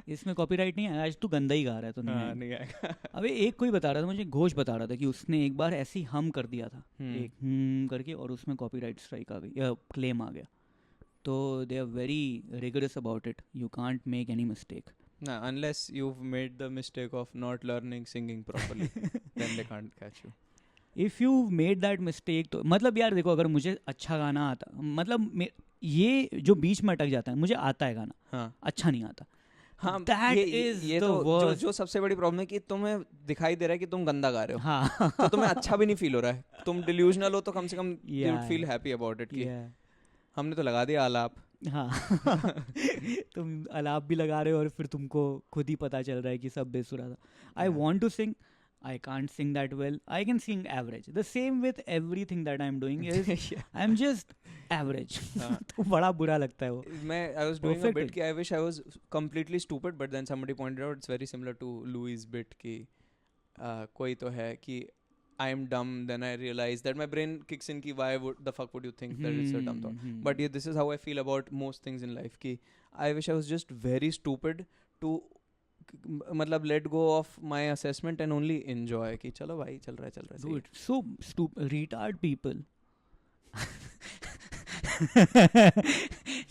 इसमें कॉपीराइट नहीं है, आज तू गंदा ही गा रहा है तो नहीं हाँ, आएगा। नहीं आएगा। अबे एक कोई बता रहा था मुझे, घोष बता रहा था कि उसने एक बार ऐसे ही हम कर दिया था, एक करके, और उसमें कॉपीराइट स्ट्राइक आ गई या क्लेम आ गया। तो they are very rigorous about it, you can't make any mistake. ना, unless you've made the mistake of not learning singing properly, then they can't catch you. If you made that mistake, तो मतलब यार देखो, अगर मुझे अच्छा गाना आता, मतलब ये जो बीच में अटक जाता है, मुझे आता है गाना, हाँ अच्छा नहीं आता, हाँ, दैट ये इज ये द तो वर्स्ट। जो सबसे बड़ी प्रॉब्लम है कि तुम्हें दिखाई दे रहा है कि तुम गंदा गा रहे हो, हाँ तो तुम्हें अच्छा भी नहीं फील हो रहा है, तुम डिल्यूजनल हो, तो कम से कम यू वुड फील यार, हैप्पी अबाउट इट कि yeah, हमने तो लगा दिया आलाप। हाँ तुम अलाप भी लगा रहे हो और फिर तुमको खुद ही पता चल रहा है कि सब बेसुरा था। I Yeah. Want to sing, I can't sing that well, I can sing average, the same with everything that I am doing is Yeah. I am just average. हाँ. तो बड़ा बुरा लगता है वो। I was doing a Perfect bit it. कि I wish I was completely stupid, but then somebody pointed out it's very similar to Louis' bit कि कोई तो है कि I am dumb, then I realize that my brain kicks in कि why would the fuck would you think that it's a dumb thought. But yeah, this is how I feel about most things in life कि I wish I was just very stupid to मतलब let go of my assessment and only enjoy कि चलो भाई चल रहा है सही है। Dude, so stupid, retard people.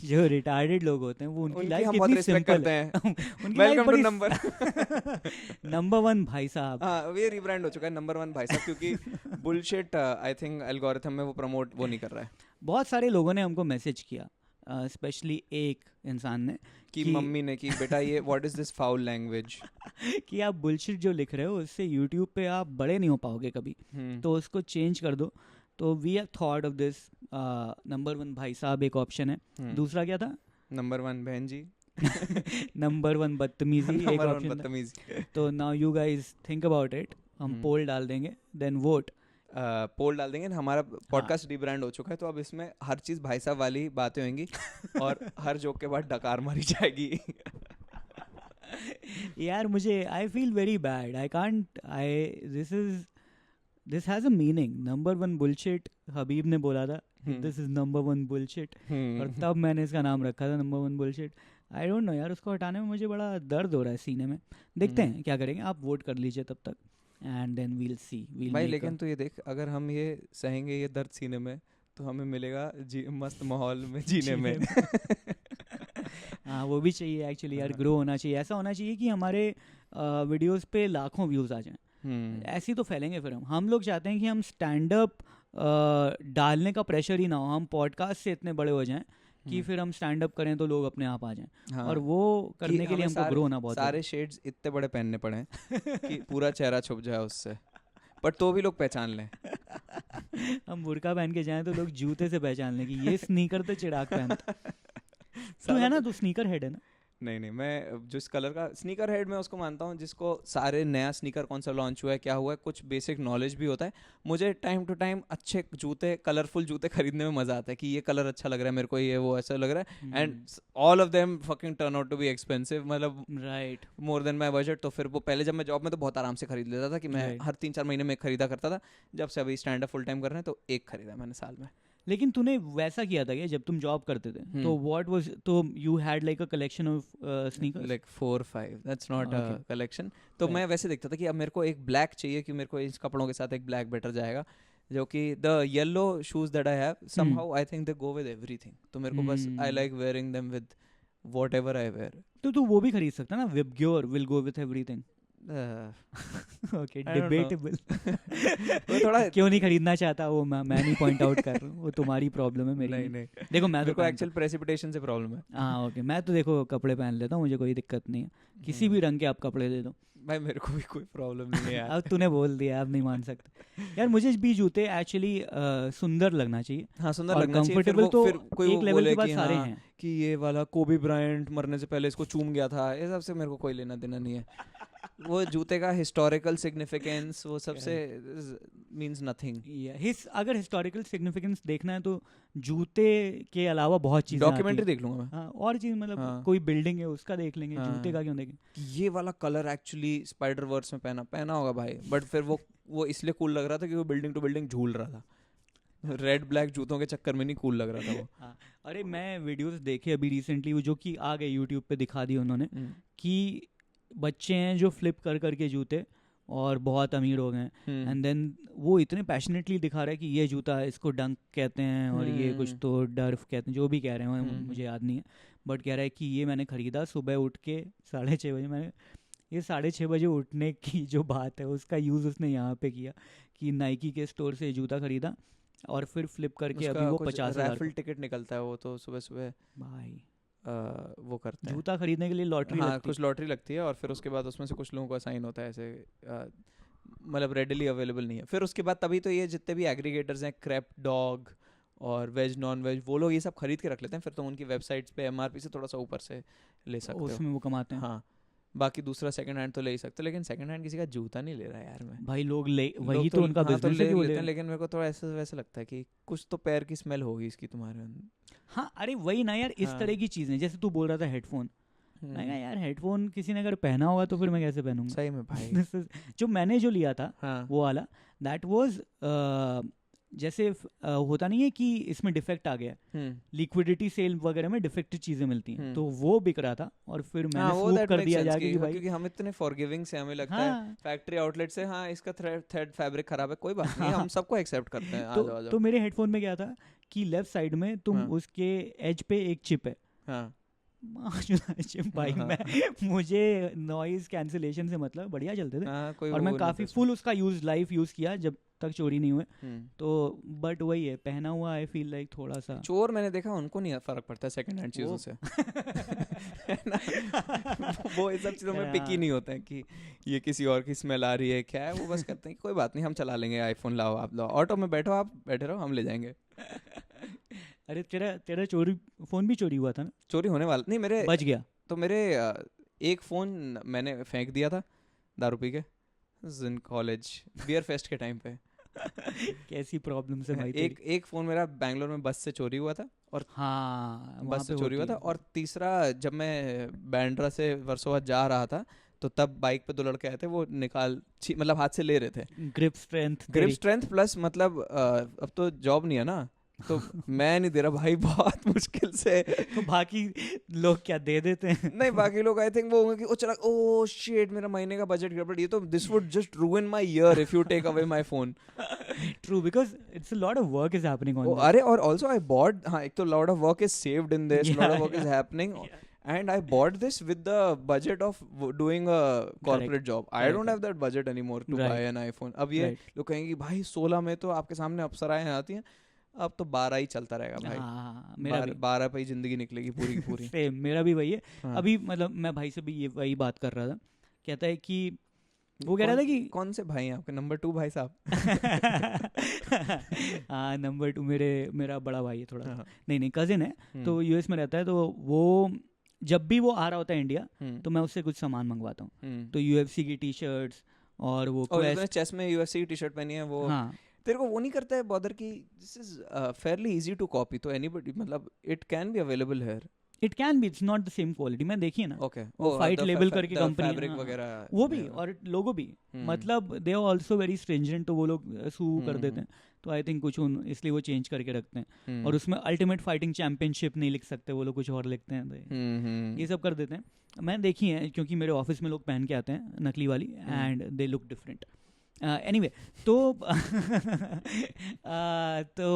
जो रिटार्डेड लोग होते हैं वो, उनकी उनकी लाइफ हम बहुत कितनी रिस्पेक्ट सिंपल करते है। हैं। उनकी लाइफ वेलकम टू बड़ी नंबर नंबर वन भाई साहब। हाँ, ये रिब्रांड हो चुका है नंबर 1 भाई साहब, क्योंकि बुलशिट आई थिंक एल्गोरिथम में वो प्रमोट वो नहीं कर रहा है बहुत सारे लोगों ने हमको मैसेज किया, स्पेशली एक इंसान ने कि मम्मी ने कि बेटा ये what is this foul language कि आप बुलशिट जो लिख रहे हो उससे यूट्यूब पे आप बड़े नहीं हो पाओगे कभी, तो उसको चेंज कर दो। तो we have thought of this, number 1 भाई साहब एक ऑप्शन है, दूसरा क्या था? नंबर 1 बहन जी नंबर 1 बदतमीजी एक नंबर 1 ऑप्शन था। बदतमीजी। तो now you guys think about it, हम पोल डाल देंगे, देन वोट। पोल डाल देंगे। हमारा पॉडकास्ट रिब्रांड हो चुका है, तो अब इसमें हर चीज़ भाई साहब वाली बातें होंगी और हर जोक के बाद डकार मारी जाएगी। यार मुझे I feel very bad, I can't, this has a meaning. Number 1 bullshit, Habib ने बोला था दिस इज नंबर 1 बुलशिट, और तब मैंने इसका नाम रखा था number 1 bullshit. I don't no यार, उसको हटाने में मुझे बड़ा दर्द हो रहा है सीने में। देखते हैं क्या करेंगे, आप वोट कर लीजिए तब तक, एंड देन वील सी भाई लेकिन तो ये देख, अगर हम ये सहेंगे ये दर्द सीने में, तो हमें मिलेगा मस्त माहौल में जीने में। हाँ वो भी चाहिए एक्चुअली यार, ग्रो होना चाहिए, ऐसा होना चाहिए कि हमारे वीडियोस पे लाखों व्यूज़ आ जाएं। ऐसे ही तो फैलेंगे फिर हम लोग चाहते हैं कि हम स्टैंड अप डालने का प्रेशर ही ना हो, हम पॉडकास्ट से इतने बड़े हो जाएं कि फिर हम स्टैंड अप करें तो लोग अपने आप आ जाएं। हाँ, और वो करने के लिए हमको ग्रो होना बहुत सारे शेड्स इतने बड़े पहनने पड़े हैं कि पूरा चेहरा छुप जाए उससे, पर तो भी लोग पहचान लें। हम बुर्का पहन के जाएं तो लोग जूते से पहचान लें कि ये स्नीकर तो चिराग पहनता। तो है ना, तो स्नीकर हेड है ना? नहीं, मैं जिस कलर का स्नीकर हेड में उसको मानता हूँ जिसको सारे नया स्नीकर कौन सा लॉन्च हुआ है, क्या हुआ है, कुछ बेसिक नॉलेज भी होता है। मुझे टाइम टू टाइम अच्छे जूते, कलरफुल जूते खरीदने में मजा आता है कि ये कलर अच्छा लग रहा है मेरे को, ये वो ऐसा लग रहा है, and all of them fucking turn out to be expensive, मतलब right, more than my budget. तो फिर वो पहले जब मैं जॉब में तो बहुत आराम से खरीद लेता था कि मैं हर 3-4 महीने में खरीदा करता था। जब से अभी स्टैंड अप फुल टाइम कर रहे हैं तो एक खरीदा मैंने साल में। लेकिन तूने वैसा किया था क्या जब तुम जॉब करते थे? तो व्हाट वाज, तो you had like a collection of sneakers? Like 4-5, that's not a collection. तो मैं वैसे देखता था कि अब मेरे को एक ब्लैक चाहिए कि मेरे को इस कपड़ों के साथ एक ब्लैक बेटर जाएगा, जो कि the yellow shoes that I have somehow I think they go with everything. तो मेरे को बस I like wearing them with whatever I wear. तो तू वो भी खरीद सकता ना, VIBGYOR will go with everything. Okay, debatable. वो थोड़ा क्यों नहीं खरीदना चाहता वो, मैं नहीं पॉइंट आउट कर रहा हूँ, वो तुम्हारी प्रॉब्लम है, मेरी नहीं। देखो मैं मेरे तो को एक्चुअल प्रेसिपिटेशन से प्रॉब्लम है। हाँ ओके, मैं तो देखो कपड़े पहन लेता हूँ, मुझे कोई दिक्कत नहीं है, किसी भी रंग के आप कपड़े दे दो भाई, मेरे को भी कोई प्रॉब्लम नहीं है यार। अब तूने बोल दिया, अब नहीं मान सकते यार। मुझे भी जूते एक्चुअली सुंदर लगना चाहिए। हाँ, सुंदर और लगना चाहिए। कंफर्टेबल तो फिर कोई एक लेवल के बाद सारे हाँ, हैं कि ये वाला कोबी ब्रायंट मरने से पहले इसको चूम गया था, ये सब से मेरे को कोई लेना देना नहीं है। वो जूते का हिस्टोरिकल सिग्निफिकेंस वो सबसे मींस नथिंग। अगर हिस्टोरिकल सिग्निफिकेंस देखना है तो जूते के अलावा बहुत चीजें डॉक्यूमेंट्री देख लूंगा मैं। हाँ, और चीज मतलब हाँ। कोई बिल्डिंग है उसका देख लेंगे, हाँ। जूते का क्यों देखें? ये वाला कलर एक्चुअली स्पाइडर वर्स में पहना होगा भाई, बट फिर वो इसलिए कूल लग रहा था कि वो बिल्डिंग टू बिल्डिंग झूल रहा था। रेड ब्लैक जूतों के चक्कर में नहीं कूल लग रहा था वो। हाँ, अरे मैं वीडियोस देखे अभी रिसेंटली, वो जो कि आ गए यूट्यूब पे, दिखा दिए उन्होंने कि बच्चे हैं जो फ्लिप कर करके जूते और बहुत अमीर हो गए हैं, एंड देन वो इतने पैशनेटली दिखा रहा है कि ये जूता इसको डंक कहते हैं और ये कुछ तो डर्फ कहते हैं, जो भी कह रहे हैं मुझे याद नहीं है, बट कह रहा है कि ये मैंने ख़रीदा सुबह उठ के 6:30 बजे। मैंने ये 6:30 बजे उठने की जो बात है उसका यूज़ उसने यहाँ पे किया कि नाइकी के स्टोर से जूता ख़रीदा और फिर फ्लिप करके अभी वो 50,000 रैफल टिकट निकलता है, वो तो सुबह सुबह भाई वो करते हैं जूता खरीदने के लिए लॉटरी हाँ, लगती कुछ लॉटरी लगती है और फिर उसके बाद उसमें से कुछ लोगों को असाइन होता है ऐसे, मतलब रेडिली अवेलेबल नहीं है। फिर उसके बाद तभी तो ये जितने भी एग्रीगेटर्स हैं, क्रैप डॉग और वेज नॉन वेज, वो लोग ये सब खरीद के रख लेते हैं, फिर तो उनकी वेबसाइट्स पे एमआरपी से थोड़ा सा ऊपर से ले सकते हो, उसमें वो कमाते हैं। हाँ, बाकी दूसरा सेकंड हैंड तो ले ही सकते, लेकिन सेकंड हैंड किसी का जूता नहीं ले रहा यार मैं। भाई लोग ले वही लोग तो उनका हाँ, तो बिजनेस है कि वो लेते ले। हैं, लेकिन मेरे को थोड़ा ऐसा वैसा लगता है कि कुछ तो पैर की स्मेल होगी इसकी तुम्हारे अंदर। हाँ अरे वही ना यार, इस हाँ। तरह की चीज़ें, जैसे तू बोल रहा था हेडफोन, मैं कहा यार हेडफोन किसी ने अगर पहना होगा तो फिर मैं कैसे पहनूंगा। सही में भाई जो मैंने जो लिया था हाँ, वो वाला, दैट वाज जैसे होता नहीं है कि इसमें डिफेक्ट आ गया, लिक्विडिटी सेल वगैरह में डिफेक्टिव चीजें मिलती हैं, तो वो बिक रहा था और फिर मैंने स्वूप कर दिया जाके कि भाई, क्योंकि हम इतने फॉरगिविंग से हमें लगता हाँ, है फैक्ट्री आउटलेट से, हाँ इसका थ्रेड फैब्रिक खराब है, कोई बात नहीं, हम सबको एक्सेप्ट करते हैं, आ जाओ आ जाओ। तो मेरे हेडफोन में क्या था कि लेफ्ट साइड में तुम उसके एज पे एक चिप है, भाई मैं मुझे नॉइज कैंसिलेशन से मतलब बढ़िया चलते थे और मैं काफ़ी फुल उसका लाइफ यूज़ किया जब तक चोरी नहीं हुए, तो बट वही है, पहना हुआ आई फील लाइक थोड़ा सा। चोर मैंने देखा उनको नहीं फर्क पड़ता सेकंड हैंड चीज़ों से वो इस सब चीज़ों में पिकी नहीं होते हैं कि ये किसी और की स्मेल आ रही है क्या है, वो बस कहते हैं कि कोई बात नहीं हम चला लेंगे, आईफोन लाओ, आप लाओ, ऑटो में बैठो, आप बैठे रहो, हम ले जाएंगे। अरे तेरा चोरी फोन भी चोरी हुआ था ना? चोरी होने वाला नहीं, मेरे बच गया। तो मेरे एक फ़ोन मैंने फेंक दिया था दारू पी के कॉलेज बियर फेस्ट के टाइम पे। कैसी प्रॉब्लम से भाई। एक फ़ोन मेरा बैंगलोर में बस से चोरी हुआ था, और हाँ बस से चोरी हुआ था, और तीसरा जब मैं बैंड्रा से वर्सोवा जा रहा था तो तब बाइक पे 2 लड़के आए थे, वो मतलब हाथ से ले रहे थे। ग्रिप स्ट्रेंथ प्लस मतलब अब तो जॉब नहीं है ना, तो मैं नहीं दे रहा भाई, बहुत मुश्किल से। तो बाकी लोग क्या दे देते हैं? नहीं, बाकी लोग आई थिंक वो होंगे कि ओ चला, ओ शिट मेरा महीने का बजट गड़बड़, ये तो this would just ruin my year if you take away my phone. True, because it's a lot of work is happening on this. अरे और आल्सो आई बॉट, हाँ एक तो lot of work is saved in this, lot of work is happening, and I bought this with the budget of doing a corporate job. I don't have that budget anymore to buy an iPhone. अब ये लोग कहेंगे भाई 16 में तो आपके सामने अप्सराएं आती हैं, अब तो 12 ही चलता रहेगा भाई। हाँ, मेरा 12 पे ही जिंदगी निकलेगी पूरी की पूरी। सेम मेरा भी वही है। हाँ। अभी मतलब मैं भाई से भी ये वही बात कर रहा था, कहता है कि वो कह रहा था कि कौन से भाई हैं आपके? नंबर 2 भाई साहब? हाँ नंबर 2 मेरा बड़ा भाई है थोड़ा, नहीं कजिन है, तो यूएस में रहता है, तो वो जब भी वो आ रहा होता है इंडिया तो मैं उससे कुछ सामान मंगवाता हूँ, तो यूएफसी की टी शर्ट्स और वो चेस में यूएफसी की टी शर्ट पहनी है वो। हाँ। तेरे को वो नहीं करता है बॉदर की this is fairly easy to copy, तो एनीबॉडी मतलब it can be available here? It can be, it's not the same quality. मैं देखी है ना, ओके, वो फाइट लेबल करके कंपनी वगैरह वो भी, और लोगो भी, मतलब they are also very stringent, तो वो लोग सू कर देते हैं, तो आई थिंक कुछ इसलिए वो चेंज करके रखते हैं, और उसमें अल्टीमेट फाइटिंग चैंपियनशिप नहीं लिख सकते वो लोग, कुछ और लिखते हैं, ये सब कर देते हैं। मैं देखी है क्योंकि मेरे ऑफिस में लोग पहन के आते हैं नकली वाली, and they look different. Anyway तो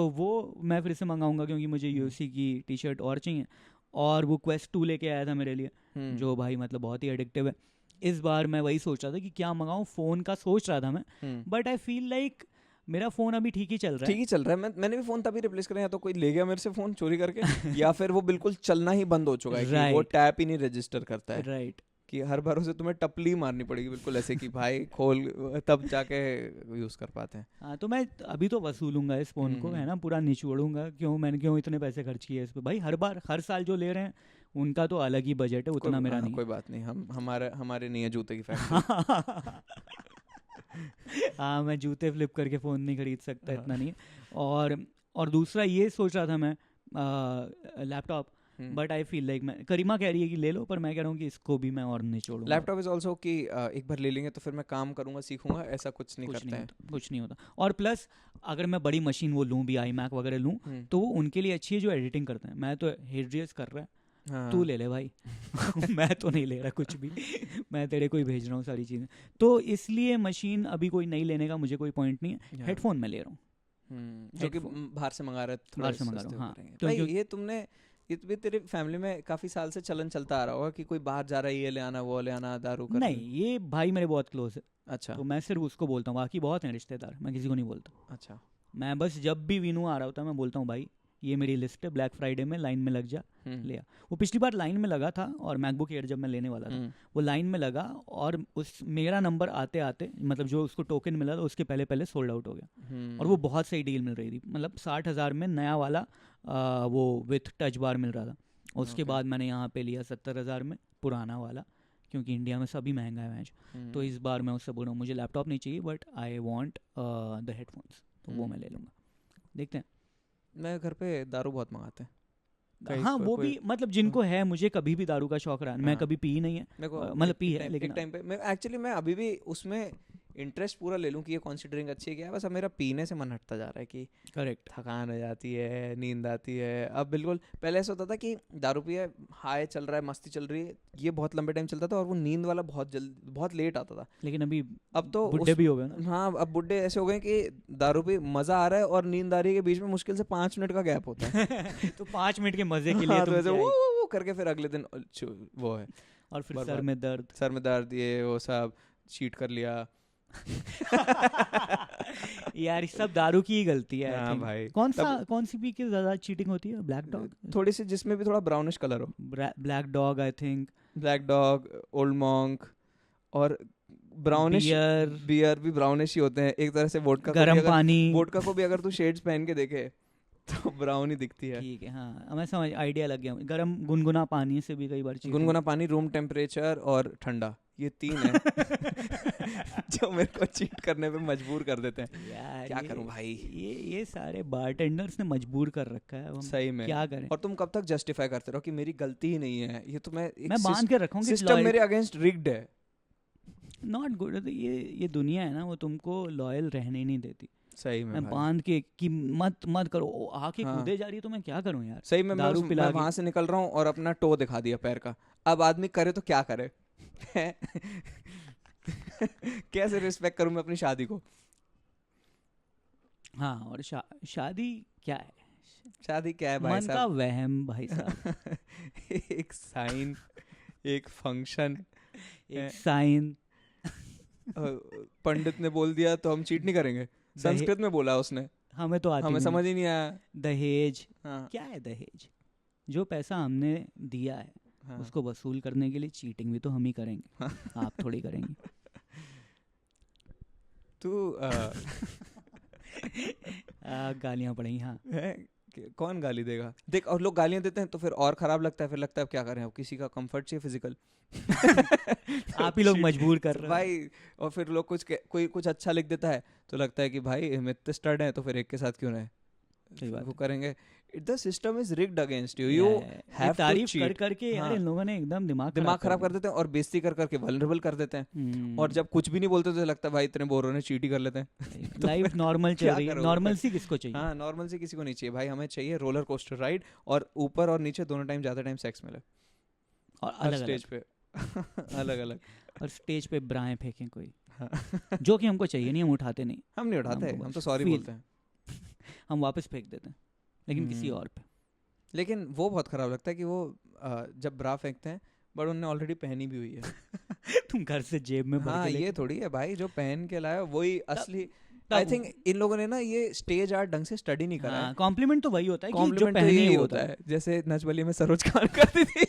वो मैं फिर से मंगाऊंगा क्योंकि मुझे यूएफसी की टी शर्ट और चाहिए, और वो क्वेस्ट 2 लेके आया था मेरे लिए, जो भाई मतलब बहुत ही एडिक्टिव है। इस बार मैं वही सोच रहा था कि क्या मंगाऊं, फ़ोन का सोच रहा था मैं, बट आई फील लाइक मेरा फ़ोन अभी ठीक ही चल रहा है। मैंने भी फ़ोन तभी रिप्लेस करा, या तो कोई ले गया मेरे से फ़ोन चोरी करके या फिर वो बिल्कुल चलना ही बंद हो चुका है, कि वो टैप ही नहीं रजिस्टर करता है। राइट, कि हर बार उसे तुम्हें टपली मारनी पड़ेगी बिल्कुल ऐसे कि भाई खोल, तब जाके यूज़ कर पाते हैं। हाँ, तो मैं अभी तो वसूलूंगा इस फ़ोन को, है ना, पूरा निचोड़ूंगा, क्यों इतने पैसे खर्च किए इस पर भाई। हर साल जो ले रहे हैं उनका तो अलग ही बजट है, उतना मेरा नहीं। कोई बात नहीं, हमारे नहीं है जूते की फैक्ट्री। हाँ, मैं जूते फ्लिप करके फ़ोन नहीं खरीद सकता, इतना नहीं। और दूसरा ये सोच रहा था मैं, laptop, but I feel like मैं, करीमा कह रही है कि ले लो, पर मैं कह रहा हूँ कि इसको भी मैं और निचोड़ूंगा। लैपटॉप इज ऑल्सो कि एक बार ले लेंगे तो फिर मैं काम करूंगा, सीखूंगा, ऐसा कुछ नहीं करते हैं। कुछ नहीं होता। और प्लस अगर मैं बड़ी मशीन वो लूँ भी, आई मैक वगैरह लूँ, तो वो उनके लिए अच्छी है जो एडिटिंग करते हैं। मैं तो हेड्रियस कर रहा है, तू ले ले भाई मैं तो नहीं ले रहा कुछ भी मैं तेरे को ही भेज रहा हूँ सारी चीज़ें। तो इसलिए मशीन अभी कोई नहीं लेने का मुझे कोई पॉइंट नहीं है। हेडफोन मैं ले रहा हूँ, जो कि बाहर से मंगा रहे हैं, बाहर से मंगा रहा हूँ। हाँ, भाई ये तुमने, ये भी तेरे फैमिली में काफी साल से चलन चलता आ रहा होगा कि कोई बाहर जा रहा है, ये ले आना वो ले आना, दारू कर। नहीं, ये भाई मेरे बहुत क्लोज है। अच्छा। तो मैं सिर्फ उसको बोलता हूँ, बाकी बहुत हैं रिश्तेदार, मैं किसी को नहीं बोलता। अच्छा। मैं बस जब भी विनू आ रहा होता है मैं बोलता हूँ भाई ये मेरी लिस्ट है, ब्लैक फ्राइडे में लाइन में लग जा, ले आ। वो पिछली बार लाइन में लगा था, और मैकबुक एयर जब मैं लेने वाला था वो लाइन में लगा, और उस मेरा नंबर आते आते, मतलब जो उसको टोकन मिला था उसके पहले पहले सोल्ड आउट हो गया। और वो बहुत सही डील मिल रही थी, मतलब 60,000 में नया वाला वो विथ टच बार मिल रहा था। उसके बाद मैंने यहाँ पे लिया 70,000 में पुराना वाला, क्योंकि इंडिया में सभी महंगा है मैच। तो इस बार मैं उससे बोल रहा हूँ मुझे लैपटॉप नहीं चाहिए, but I want the headphones, तो वो मैं ले लूँगा। देखते हैं। मैं घर पे दारू बहुत मंगाते हैं। हाँ वो भी, मतलब जिनको है, मुझे कभी भी दारू का शौक रहा, मैं कभी पी नहीं है, मतलब पी है, लेकिन एक टाइम पे मैं एक्चुअली मैं अभी भी उसमें इंटरेस्ट पूरा ले लूँ कि ये कौन सी ड्रिंक अच्छी है क्या, बस अब मेरा पीने से मन हटता जा रहा है कि करेक्ट थकान हो जाती है, नींद आती है। अब बिल्कुल पहले ऐसा होता था कि दारू पिया, हाय चल रहा है, मस्ती चल रही है, ये बहुत लंबे टाइम चलता था, और वो नींद वाला बहुत लेट आता था। लेकिन अभी अब तो बुड्ढे भी हो गए ना। हाँ, अब बुड्ढे ऐसे हो गए कि दारू पी मजा आ रहा है और नींद आ रही है के बीच में मुश्किल से 5 मिनट का गैप होता है तो 5 मिनट के मजे के लिए हाँ, तो ऐसे वो करके फिर अगले दिन वो है, और फिर सर में दर्द, ये वो सब चीट कर लिया यार सब दारू की ही गलती है। हाँ भाई। कौन सी पी के ज्यादा चीटिंग होती है? ब्लैक डॉग, थोड़ी सी जिसमें भी थोड़ा ब्राउनिश कलर हो। Black dog I think, black dog, old monk, और ब्राउनिश बियर भी ब्राउनिश ही होते हैं एक तरह से। वोडका गरम पानी, वोडका को भी अगर तू शेड्स पहन के देखे तो ब्राउन ही दिखती है। ठीक है, हाँ मैं समझ, आइडिया लग गया। गरम गुनगुना पानी से भी कई बार गुनगुना पानी, रूम टेम्परेचर और ठंडा, ये 3 है जो मेरे को चीट करने पे मजबूर कर देते हैं यार। क्या करूं भाई, ये सारे बारटेंडर्स ने मजबूर कर रखा है, हम सही में क्या करें। और तुम कब तक जस्टिफाई करते रहो कि मेरी गलती ही नहीं है, ये तो मैं बांध के रखूंगी, सिस्टम मेरे अगेंस्ट रिग्ड है। Not good. ये दुनिया है ना, वो तुमको लॉयल रहने नहीं देती। सही में मैं बांध के कि मत करो, आके कूदे जा रही है तो मैं क्या करूं यार। सही में मैं वहां से निकल रहा हूँ और अपना टो दिखा दिया पैर का, अब आदमी करे तो क्या करे कैसे रिस्पेक्ट करूं मैं अपनी शादी को। हाँ, और शादी क्या है? शादी क्या है भाई साहब? मन का वहम भाई साहब एक साइन, एक फंक्शन, एक साइन पंडित ने बोल दिया तो हम चीट नहीं करेंगे। संस्कृत में बोला उसने, हमें तो आती, हमें समझ ही नहीं आया। दहेज क्या है? दहेज जो पैसा हमने दिया है उसको वसूल करने के लिए चीटिंग भी तो हम ही करेंगे, आप थोड़ी करेंगे। तू गालियां पड़ेंगी। हाँ, कौन गाली देगा? देख, और लोग गालियां देते हैं तो फिर और खराब लगता है, फिर लगता है अब क्या करें, अब किसी का कंफर्ट चाहिए फिजिकल आप ही लोग मजबूर कर रहे हैं भाई। और फिर लोग कोई कुछ अच्छा लिख देता है तो लगता है कि भाई हम इतने स्टड हैं तो फिर एक के साथ क्यों रहे, वो करेंगे। The system is rigged against you, you have तारीफ कर करके यार इन लोगों ने एकदम दिमाग खराब कर देते हैं और बेइज्जती कर करके वल्नरेबल कर देते हैं। और जब कुछ भी नहीं बोलते तो लगता है भाई इतने बोरों ने चीट ही कर लेते हैं। लाइफ नॉर्मल चल रही है, नॉर्मल सी किसको चाहिए? हाँ, नॉर्मल सी किसी को नहीं चाहिए भाई, हमें चाहिए रोलर कोस्टर राइड, और ऊपर और नीचे दोनों टाइम ज्यादा टाइम सेक्स मिले, और अलग स्टेज पे अलग अलग, और स्टेज पे ब्राएं फेंकें कोई, जो कि हमको चाहिए नहीं, हम उठाते नहीं, हम नहीं उठाते, हम तो सॉरी बोलते हैं, हम वापस फेंक देते हैं लेकिन किसी और पे। लेकिन वो बहुत खराब लगता है कि वो जब ब्रा फेंकते हैं बट उन्होंने ऑलरेडी पहनी भी हुई है तुम घर से जेब में भर के ये थोड़ी है भाई, जो पहन के लाया वही असली। आई थिंक इन लोगों ने ना ये स्टेज आर्ट ढंग से स्टडी नहीं करा है। कॉम्प्लीमेंट तो वही होता है कि जो पहने ही होता है, जैसे नच बलिए में सरोज खान करती थी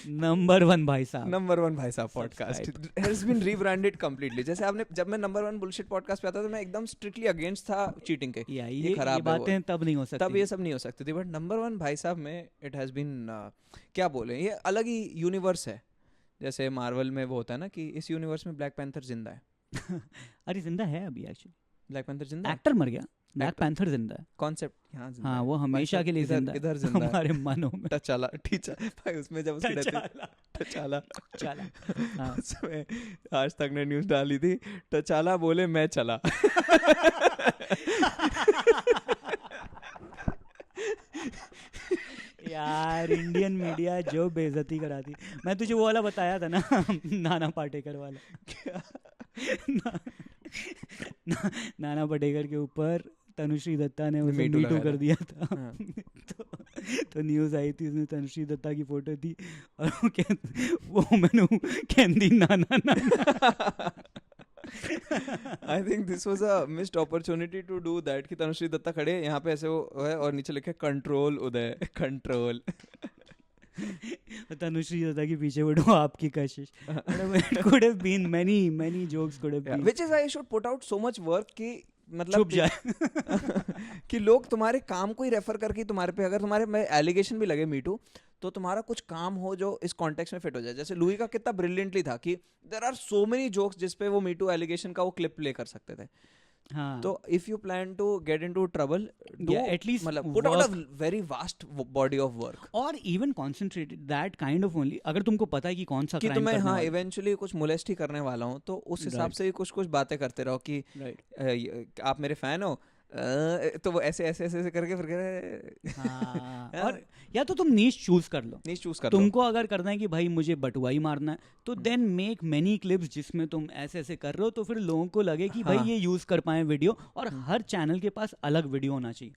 नंबर 1 भाई साहब podcast has been rebranded completely. जैसे आपने, जब मैं नंबर 1 बुलशिट पॉडकास्ट पे आता था मैं एकदम स्ट्रिक्टली अगेंस्ट था चीटिंग के, ये खराब है, बातें तब नहीं हो सकती, तब ये सब नहीं हो सकती थी। बट नंबर 1 भाई साहब में इट हैज बीन, क्या बोले, ये अलग ही यूनिवर्स है। जैसे मार्वल में वो होता है ना कि इस यूनिवर्स में ब्लैक पैंथर जिंदा है अरे जिंदा है अभी एक्चुअली, ब्लैक पैंथर जिंदा, एक्टर मर गया, ब्लैक पैंथर जिंदा है, कॉन्सेप्ट यहाँ जिंदा हाँ है। वो हमेशा भाई के लिए इधर जिंदा है इधर जिंदा है। हमारे मनों में। टचाला टीचा भाई उसमें जब उसकी रहती टचाला चला हाँ उसमें आज तक ने न्यूज़ डाली थी, टचाला बोले मैं चला। यार इंडियन मीडिया जो बेइज्जती कराती। मैं तुझे वो वाला बताया था ना नाना पाटेकर वाला नाना पाटेकर के ऊपर तनुश्री दत्ता ने उसे मीटू मीटू लगाया कर था। दिया था हाँ। तो न्यूज़ आई थी, उसमें तनुश्री दत्ता की फोटो थी और वो मैंने कहती नाना नाना। I think this was a missed opportunity to do that कि तनुश्री दत्ता खड़े यहाँ पे ऐसे वो है और नीचे लिखे कंट्रोल उदय कंट्रोल। तनुश्री दत्ता के पीछे बैठो आपकी कशिश। could have been many jokes could have been। Which is I should put out so much work कि मतलब छुप जाए कि लोग तुम्हारे काम को ही रेफर करके तुम्हारे पे, अगर तुम्हारे में एलिगेशन भी लगे मीटू, तो तुम्हारा कुछ काम हो जो इस कॉन्टेक्स्ट में फिट हो जाए। जैसे लुई का कितना ब्रिलियंटली था कि there are so many jokes जिस पे वो मीटू एलिगेशन का वो क्लिप प्ले कर सकते थे। हाँ तो if you plan to get into trouble, do Yeah, at least मतलब put out work। A very vast body of work और even concentrated that kind of only, अगर तुमको पता है कि कौन सा कि क्राइम तुम्हें करने हाँ वाला है। इवेंचुअली कुछ मोलेस्ट ही करने वाला हूँ, तो उस हिसाब Right. से ही कुछ कुछ बातें करते रहो कि Right. आप मेरे फैन हो, तो वो ऐसे ऐसे ऐसे ऐसे करके फिर हाँ और या तो तुम नीश चूज कर लो। नहीं चूज कर लो। तुमको अगर करना है कि भाई मुझे बटुआई मारना है तो देन मेक मेनी क्लिप्स जिसमें तुम ऐसे ऐसे कर रहे हो, तो फिर लोगों को लगे कि भाई हाँ। ये यूज कर पाए वीडियो। और हर चैनल के पास अलग वीडियो होना चाहिए,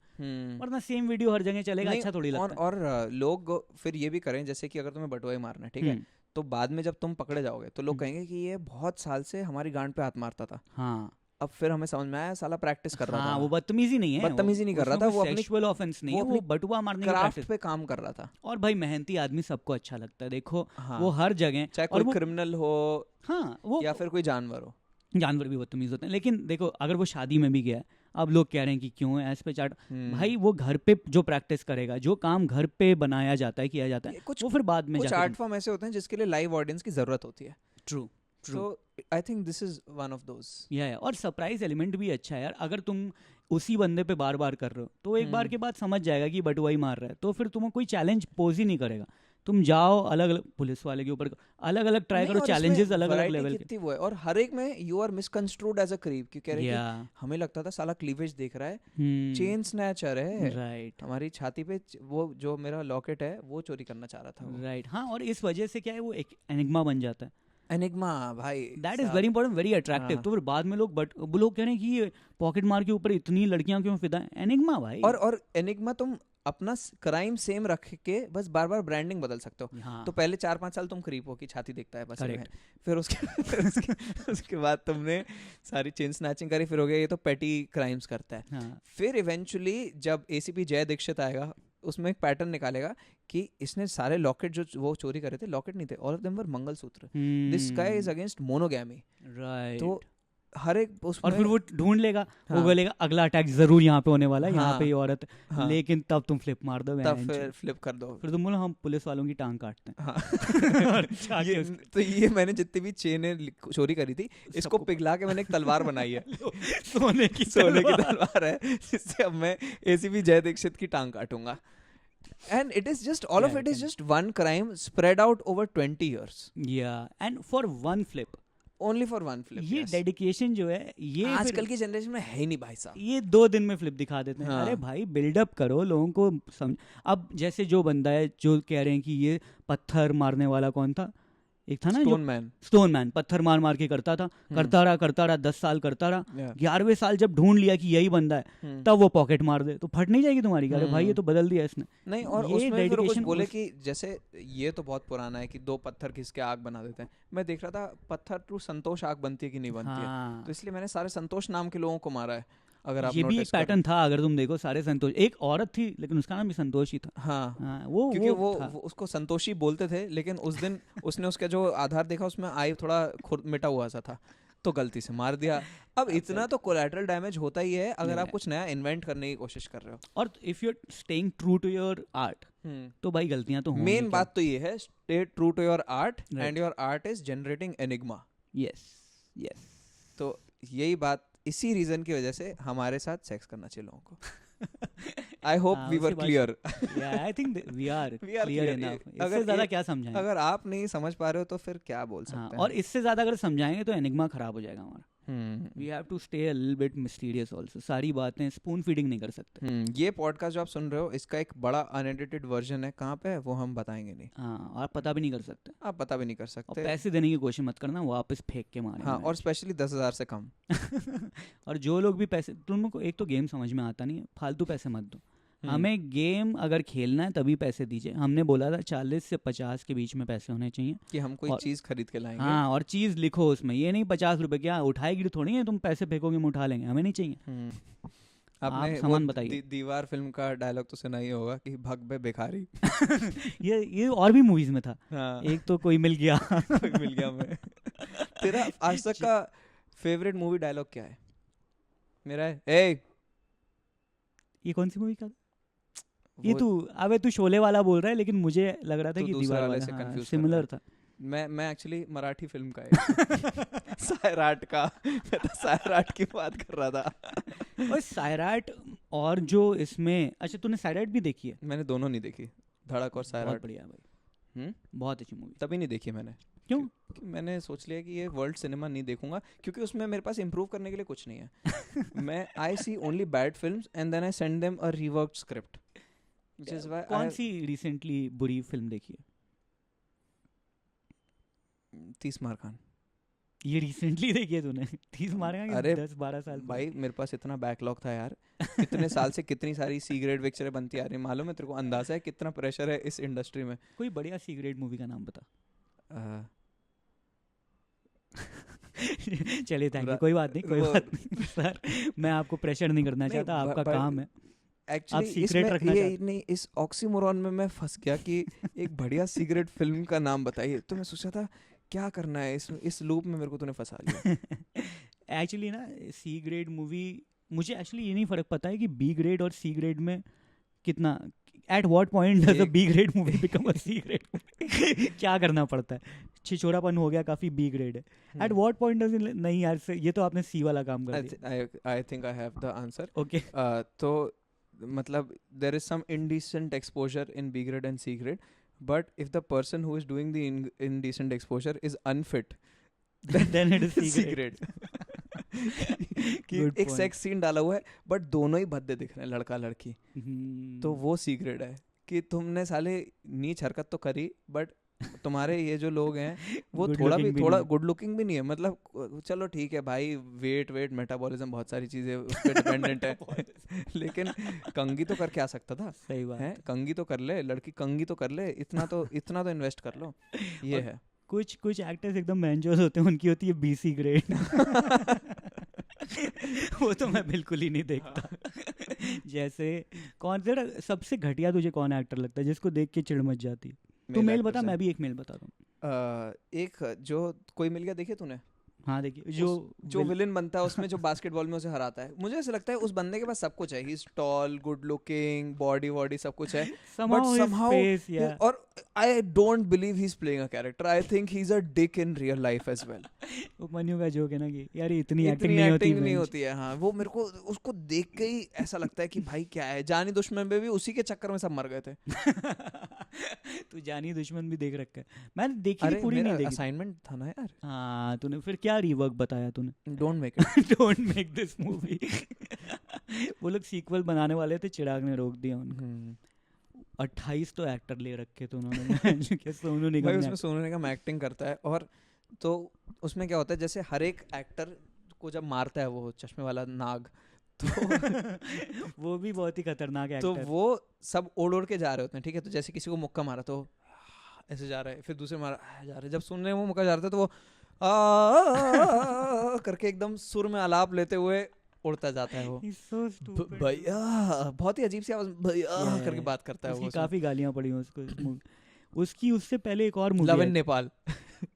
वरना सेम वीडियो हर जगह चलेगा, नहीं, अच्छा थोड़ी लगता है। और लोग फिर ये भी करें, जैसे कि अगर तुम्हें बटुआई मारना है, ठीक है, तो बाद में जब तुम पकड़े जाओगे तो लोग कहेंगे कि ये बहुत साल से हमारी गांड पे हाथ मारता था, हाँ अब फिर हमें समझ में आया साला प्रैक्टिस कर रहा हाँ था, वो बदतमीजी नहीं है, बदतमीजी नहीं कर रहा था, वो अपनी सेक्सुअल ऑफेंस नहीं है, वो बटुआ मारने की क्राफ्ट प्रैक्टिस। पे काम कर रहा था। और भाई मेहनती आदमी सबको अच्छा लगता है, देखो हाँ। वो हर जगह, चाहे और कोई वो क्रिमिनल हो हाँ वो या फिर कोई जानवर हो। जानवर भी बदतमीज होते हैं, लेकिन देखो अगर वो शादी में भी गया है, अब लोग कह रहे हैं कि क्यों है ऐस पे चाट। भाई वो घर पे जो प्रैक्टिस करेगा, जो काम घर पे बनाया जाता है, किया जाता है, कुछ वो फिर बाद में कुछ जाके आर्ट फॉर्म ऐसे होते हैं जिसके लिए लाइव ऑडियंस की जरूरत होती है। True so I think this is one of those. या और सरप्राइज एलिमेंट भी अच्छा है यार। अगर तुम उसी बंदे पे बार बार कर रहे हो तो एक बार के बाद समझ जाएगा कि बटुआई मार रहा है, तो फिर तुम्हें कोई चैलेंज पोज ही नहीं करेगा। तुम जाओ अलग अलग पुलिस वाले के ऊपर अलग अलग ट्राई करो, चैलेंजेस अलग अलग लेवल के। कितनी वो है, और हर एक में you are misconstrued as a creep, क्यों कह रहे हैं Yeah. कि हमें लगता था साला क्लीवेज देख रहा है, चेन स्नैचर है, राइट हमारी छाती पे वो जो मेरा लॉकेट है वो चोरी करना चाह रहा था वो। राइट हाँ, और इस वजह से क्या है वो एक एनिग्मा बन जाता है। एनिग्मा भाई that is very important, very attractive. हाँ। तो फिर बाद में लोग वो लोग कह रहे हैं कि ये पॉकेट मार के ऊपर इतनी लड़कियां क्यों फिदा है। एनिग्मा भाई, और एनिग्मा तुम अपना क्राइम सेम रख के बस बार बार ब्रांडिंग बदल सकते हो। हाँ तो पहले 4-5 साल तुम क्रीप हो कि छाती देखता है बस ये है। Correct. फिर उसके बाद तुमने सारी चेन स्नैचिंग करी, फिर हो गया ये तो पेटी क्राइम्स करता है। हाँ फिर इवेंचुअली जब एसीपी जय दीक्षित आएगा, उसमें एक पैटर्न निकालेगा कि इसने सारे लॉकेट जो वो चोरी करे थे, लॉकेट नहीं थे, all of them were mangalsutra. This guy is against monogamy. Right. तो हर एक उसमें और फिर वो ढूंढ लेगा, हाँ। वो बोलेगा अगला अटैक जरूर यहाँ पे होने वाला है, यहाँ हाँ। पे ये औरत, हाँ। लेकिन तब तुम फ्लिप मार दो, तब फिर फ्लिप कर दो। फिर तुम बोलो हम पुलिस वालों की टांग काटते हैं। हाँ। और जाके ये, उसको- तो ये मैंने जितनी भी चेनें चोरी करी थी, इसको सबको- पिघला के मैंने एक तलवार बनाई है। सोने की सोने की तलवार है, जिससे अब मैं एसीपी जय दीक्षित की टांग काटूंगा। And it is just all of Yeah, it is can- just one crime spread out over 20 years. Yeah, and for one flip. Only for one flip. ये yes. डेडिकेशन जो है ये आजकल की जनरेशन में है ही नहीं भाई साहब। ये 2 दिन में फ्लिप दिखा देते हैं। हाँ। अरे भाई बिल्डअप करो, लोगों को समझ। अब जैसे जो बंदा है जो कह रहे हैं कि ये पत्थर मारने वाला कौन था, एक था ना जो Stone man. स्टोन मैन, पत्थर मार मार के करता था, करता रहा 10 साल करता रहा, Yeah. 11वें साल जब ढूंढ लिया कि यही बंदा है, तब वो पॉकेट मार दे तो फट नहीं जाएगी तुम्हारी? अरे भाई ये तो बदल दिया इसने। नहीं, और ये उसमें फिर वो कुछ dedication बोले उस- कि जैसे ये तो बहुत पुराना है कि 2 पत्थर घिस के आग बना देते हैं। मैं देख रहा था पत्थर टू संतोष आग बनती है कि नहीं बनती है, हाँ तो इसलिए मैंने सारे संतोष नाम के लोगों को मारा है। अगर आप ये भी एक notice करें। पैटर्न था, अगर तुम देखो सारे संतोष, एक औरत थी लेकिन उसका नाम भी संतोष ही था। हाँ, हाँ वो क्योंकि वो था। उसको संतोषी बोलते थे, लेकिन उस दिन उसने उसका जो आधार देखा उसमें आई थोड़ा मिटा हुआ सा था, तो गलती से मार दिया। अब इतना तो कोलैटरल डैमेज होता ही है अगर आप कुछ नया इन्वेंट करने की कोशिश कर रहे हो। और if you are staying true to your art तो भाई गलतियां तो होंगी। मेन बात तो ये है, stay true to your art Right. And your art is generating enigma. Yes yes तो यही बात इसी रीजन की वजह से हमारे साथ सेक्स करना चाहिए लोगों को। I hope we were clear. I think we are clear enough. इससे अगर ज्यादा क्या समझाएं? अगर आप नहीं समझ पा रहे हो तो फिर क्या बोल सकते हैं। और इससे ज्यादा अगर समझाएंगे तो एनिग्मा खराब हो जाएगा हमारा। We have to stay a little bit mysterious also. सारी बातें स्पून फीडिंग नहीं कर सकते। ये पॉडकास्ट जो आप सुन रहे हो इसका एक बड़ा अनएडिटेड वर्जन है, कहाँ पे है वो हम बताएंगे नहीं। हाँ, और पता भी नहीं कर सकते। आप पता भी नहीं कर और सकते। पैसे देने की कोशिश मत करना, वापस फेंक के मारेंगे। हाँ, और स्पेशली 10,000 से कम। और जो लोग भी पैसे, तुमको एक तो गेम समझ में आता नहीं है, फालतू पैसे मत दो। हमें गेम अगर खेलना है तभी पैसे दीजिए। हमने बोला था 40 से 50 के बीच में पैसे होने चाहिए कि हम कोई चीज़ खरीद के लाएंगे। हाँ, और चीज़ लिखो उसमें, ये नहीं 50 रुपए क्या उठाएगी थोड़ी है, तुम पैसे फेंकोगे हम उठा लेंगे, हमें नहीं चाहिए। आपने आप सामान बताइए। दीवार फिल्म का डायलॉग तो सुना ही होगा कि भग बे भिखारी। ये और भी मूवीज में था। हाँ। एक तो कोई मिल गया। कोई मिल गया मैं। तेरा आज तक का फेवरेट मूवी डायलॉग क्या है? मेरा है ए। ये कौन सी मूवी का? ये तू शोले वाला बोल रहा है, लेकिन मुझे लग रहा था कि दीवार वाले से कंफ्यूज सिमिलर था। मैं एक्चुअली मराठी फिल्म का है। सायराट का। मैं तो सायराट की बात कर रहा था। और सायराट और जो इसमें, अच्छा तूने सायराट भी देखी है? मैंने दोनों नहीं देखी, धड़क और सायराट। बहुत बढ़िया भाई। बहुत अच्छी मूवी। तभी नहीं देखी मैंने। क्यों? मैंने सोच लिया कि ये वर्ल्ड सिनेमा नहीं देखूंगा, क्योंकि उसमें मेरे पास इम्प्रूव करने के लिए कुछ नहीं है। मैं I see only bad films and then I send them a reworked script. कौन सी रिसेंटली बुरी फिल्म देखी है? 30 मार खान। ये रिसेंटली देखी है तूने? 30 मार खान? अरे 10-12 साल भाई, मेरे पास इतना बैकलॉग था यार। कितने साल से कितनी सारी सी ग्रेड पिक्चरें बनती आ रही, मालूम है तेरे को? अंदाजा है कितना प्रेशर है इस इंडस्ट्री में? कोई बढ़िया सी ग्रेड मूवी का नाम बता। चलिए थैंक यू, कोई बात नहीं सर, मैं आपको प्रेशर नहीं करना चाहता, आपका काम है। एक्चुअली इस ऑक्सीमोरॉन में मैं फंस गया कि एक बढ़िया सिगरेट फिल्म का नाम बताइए, तो मैं सोचा था क्या करना है इस लूप में, मेरे को तूने फंसा लिया। एक्चुअली ना सी ग्रेड मूवी, मुझे एक्चुअली ये नहीं फर्क पता है कि बी ग्रेड और सी ग्रेड में कितना, at what point does a B grade movie become a C grade? क्या करना पड़ता है? छिछोड़ापन हो गया, काफी बी ग्रेड है। एट व्हाट पॉइंट डज, नहीं यार ये तो आपने सी वाला काम कर दिया। I think I have the answer. Okay, तो मतलब there is some indecent exposure in B grade and C grade, but if the person who is doing the indecent exposure is unfit, then it is C grade. कि एक sex scene डाला हुआ है but दोनों ही भद्दे दिख रहे हैं, लड़का लड़की, तो वो सी ग्रेड है। कि तुमने साले नीच हरकत तो करी, बट तुम्हारे ये जो लोग हैं वो थोड़ा गुड लुकिंग भी नहीं है। मतलब चलो ठीक है भाई, वेट मेटाबॉलिज्म बहुत सारी चीजें उस पर डिपेंडेंट है। लेकिन कंगी तो करके आ सकता था। सही बात है, कंगी तो कर ले, लड़की कंगी तो कर ले, इतना तो इन्वेस्ट कर लो। ये है। कुछ एक्टर्स एकदम मैंजोस होते हैं, उनकी होती है बीसी ग्रेड। वो तो मैं बिल्कुल ही नहीं देखता। जैसे कौन से सबसे घटिया तुझे कौन एक्टर लगता है जिसको देख के चिढ़ मच जाती? तू मेल बता, मैं भी एक मेल बता दूं। एक जो कोई मिल गया, देखे तूने? हाँ देखिए, जो विलन बनता है उसमें, जो बास्केटबॉल में उसे हराता है, मुझे ऐसा लगता है उस बंदे के पास सब कुछ है। He is tall, good looking, body सब कुछ है, बट समहाउ, और I don't believe he is playing a character. I think he is a dick in real life as well. Upamanyu का जोक है ना कि यार इतनी एक्टिंग नहीं होती है। हाँ, वो मेरे को उसको देख के ही ऐसा लगता है कि भाई क्या है। जानी दुश्मन में भी उसी के चक्कर में सब मर गए थे। तू जानी दुश्मन भी देख रखा है? मैंने देखी थी, पूरी नहीं देखी। असाइनमेंट था ना यार। हाँ, तूने फिर क्या रीवर्क बताया तूने? Don't make this movie. वो लोग सीक्वल बनाने वाले थे, चिराग ने रोक दिया उनको। 28 तो एक्टर ले रखे थे उन्होंने। सोनू निगम भाई, उसमें सोनू निगम एक्टिंग करता है, और तो उसमें क्या होता है, जैसे हर एक एक्टर को जब मारता है वो चश्मे वाला नाग, तो वो भी बहुत ही खतरनाक एक्टर। तो वो सब ओढ़ के जा रहे होते हैं, ठीक है? तो जैसे किसी को मुक्का मारा तो ऐसे जा रहा है, फिर दूसरे मारा जा रहे हैं। जब सुनने वो मुक्का जा रहा था तो वो करके एकदम सुर में आलाप लेते हुए उड़ता जाता है। वो भैया, बहुत ही अजीब सी आवाज, भैया करके बात करता है वो। काफी गालियां पड़ी उसको। उसकी उससे पहले एक और मूवी, लव इन नेपाल।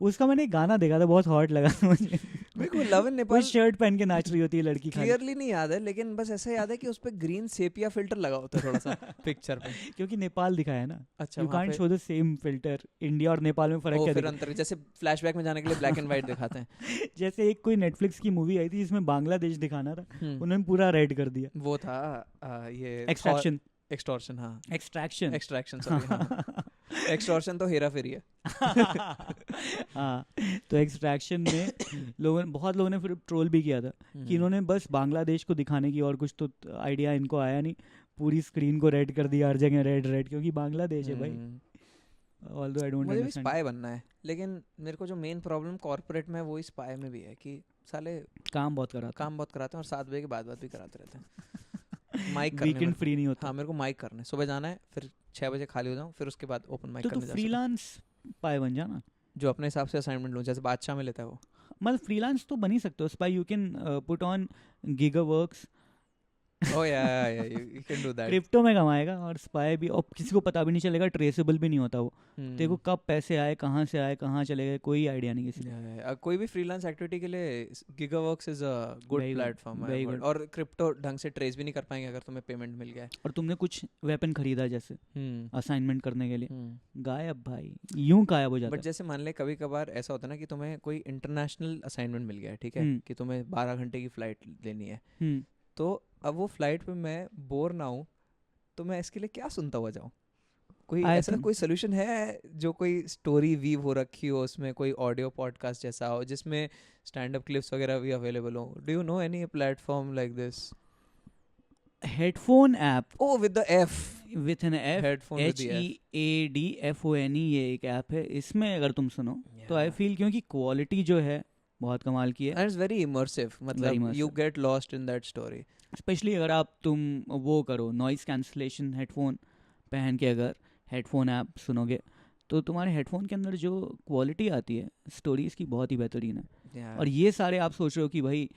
उसका मैंने एक गाना देखा था, बहुत हॉट लगा मुझे। मेरे को लव इन वो नेपाल शर्ट पहन के नाच रही होती है लड़की खाली। क्लियरली नहीं याद है, लेकिन बस ऐसा याद है कि उस पे ग्रीन सेपिया फिल्टर लगा होता है थोड़ा सा पिक्चर पे। क्योंकि नेपाल दिखाया है ना, अच्छा, यू वहाँ can't pay show the same filter. India और नेपाल में फर्क ओ क्या फिर दिखा? अंतर, जैसे फ्लैशबैक में जाने के लिए ब्लैक एंड व्हाइट दिखाते हैं। जैसे एक कोई नेटफ्लिक्स की मूवी आई थी जिसमें बांग्लादेश दिखाना था, हम्म, उन्होंने पूरा रेड कर दिया। वो था ये एक्सट्रैक्शन। एक्सटॉर्शन, हाँ एक्सट्रैक्शन। एक्सट्रैक्शन, सॉरी हाँ। एक्सटॉर्शन तो हेरा फेरी है। हाँ, तो एक्सट्रैक्शन में बहुत लोगों ने फिर ट्रोल भी किया था कि इन्होंने बस बांग्लादेश को दिखाने की और कुछ तो आइडिया इनको आया नहीं, पूरी स्क्रीन को रेड कर दिया, हर जगह रेड रेड, क्योंकि बांग्लादेश है भाई। ऑल्दो आई डोंट मुझे भी अंडरस्टैंड। स्पाई बनना है, लेकिन मेरे को जो मेन प्रॉब्लम कॉर्पोरेट में है वो स्पाई में भी है कि साले काम बहुत कराता काम बहुत कराते हैं और 7 बजे के बाद भी कराते रहते हैं। माइक करने वीकेंड मेरे को- फ्री नहीं होता। हाँ मेरे को माइक करने, सुबह जाना है, फिर 6 बजे खाली हो जाऊँ, फिर उसके बाद ओपन माइक तो करने जा सकता हूँ। फ्रीलांस पाए बन जाना, जो अपने हिसाब से असाइनमेंट लूँ, जैसे बादशाह में लेता है वो। मतलब फ्रीलांस तो बन ही सकते हो। Spy you can put on Gigaworks, oh yeah you can do that. Crypto में कमाएगा, और स्पाई भी, और किसी को पता भी नहीं चलेगा, ट्रेसेबल भी नहीं होता वो। देखो कब पैसे आए, कहाँ से आए, कहाँ चले गए, कोई आइडिया नहीं किसी को। कोई भी फ्रीलांस एक्टिविटी के लिए Gigaworks is a good Very good, platform very good. और क्रिप्टो ढंग से ट्रेस भी नहीं कर पाएंगे अगर तुम्हें पेमेंट मिल गया है। और तुमने कुछ वेपन खरीदा जैसे असाइनमेंट करने के लिए, बट गायब भाई, यूं गायब हो जाता है। जैसे मान ले कभी कभार ऐसा होता है ना कि तुम्हें कोई इंटरनेशनल असाइनमेंट मिल गया है, ठीक है, हम्म। कि तुम्हें 12 घंटे की फ्लाइट लेनी है, हम्म, तो अब वो फ्लाइट पे मैं बोर ना हूँ, तो मैं इसके लिए क्या सुनता हुआ जाऊँ? कोई I ऐसा think- कोई सोल्यूशन है जो कोई स्टोरी वीव हो रखी हो उसमें, कोई ऑडियो पॉडकास्ट जैसा हो जिसमें स्टैंड अप क्लिप्स वगैरह भी अवेलेबल हो? Do you know any platform like this? Headphone app oh with the F, with an F, headphone with the F. HEADFONE, ये एक ऐप है। इसमें अगर तुम सुनो तो आई फील, क्योंकि क्वालिटी जो है बहुत कमाल की है, And it's very immersive, मतलब you immersive. get lost in that story. Specially अगर तुम वो करो नॉइस कैंसलेशन हेडफोन पहन के, अगर हेडफोन ऐप सुनोगे तो तुम्हारे हेडफोन के अंदर जो क्वालिटी आती है स्टोरीज की, बहुत ही बेहतरीन है। Yeah. और ये सारे आप सोच रहे हो कि भाई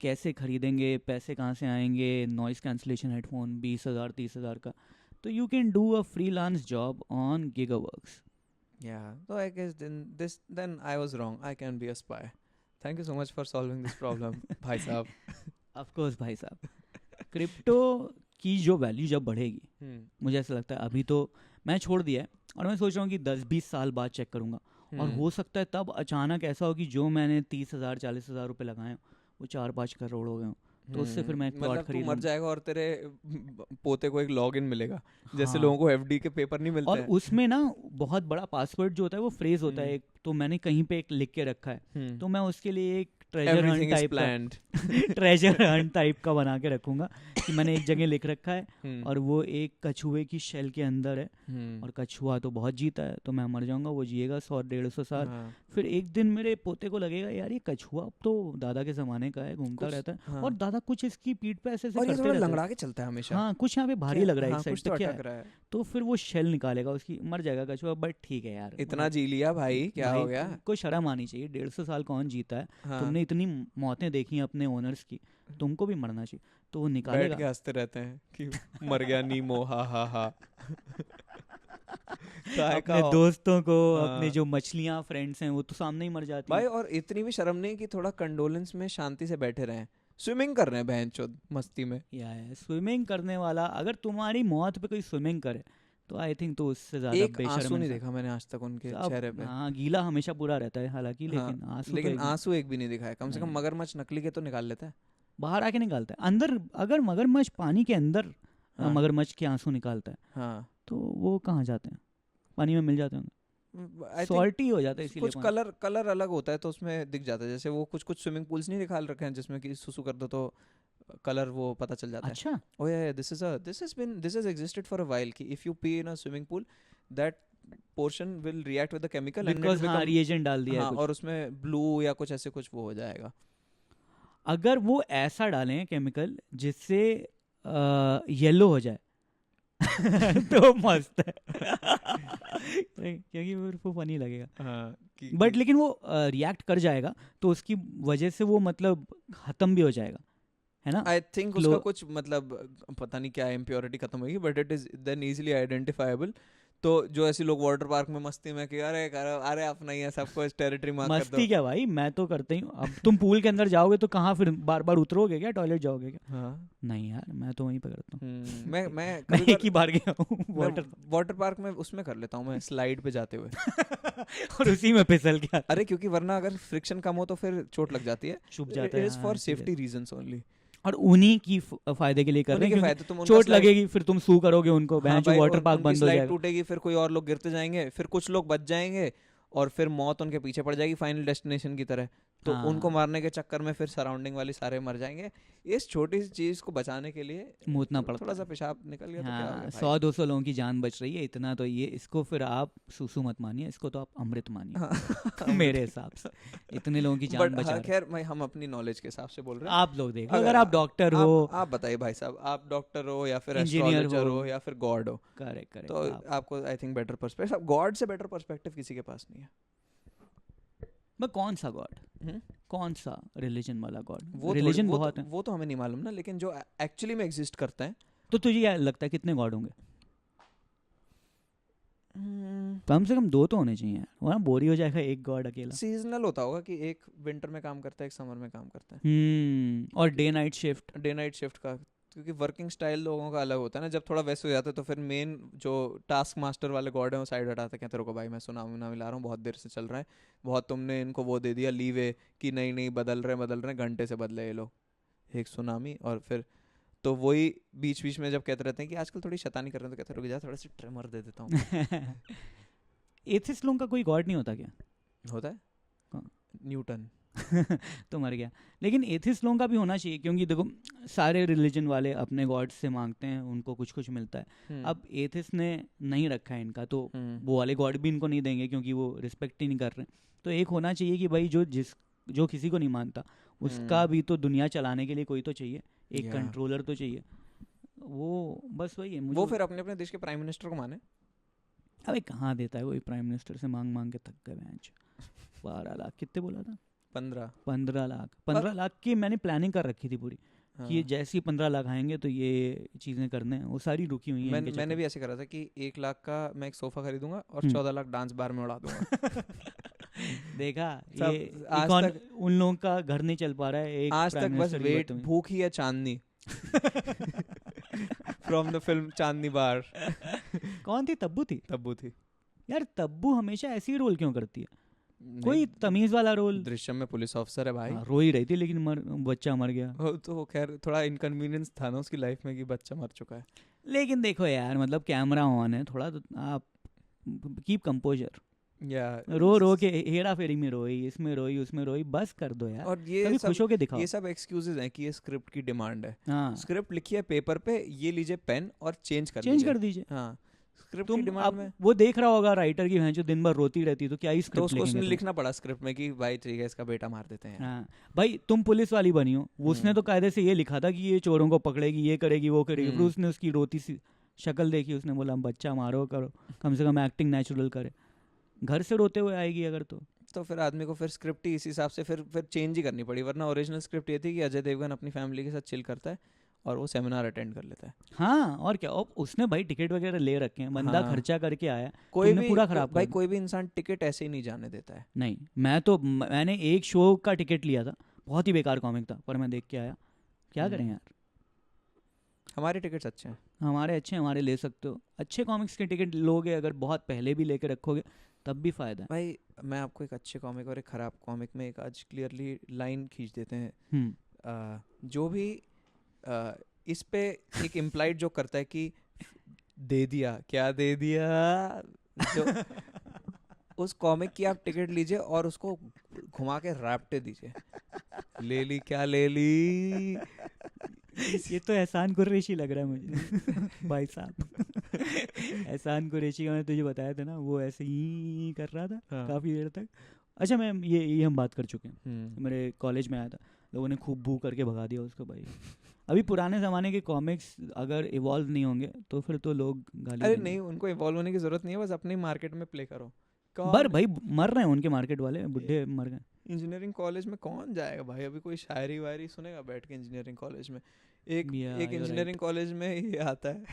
कैसे खरीदेंगे, पैसे कहाँ से आएंगे, नॉइस कैंसलेशन हेडफोन 20,000 30,000 का, तो you can do a freelance job on Gigaworks. Yeah, so I guess then I was wrong. I can be a spy. Thank you so much for solving this problem, भाई साहब। Of course भाई साहब, crypto की जो value जब बढ़ेगी, मुझे ऐसा लगता है, अभी तो मैं छोड़ दिया है और मैं सोच रहा हूँ कि 10-20 साल बाद चेक करूँगा, और हो सकता है तब अचानक ऐसा हो कि जो मैंने 30,000 40,000 रुपये लगाए हों वो 4-5 करोड़ हो गए हों, तो उससे फिर मैं एक प्लॉट मतलब तू खरीद मर लूँगा। जाएगा और तेरे पोते को एक लॉगिन मिलेगा, जैसे हाँ, लोगों को एफडी के पेपर नहीं मिलते और हैं। उसमें ना बहुत बड़ा पासवर्ड जो होता है वो फ्रेज होता है एक, तो मैंने कहीं पे एक लिख के रखा है, तो मैं उसके लिए एक treasure Hunt Everything is type planned. का ट्रेजर हंट टाइप का बना के रखूंगा कि मैंने एक जगह लिख रखा है, और वो एक कछुए की शेल के अंदर है, और कछुआ तो बहुत जीता है, तो मैं मर जाऊंगा, वो जिएगा 100-150 साल, फिर एक दिन मेरे पोते को लगेगा यार ये कछुआ अब तो दादा के ज़माने का है, घूमता रहता है, और दादा कुछ इसकी पीठ पे ऐसे और ये करते थोड़ा रहते हैं। लंगड़ा के चलता है हमेशा। हाँ, कुछ यहाँ पे भारी लग रहा है, हाँ, एक साइड कुछ पे तो क्या अटक है, रहा है। तो फिर वो शेल निकालेगा, उसकी मर जाएगा कछुआ। बट ठीक है यार, इतना जी लिया भाई, क्या हो गया? कोई शर्म आनी चाहिए, 150 साल कौन जीता है, हाँ, तुमने इतनी मौतें देखी अपने ओनर्स की, तुमको भी मरना चाहिए, तो वो बैठ के निकालेगा। हंसते रहते हैं कि मर गया नीमो, हा हा हा। काय का अपने हो? दोस्तों को, हाँ। अपने जो मछलियाँ फ्रेंड्स हैं वो तो सामने ही मर जाती भाई हैं। और इतनी भी शर्म नहीं कि थोड़ा कंडोलेंस में शांति से बैठे रहें, स्विमिंग कर रहे हैं बहनचोद मस्ती में। यार स्विमिंग करने वाला, अगर तुम्हारी मौत पे कोई स्विमिंग करे तो आई थिंक तो उससे ज्यादा एक बेशर्म आंसू नहीं इंसान। देखा मैंने आज तक उनके अब चेहरे पे। हाँ, गीला हमेशा पूरा रहता है हालांकि, लेकिन हाँ, आंसू तो लेकिन एक आंसू एक भी नहीं दिखाया। कम से कम नहीं। मगरमच्छ नकली के तो निकाल लेता है। बाहर आके निकालता है अंदर, अगर मगरमच्छ पानी के अंदर हाँ। मगरमच्छ के आंसू निकालता है हाँ, तो वो कहाँ जाते हैं, पानी में मिल जाते होंगे, I think सॉल्टी हो जाता है इसीलिए कुछ पानी। कलर अलग होता है तो उसमें दिख जाता है। जैसे वो कुछ स्विमिंग पूल्स नहीं निकाल रखे हैं जिसमें कि सुसु कर दो तो कलर वो पता चल जाता है। अच्छा, Oh yeah, this has existed for a while कि if you pee in a swimming pool, that portion will react with the chemical and it because will हाँ become, रिएजेंट डाल दिया है हाँ, कुछ। और उसमें ब्लू या कुछ ऐसे कुछ वो हो जाएगा। अगर वो ऐसा डालें केमिकल जिससे येलो हो जाए तो मस्त है क्योंकि फिर वो फनी लगेगा। हाँ, बट लेकिन वो रिएक्ट कर जाएगा तो उसकी वजह से वो मतलब खत्म भी हो जाएगा, है ना। आई थिंक उसका कुछ मतलब पता नहीं क्या इम्प्योरिटी खत्म होगी, but it is then easily identifiable तो जो ऐसे लोग वाटर पार्क में मस्ती में कि अरे अरे अपना ही है, सबको टेरिटरी मार्क कर दो। मस्ती क्या भाई, मैं तो करता ही हूँ। अब तुम पूल के अंदर जाओगे तो कहाँ फिर बार बार उतरोगे क्या, टॉयलेट जाओगे क्या? हाँ। नहीं यार, मैं तो वहीं पे करता हूँ। मैं मैं कभी एक ही बार गया हूँ वाटर पार्क में उसमें कर लेता हूँ मैं, स्लाइड पे जाते हुए। और उसी में फिसल गया। अरे क्योंकि वरना अगर फ्रिक्शन कम हो तो फिर चोट लग जाती है। छुप जाता है, इट इज फॉर हाँ, सेफ्टी रीजंस ओनली। और उन्हीं की फायदे के लिए कर रहे उन्हीं हैं, के क्योंकि फायदे, तुम उनका चोट स्लाइड, लगेगी फिर तुम सू करोगे उनको, हाँ जो भाई, वाटर पार्क उनकी बंद हो स्लाइड जाएगा। टूटेगी, फिर कोई और लोग गिरते जाएंगे, फिर कुछ लोग बच जाएंगे और फिर मौत उनके पीछे पड़ जाएगी फाइनल डेस्टिनेशन की तरह। तो उनको हाँ, मारने के चक्कर में फिर सराउंडिंग वाले सारे मर जाएंगे। इस छोटी सी चीज को बचाने के लिए मूतना पड़ता थोड़ा है। सा पेशाब निकल गया तो क्या हो हाँ, गया भाई। 100-200 लोगों की जान बच रही है, इतना तो ये, इसको फिर आप सूसू मत मानिए, इसको तो आप अमृत मानिए। हाँ, मेरे हिसाब से इतने लोगों की जान बट बचा हाँ, रहे खैर भाई हम अपनी नॉलेज के हिसाब से बोल रहे हैं। हैं। आप लोग देख लो, अगर आप डॉक्टर हो, आप बताइए भाई साहब, आप डॉक्टर हो या फिर इंजीनियर एस्ट्रोलॉजर हो, हो या फिर गॉड हो, करेक्ट करेक्ट, तो आप आपको I think better perspective, God से बेटर पर्सपेक्टिव किसी के पास नहीं है। मैं कौन सा गॉड, हम्म? कौन सा रिलीजन वाला गॉड, वो थोड़ी रिलीजन बहुत है। वो तो हमें नहीं मालूम ना, लेकिन जो एक्चुअली में एग्जिस्ट करते हैं। तो तुझे क्या लगता है कितने गॉड होंगे? कम से कम 2 तो होने चाहिए, वरना बोरी हो जाएगा एक गॉड अकेला। सीजनल होता होगा कि एक विंटर में काम करता है, एक समर में काम करता है। और day night shift. Day night shift का, क्योंकि वर्किंग स्टाइल लोगों का अलग होता है ना। जब थोड़ा वैसे हो जाता है तो फिर मेन जो टास्क मास्टर वाले गॉड हैं वो साइड हटाते हैं, तेरे को भाई मैं सुनामी ला रहा हूँ, बहुत देर से चल रहा है, बहुत तुमने इनको वो दे दिया लीवे कि नहीं नहीं बदल रहे घंटे से बदले ये लोग एक सुनामी। और फिर तो वही बीच बीच में जब कहते रहते हैं कि आजकल थोड़ी शैतानी कर रहे हैं, तो कहते रुक जा थोड़ा सी ट्रेमर दे देता हूँ। एथिस्ट लोगों का कोई गॉड नहीं होता क्या? होता है, कौन? न्यूटन। तो मर गया। लेकिन एथिस्ट लोगों का भी होना चाहिए, क्योंकि देखो सारे रिलीजन वाले अपने गॉड से मांगते हैं, उनको कुछ कुछ मिलता है। अब एथिस्ट ने नहीं रखा है इनका, तो वो वाले गॉड भी इनको नहीं देंगे, क्योंकि वो रिस्पेक्ट ही नहीं कर रहे। तो एक होना चाहिए कि भाई जो किसी को नहीं मानता उसका भी तो दुनिया चलाने के लिए कोई तो चाहिए, एक कंट्रोलर तो चाहिए। वो बस वही है। वो फिर अपने अपने देश के प्राइम मिनिस्टर को माने। अबे कहाँ देता है कोई प्राइम मिनिस्टर से मांग मांग के थक गए बेंच। 12 लाख कितने बोला था? 15 लाख की मैंने प्लानिंग कर रखी थी पूरी। हाँ। कि ये जैसे ही 15 लाख आएंगे तो ये चीज़ें करने हैं, वो सारी रुकी हुई हैं। मैंने भी ऐसे करा था कि 1 लाख का मैं एक सोफा खरीदूंगा और 14 लाख डांस बार में उड़ा दूंगा। देखा, ये आज तक उन लोगों का घर नहीं चल पा रहा है। एक आज तक बस वेट भूख ही है चांदनी। फ्रॉम द फिल्म चांदनी बार। कौन थी? तब्बू थी यार। तब्बू हमेशा ऐसी रोल क्यों करती है? कोई तमीज वाला रोल। दृश्यम में पुलिस ऑफिसर है भाई। रो ही रही थी, लेकिन बच्चा मर गया। तो खैर थोड़ा इनकन्वीनियंस था ना उसकी लाइफ में कि बच्चा मर चुका है। लेकिन देखो यार, मतलब कैमरा ऑन है, थोड़ा तो आप कीप कंपोजर। रो के हेरा फेरी में रोई, इसमें रोई, उसमें रोई, बस कर दो यार। और ये खुश होके दिखाओ। ये सब एक्सक्यूजेस हैं कि ये स्क्रिप्ट की डिमांड है। हाँ। स्क्रिप्ट लिखी है पेपर पे, ये लीजिए पेन और चेंज कर दीजिए। हाँ, स्क्रिप्ट की डिमांड में वो देख रहा होगा राइटर की, जो दिन भर रोती रहती है, तो क्या ही स्क्रिप्ट तो उसको उसने लिखना पड़ा स्क्रिप्ट में कि भाई ठीक है इसका बेटा मार देते हैं। हाँ भाई, तुम पुलिस वाली बनी हो, उसने तो कायदे से ये लिखा था कि ये चोरों को पकड़ेगी, ये करेगी, वो करेगी। फिर उसने उसकी रोती सी शक्ल देखी, उसने बोला बच्चा मारो, करो, कम से कम एक्टिंग नेचुरल करे। घर से रोते हुए आएगी अगर तो फिर आदमी को फिर स्क्रिप्ट ही इस हिसाब से फिर चेंज ही करनी पड़ी। वरना ओरिजिनल स्क्रिप्ट ये थी कि अजय देवगन अपनी फैमिली के साथ चिल करता है और वो सेमिनार अटेंड कर लेता है। हाँ, और क्या। उसने भाई टिकट वगैरह ले रखे हैं, बंदा खर्चा करके आया। कोई भी पूरा खराब भाई, कोई भी इंसान टिकट ऐसे ही नहीं जाने देता है। नहीं, मैंने एक शो का टिकट लिया था, बहुत ही बेकार कॉमिक था, पर मैं देख के आया। क्या करें यार, हमारे टिकट्स अच्छे हैं। हमारे अच्छे हैं, हमारे ले सकते हो। अच्छे कॉमिक्स के टिकट लोगे अगर, बहुत पहले भी लेके रखोगे तब भी फायदा है भाई। मैं आपको एक अच्छे कॉमिक और एक खराब कॉमिक में एक आज क्लियरली लाइन खींच देते हैं। जो भी इस पे एक इम्प्लाइड जो करता है कि दे दिया, क्या दे दिया, जो उस कॉमिक की आप टिकट लीजिए और उसको घुमा के रैप्टे दीजिए। ले ली, क्या ले ली। ये तो एहसान कुरैशी लग रहा है मुझे। भाई साहब, एहसान कुरैशी का मैं तुझे बताया था ना, वो ऐसे ही कर रहा था। हाँ। काफ़ी देर तक। अच्छा, मैं ये हम बात कर चुके हैं। मेरे कॉलेज में आया था, लोगों ने खूब बू करके भगा दिया उसको भाई। अभी पुराने ज़माने के कॉमिक्स अगर इवॉल्व नहीं होंगे तो फिर तो लोग गाली। अरे नहीं, उनको इवॉल्व होने की ज़रूरत नहीं है, बस अपने मार्केट में प्ले करो। भाई मर रहे हैं उनके मार्केट वाले, बुढ़े मर गए। इंजीनियरिंग कॉलेज में कौन जाएगा भाई? अभी कोई शायरी वायरी सुनेगा बैठ के इंजीनियरिंग कॉलेज में? एक इंजीनियरिंग कॉलेज में ये आता है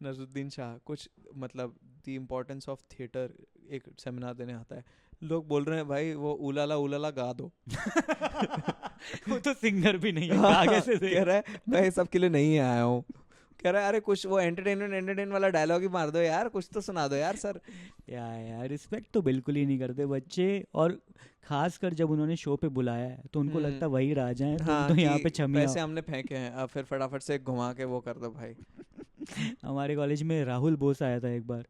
नजरुद्दीन शाह कुछ मतलब द इम्पोर्टेंस ऑफ थिएटर एक सेमिनार देने आता है, लोग बोल रहे हैं भाई वो उलाला गा दो। वो तो सिंगर भी नहीं है, गा कैसे कह रहा है मैं इस सब के लिए नहीं आया हूँ। कह रहा है अरे कुछ वो एंटरटेनमेंट वाला डायलॉग ही मार दो यार, कुछ तो सुना दो यार सर। यार रिस्पेक्ट तो बिल्कुल ही नहीं करते बच्चे, और खासकर जब उन्होंने शो पे बुलाया है तो उनको लगता वही राजा है, तुम तो यहाँ पे छमिया। पैसे हमने फेंके हैं, अब फिर फटाफट से घुमा के वो कर दो भाई। हमारे कॉलेज में राहुल बोस आया था एक बार,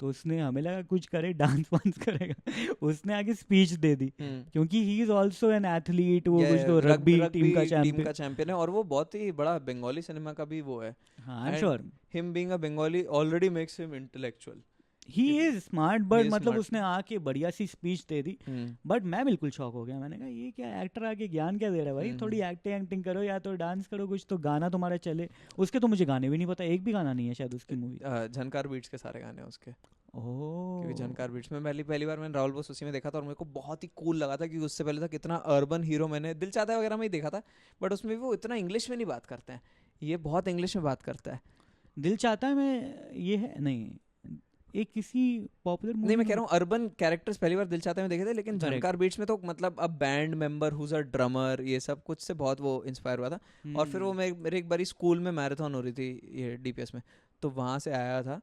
तो उसने, हमें लगा कुछ करे, डांस वांस करेगा, उसने आगे स्पीच दे दी, क्योंकि he is also an athlete, वो कुछ तो रग्बी टीम का चैंपियन है, और वो बहुत ही बड़ा बंगाली सिनेमा का भी वो है। हाँ, आई am sure him being a Bengali already makes him intellectual. He is smart, but मतलब उसने आके बढ़िया सी स्पीच दे दी, बट मैं बिल्कुल शॉक हो गया। मैंने कहा ये क्या एक्टर आके ज्ञान क्या दे रहा है भाई, थोड़ी एक्टिंग करो या तो डांस करो, कुछ तो गाना तुम्हारा चले। उसके तो मुझे गाने भी नहीं पता, एक भी गाना नहीं है शायद उसकी मूवी। झनकार बीट्स के सारे गाने उसके। ओह, क्योंकि झनकार बीट्स में पहली बार मैंने राहुल बोस उसी में देखा था, और मेरे को बहुत ही कूल लगा था, क्योंकि उससे पहले तक इतना अर्बन हीरो मैंने दिल चाहता है वगैरह में ही देखा था, बट उसमें भी वो इतना इंग्लिश में नहीं बात करते हैं, ये बहुत इंग्लिश में बात करता है। दिल चाहता है में ये है नहीं, एक किसी पॉपुलर मूवी नहीं, मैं कह रहा हूँ अर्बन कैरेक्टर्स पहली बार दिल चाहता है में देखे थे, लेकिन झनकार बीट्स में तो मतलब अब band member who's a drummer, ये सब कुछ से बहुत वो इंस्पायर हुआ था। और फिर वो मेरे एक बारी स्कूल में मैराथन हो रही थी ये DPS में, तो वहाँ से आया था,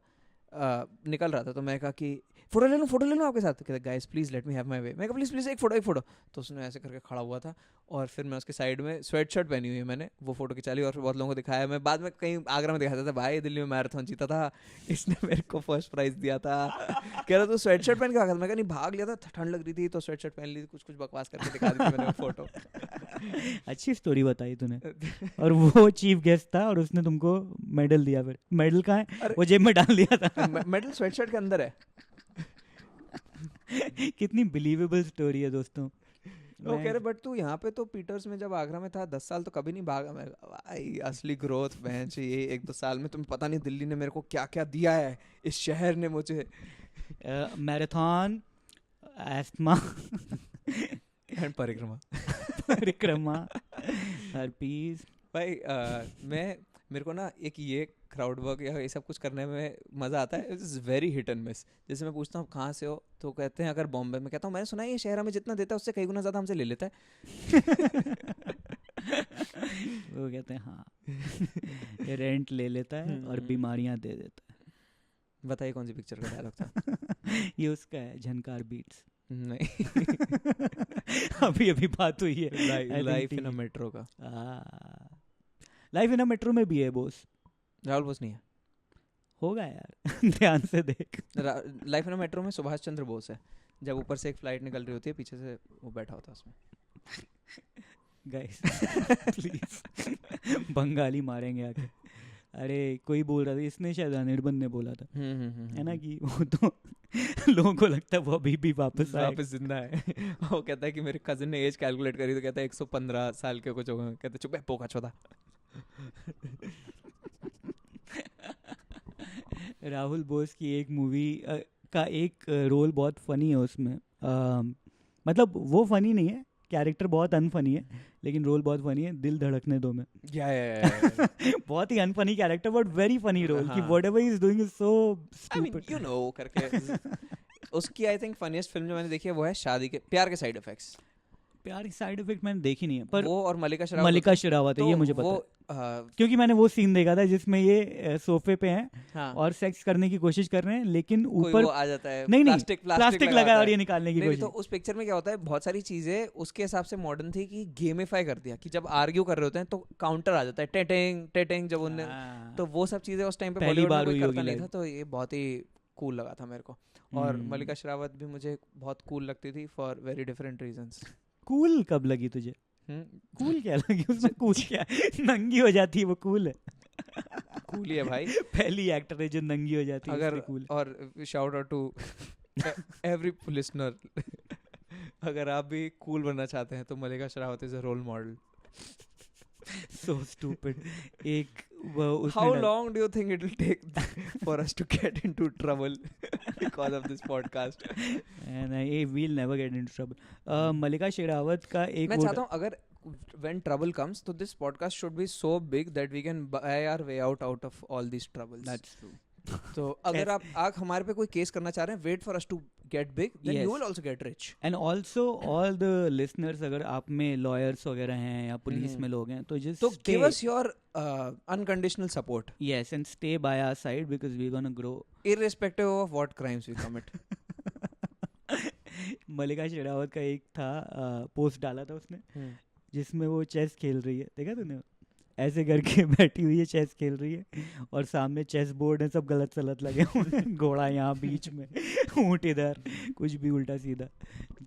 निकल रहा था, तो मैं कहा कि फोटो ले लूँ आपके साथ। कहते guys please let me have my way. मैं कहा प्लीज एक फोटो। तो उसने ऐसे करके खड़ा हुआ था, और फिर मैं उसके साइड में स्वेट शर्ट पहनी हुई है, मैंने वो फोटो खिंचा ली, और फिर बहुत लोगों को दिखाया। मैं बाद में कहीं आगरा में दिखाता था, भाई दिल्ली में मैराथन जीता था, इसने मेरे को फर्स्ट प्राइज दिया था। कह रहा तू स्वेट शर्ट पहन के आ गया था। मैं कहा नहीं, भाग लिया था, ठंड लग रही थी तो स्वेट शर्ट पहन ली, कुछ बकवास करके दिखा दी थी मैंने फोटो। अच्छी स्टोरी बताई तूने। और वो चीफ गेस्ट था और उसने तुमको मेडल दिया, फिर मेडल कहाँ है, वो जेब में डाल दिया था। मेडल स्वेट शर्ट के अंदर है। कितनी बिलीवेबल स्टोरी है दोस्तों। वो कह रहे बट तू यहाँ पे तो पीटर्स में जब आगरा में था 10 साल तो कभी नहीं भागा। मैं भाई असली ग्रोथ बहन चाहिए 1-2 साल में, तुम्हें पता नहीं दिल्ली ने मेरे को क्या क्या दिया है, इस शहर ने मुझे। मैराथन, एस्थमा एंड परिक्रमा, हर्पीस। भाई मेरे को ना एक ये क्राउड वर्क या ये सब कुछ करने में मज़ा आता है। It's very hit and miss. जैसे मैं पूछता हूँ कहाँ से हो, तो कहते हैं अगर बॉम्बे में, कहता हूँ मैंने सुना है ये शहर हमें जितना देता है उससे कई गुना ज़्यादा हमसे ले लेता है। वो कहते हैं हाँ ये रेंट ले लेता है और बीमारियाँ दे देता है। बताइए कौन सी पिक्चर का डायलॉग था? ये उसका है, झनकार बीट्स। नहीं अभी बात हुई है लाइफ इन अ मेट्रो का। लाइफ इन अ मेट्रो में भी है बोस। राहुल बोस नहीं है? होगा यार ध्यान से देख। लाइफ इन अ मेट्रो में सुभाष चंद्र बोस है, जब ऊपर से एक फ्लाइट निकल रही होती है, पीछे से वो बैठा होता है उसमें। गाइस प्लीज बंगाली मारेंगे आके। अरे कोई बोल रहा था, इसने शायद अनिर्बन ने बोला था, है ना, कि वो तो लोगों को लगता है वो अभी भी वापस जिंदा है। वो कहता है कि मेरे कजिन ने एज कैलकुलेट करी तो कहता है 115 साल के कुछ हो गए। कहते चुप है पोका चौथा। राहुल बोस की एक मूवी का एक रोल बहुत फनी है उसमें। मतलब वो फनी नहीं है, कैरेक्टर बहुत अनफनी है, लेकिन रोल बहुत फनी है। दिल धड़कने दो में बहुत ही unfunny character but very funny role, कि whatever he is doing is so stupid, you know करके। उसकी आई थिंक फनीएस्ट फिल्म जो मैंने देखी है वो है प्यार के साइड इफेक्ट्स। प्यार की साइड इफेक्ट मैंने देखी नहीं है, पर वो और मलिका शेरावत है, ये मुझे पता है, क्योंकि मैंने वो सीन देखा था जिसमें ये सोफे पे हैं और सेक्स करने की कोशिश कर रहे हैं, लेकिन ऊपर आ जाता है नहीं प्लास्टिक लगा और ये निकालने की कोशिश। तो उस पिक्चर में क्या होता है, बहुत सारी चीजें उसके हिसाब से मॉडर्न थी कि गेमिफाई कर दिया, कि जब आर्ग्यू कर रहे होते हैं तो काउंटर आ जाता है, टेटिंग जब उनने, तो वो सब चीजें उस टाइम पे पहली बार हुई करता नहीं था, तो ये बहुत ही कूल लगा था मेरे को। और मलिका शेरावत भी मुझे बहुत कूल लगती थी for very different reasons. Cool कब लगी तुझे? कूल क्या लगी उसमें? कूल क्या नंगी हो जाती है, वो कूल है? कूल ही है भाई। पहली एक्टर है जो नंगी हो जाती है, अगर कूल। और shout out to every listener, अगर आप भी कूल बनना चाहते हैं तो Mallika Sherawat is a role model. So stupid. How long do you think it will take for us to get into trouble because of this podcast? And we'll never get into trouble. मलिका शेरावत का एक, मैं चाहता हूँ अगर when trouble comes, so this podcast should be so big that we can buy our way out of all these troubles. That's true. तो अगर आप हमारे पे कोई केस करना चाह रहे हैं, wait for us to get big, then Yes. you will also get rich. And also all the listeners, अगर आप में लॉयर्स वगैरह हैं या पुलिस में लोग हैं तो just So give us your unconditional support, yes and stay by our side because we're gonna grow. irrespective of what crimes we commit. मलिका शेरावत का एक था पोस्ट डाला था उसने जिसमें वो चेस खेल रही है, देखा तूने? ऐसे करके बैठी हुई है, चेस खेल रही है और सामने चेस बोर्ड है, सब गलत सलत लगे हुए हैं, घोड़ा यहाँ बीच में, ऊँट इधर, कुछ भी उल्टा सीधा.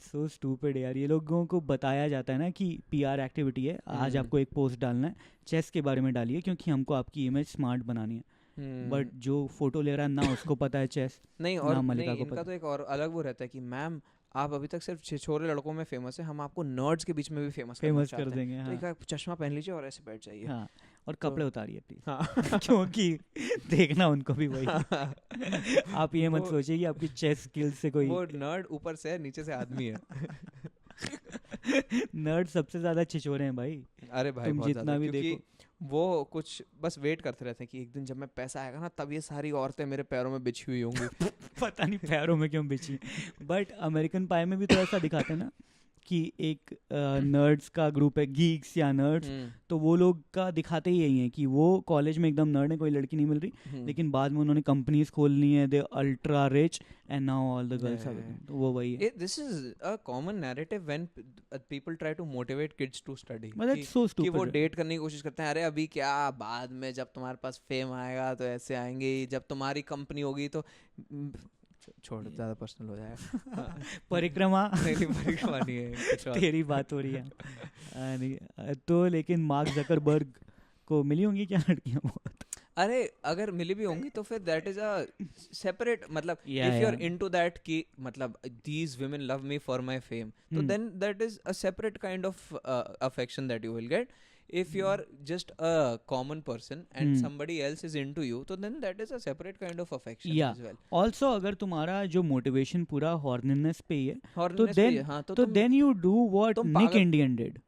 सो स्टूपिड यार. ये लोगों को बताया जाता है ना कि पीआर एक्टिविटी है, आज आपको एक पोस्ट डालना है, चेस के बारे में डालिए क्योंकि हमको आपकी इमेज स्मार्ट बनानी है. बट जो फोटो ले रहा है ना उसको पता है चेस, नहीं, ना और मलिका नहीं, को इनका पता. तो एक और अलग वो रहता है कि मैम आप अभी तक सिर्फ छिछोरे लड़कों में फेमस है, हम आपको नर्ड्स के बीच में भी फेमस कर देंगे. तो हाँ. एक आप चश्मा पहन लीजिए और ऐसे बैठ जाइए. हाँ, और कपड़े उतारिए प्लीज. हाँ. क्योंकि देखना उनको भी वही. आप ये मत सोचिए कि आपकी चेस स्किल से कोई वो नर्ड ऊपर से है, नीचे से आदमी है. नर्ड सबसे ज्यादा छिछोरे हैं भाई. अरे भाई तुम बहुत जितना ज़्यादा, भी क्योंकि देखो. वो कुछ बस वेट करते रहते हैं कि एक दिन जब मैं पैसा आएगा ना तब ये सारी औरतें मेरे पैरों में बिछी हुई होंगी. पता नहीं पैरों में क्यों बिछी. बट अमेरिकन पाई में भी तो ऐसा दिखाते हैं ना कि एक नर्ड्स का ग्रुप है, गीक्स या नर्ड्स, तो वो लोग का दिखाते ही यही है कि वो कॉलेज में एकदम नर्ड है, कोई लड़की नहीं मिल रही, लेकिन बाद में उन्होंने कंपनीज खोलनी है, they ultra rich and now all the girls are. तो वो वही है. This is a common narrative when people try to motivate kids to study, But that's so कि वो stupid. डेट करने की कोशिश करते हैं. अरे अभी क्या, बाद में जब तुम्हारे पास फेम आएगा तो ऐसे आएंगे, जब तुम्हारी कंपनी होगी तो छोड़, ज़्यादा पर्सनल हो जाएगा. परिक्रमा नहीं, परिक्रमा नहीं है, कुछ और. तेरी बात हो रही है. नहीं, तो लेकिन मार्क जकरबर्ग को मिली होंगी क्या लड़कियां बहुत? अरे अगर मिली भी होंगी तो फिर दैट इज अ सेपरेट, मतलब Yeah, if you are yeah. Into that कि मतलब these women love me for my fame, तो then that is a separate kind of affection that you will get. If you are just a common person and somebody else is into you, तो then that is a separate kind of affection Yeah. as well. Also अगर तुम्हारा जो motivation पूरा हॉर्निनेस पे ही है Horniness then- भी है, हाँ, तो देन यू डू व्हाट तुम निक पागल- इंडियन डिड.